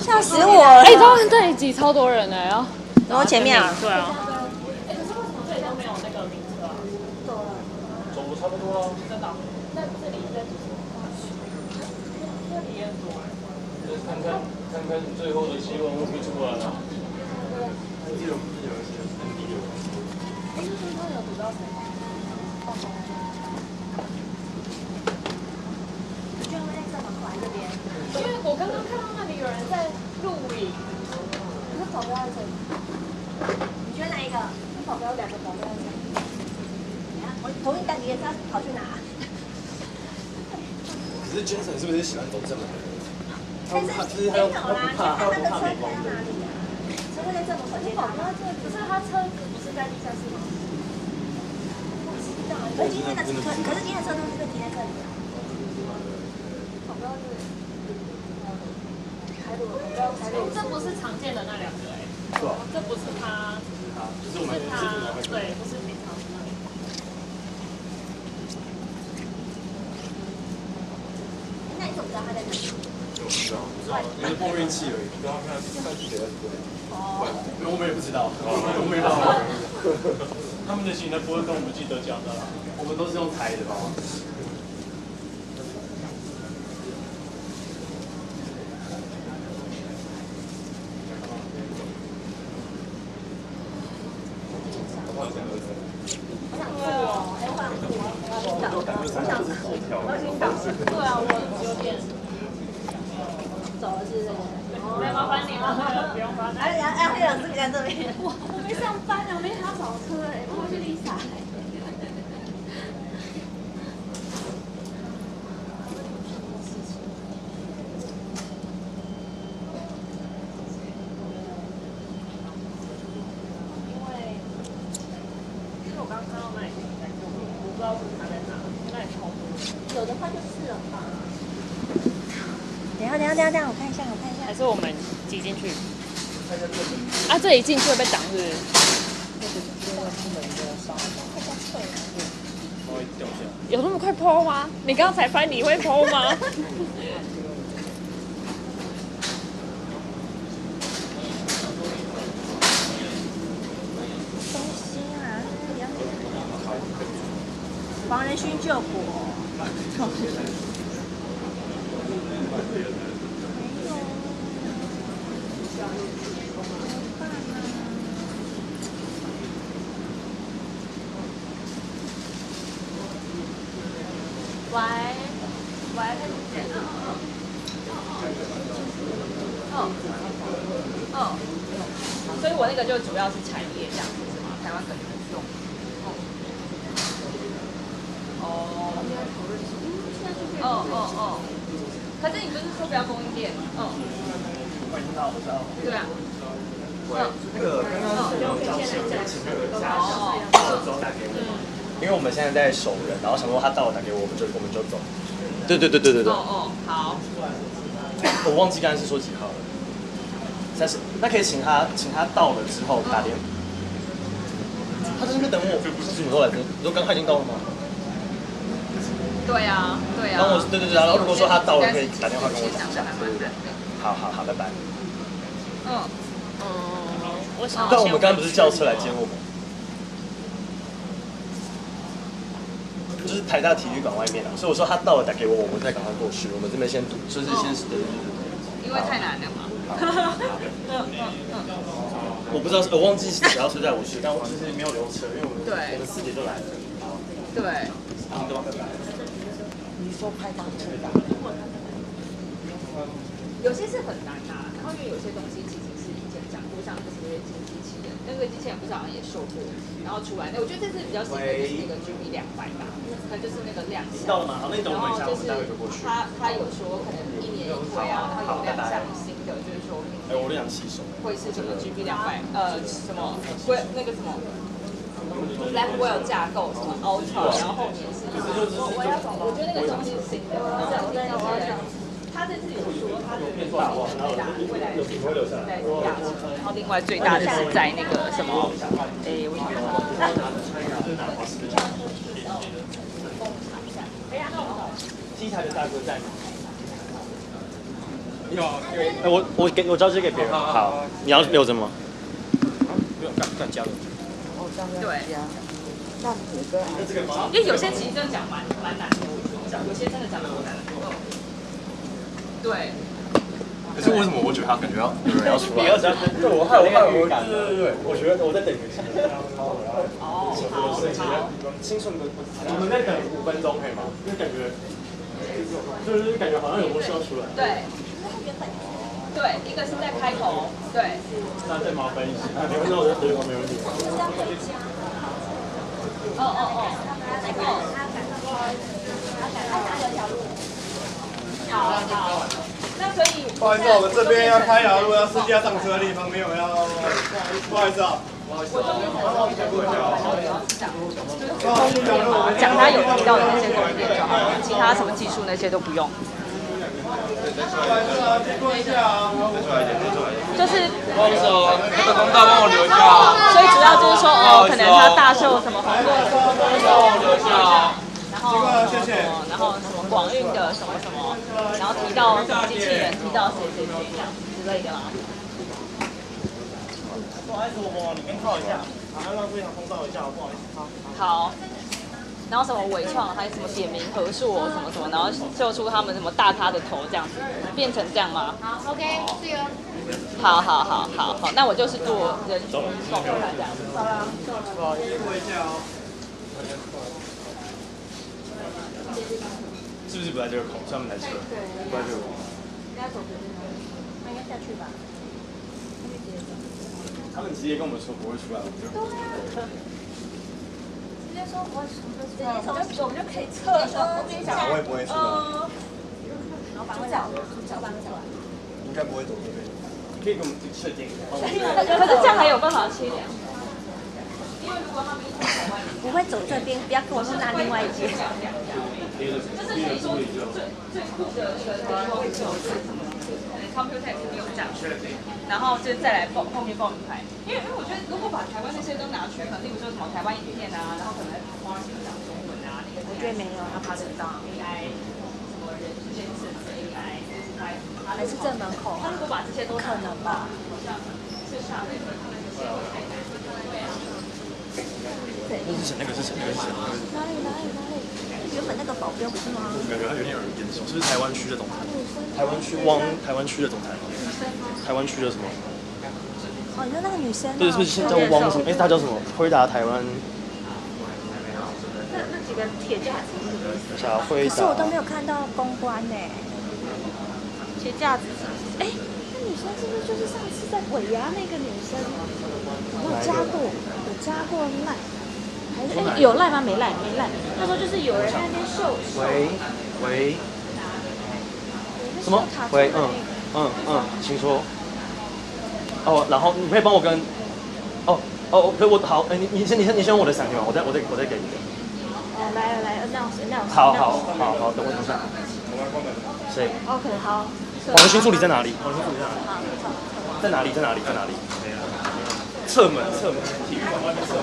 吓死我了！哎，他们这里挤超多人哎啊！然后前面啊，对啊。哎，可是为什么这里都没有那个名车啊？走路差不多啊。真的？那这里在这里也很多。看看最后的希望会不会出来了。我记得我们有一些 NVIDIA。他有读到谁吗？居然会在这门口这边。因为我刚刚看到那里有人在录影，可是保镖在这里。你觉得哪一个？保镖2个保镖在这里。我同意带你，他跑去哪？可是 Jason 是不是喜欢走这门的人？但是就是他不怕，他不怕没光的。车会在这门口接保镖在这里，可是他车子不是在地下室吗？不知道，可是今天的车都是停在这里。保镖是。这不是常见的那2个哎，这不是他，就是我们对，不是平常那里。那你怎么知道他在这里？我不知道，你是碰运气而已。我们也不知道，我们也不知道。他们的型的不会跟我们记得讲的啦，我们都是用台的吧。对啊，我有点走了是。麻烦你了，不用烦。哎，黑老师你在这边。我没上班啊，我没他找车哎，我去Lisa。因为我刚看到那里，我不知道他在哪，那里超多。有的话就是了吧。等下，我看一下。还是我们挤进去？啊，这里进去会被挡，是不是？有那么快抛吗？你刚才翻，你会抛吗？东西啊，黄仁勋救国。所以我那个就主要是产业这样子是吗？台湾可能用。可是你不是说不要供应链？我知道。对啊。那个刚刚是有找请那个之后打给我，因为我们现在在守人，然后想说他到了打给我，我们就走。对。好。我忘记刚才是说几号了。30，那可以请他到了之后打电话。他在那边等我，是什么时候来的？你说刚他已经到了吗？对啊。然后对，然后如果说他到了，可以打电话跟我讲一下。好，拜拜。但我们刚刚不是叫车来接我们？就是台大体育馆外面啊，所以我说他到了打给我，我们再赶快过去。我们这边先堵，就是先对。因为太难了嘛。我不知道，我忘记几号车载我去，但我就是没有留车，因为我们4点就来了。对。你说拍档车的？有些是很难啊，然后因为有些东西其实是以前讲过，像那些机器人，那个机器人不是好像也售过，然后出来，我觉得这次比较新的就是那个 GB200吧，它就是那个亮相。到了吗？好，那你等我们一下，我们待会就过去。他有说可能1年一推啊，然后有亮相新的，就是说我都想洗手。会是什么 GB200？什么那个什么 Blackwell 架构，什么 Ultra， 然后后面是我觉得那个东西是新的，他这次有说他的最大未来的市场是在亚洲，然后另外最大的是在那个什么，我想机台的大哥在吗？我交接给别人。好，你要留着吗？不用，干加了。对。因为有些其实真的讲蛮难的，有些真的讲蛮难的。对。可是为什么我觉得他感觉有人要出来？对，我害我，对，我觉得我在等一下。好。清顺哥，我们再等5分钟可以吗？因为感觉就是感觉好像有东西要出来。对。对，一个是在开头，对。那再麻烦一下，你会让我在这里旁边有你。好。那所以，不好意思，我们这边要开条路，要司机要上车的地方没有要，不好意思啊。讲他有提到的那些供应链就好了，其他什么技术那些都不用。就是不好意思哦，那个公道帮我留下。所以主要就是说，可能他大秀什么红盾，帮我留下。然后什么广运的什么什么。然后提到机器人，提到谁谁谁这样之类的啦。不好意思，我里面靠一下，让非常通道一下，不好意思。好。然后什么伟创，还有什么点名和硕什么什么，然后秀出他们什么大咖的头这样子，变成这样吗？好 ，OK， 是哟。好，那我就是做人形动态这样。好了，不好意思，过一下哦。是不是不在这个口？上面台车？对，不在这个口。应该走这边，那应该下去吧？他们直接跟我们说不会出来，我就。直接说不会出，我们就可以撤了。我跟你讲，我也不会出来。老板会来，老板会来。应该不会走这边。可以给我们设定。可是这样还有办法切两？因为如果他们一台湾不会走这边，不要跟我说拿另外一边。就是可以说最酷的一个地方就是Computex 没有这样，然后就再来后面报名牌，因为我觉得如果把台湾那些都拿去，可能例如说什么台湾影片啊，然后可能花心讲中文啊，那个我觉得没有，他爬得到 AI 什么人之间是 AI， 还是正门口，他如果把这些都可能吧，就下面他们这些太难。那是谁？那个是谁？哪里？原本那个保镖不是吗？没有，他有点耳边熟，是不是台湾区的总裁？台湾区的总裁吗？台湾区的什么？哦，你说那个女生？不是叫汪什么？他叫什么？辉达台湾。那几个铁架子是什么意思？小辉达。可是我都没有看到公关呢。铁架子是不是？哎，那女生是不是就是上次在尾牙那个女生？我有加过赖。哎，有赖吗？没赖。那时候就是有人在那边秀。喂。什么？喂，请说。哦，然后你可以帮我跟，可以我好，你先用我的闪电嘛，我再给你。哦，来，那我。好，等我一下。谁 ？OK， 好。黄仁勋助理在哪里？好，在哪里？侧门，体育馆外面侧门。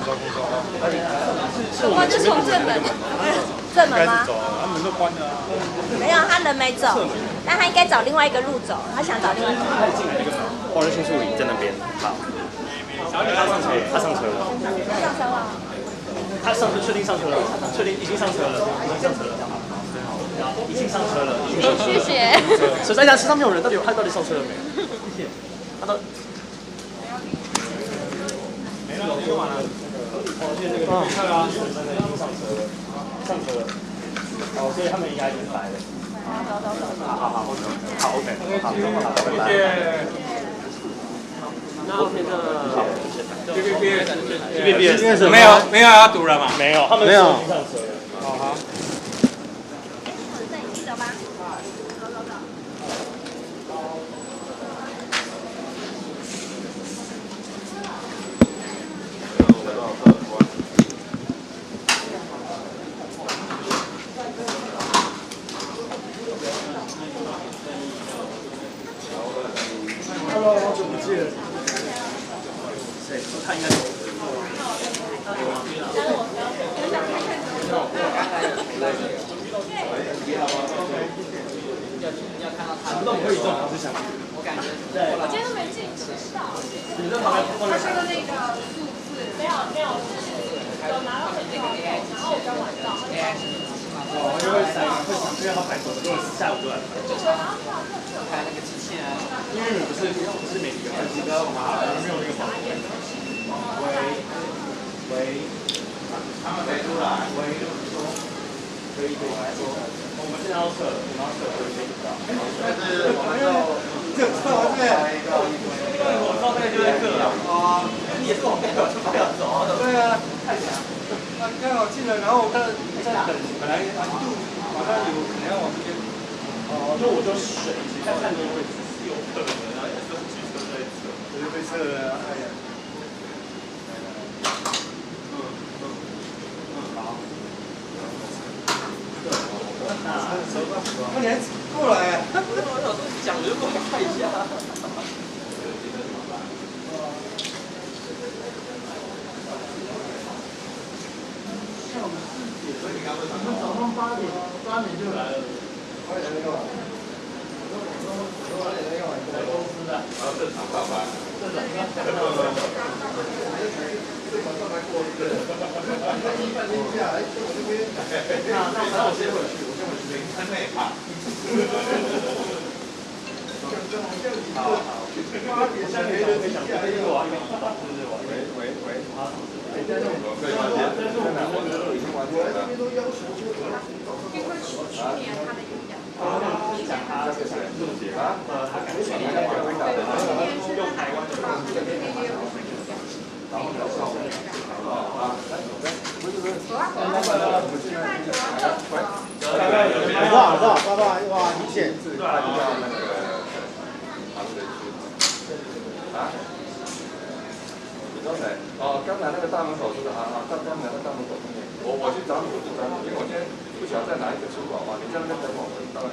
是我们就从正门。正门吗？他门都关了啊。没有，他人没走，但他应该找另外一个路走，他想找另外一个路。他进来那个门，黄仁勋助理在那边。好。他上车了。他确定上车了？确定已经上车了。谢谢。车上面有人，他到底上车了没？谢谢。他到。没了，用完了。看了啊。上车了。哦，所以他们应该已经来了。好 ，OK， 好，拜拜。然后那个，B 没有要读了嘛？没有，他们没有上车了。好。那你去走吧。Hello， 好久不见。谁？他应该是。那我可以这种方式想。我今天都没进去到。你在旁边放在。他说的那个数字没有，有拿到那个 AI， 然后我刚晚上。哦，因为因为他排手，如果下午就来排。开那个机器人。因为你不是每个分析都要码，没有那个码。喂，他们没出来。喂，可以来说，我们现在要测，可以到。但是我们就测完这我知道那个就在这了。哦，你也是往那个就不要走。对啊，太强。刚好进来，然后我看在等，本来一度马上有可能要往这边。哦，就我就水看那个位置是有可能，然后也是举车在测，我就被测了，哎呀。好。那你还过来？我想说讲就过来看一下。我们早上8点就来了。8点就来了。那我先回去，很累啊。好，下面就想跟我喂，好，我可以完成，我已经完成了。因为去年他的演讲，是讲他是想录节啊，他感觉你在回答的，用台湾的方式，然后聊上啊，不是，哇，你显示看一下那个唐人区啊，你刚才刚才那个大门口是啊，刚才那个大门口后面，我去找你，因为我今天不晓得在哪一个出口嘛，你在那边等我，当然。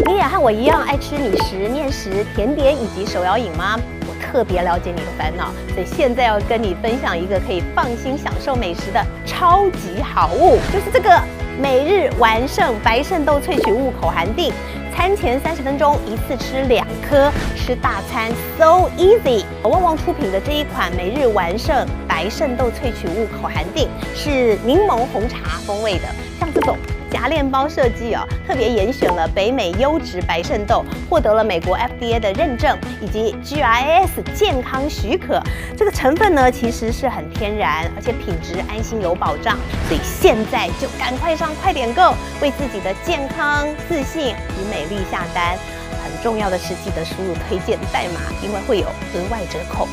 你也和我一样爱吃米食、面食、甜点以及手摇饮吗？我特别了解你的烦恼，所以现在要跟你分享一个可以放心享受美食的超级好物，就是这个每日完胜白肾豆萃取物口含锭。餐前30分钟一次吃2颗，吃大餐 so easy。旺旺出品的这一款每日完胜白肾豆萃取物口含锭是柠檬红茶风味的，像这种夹链包设计特别严选了北美优质白肾豆，获得了美国 FDA 的认证以及 GIS 健康许可。这个成分呢其实是很天然，而且品质安心有保障，所以现在就赶快上快点购，为自己的健康、自信与美丽下单。很重要的是记得输入推荐代码，因为会有额外折扣。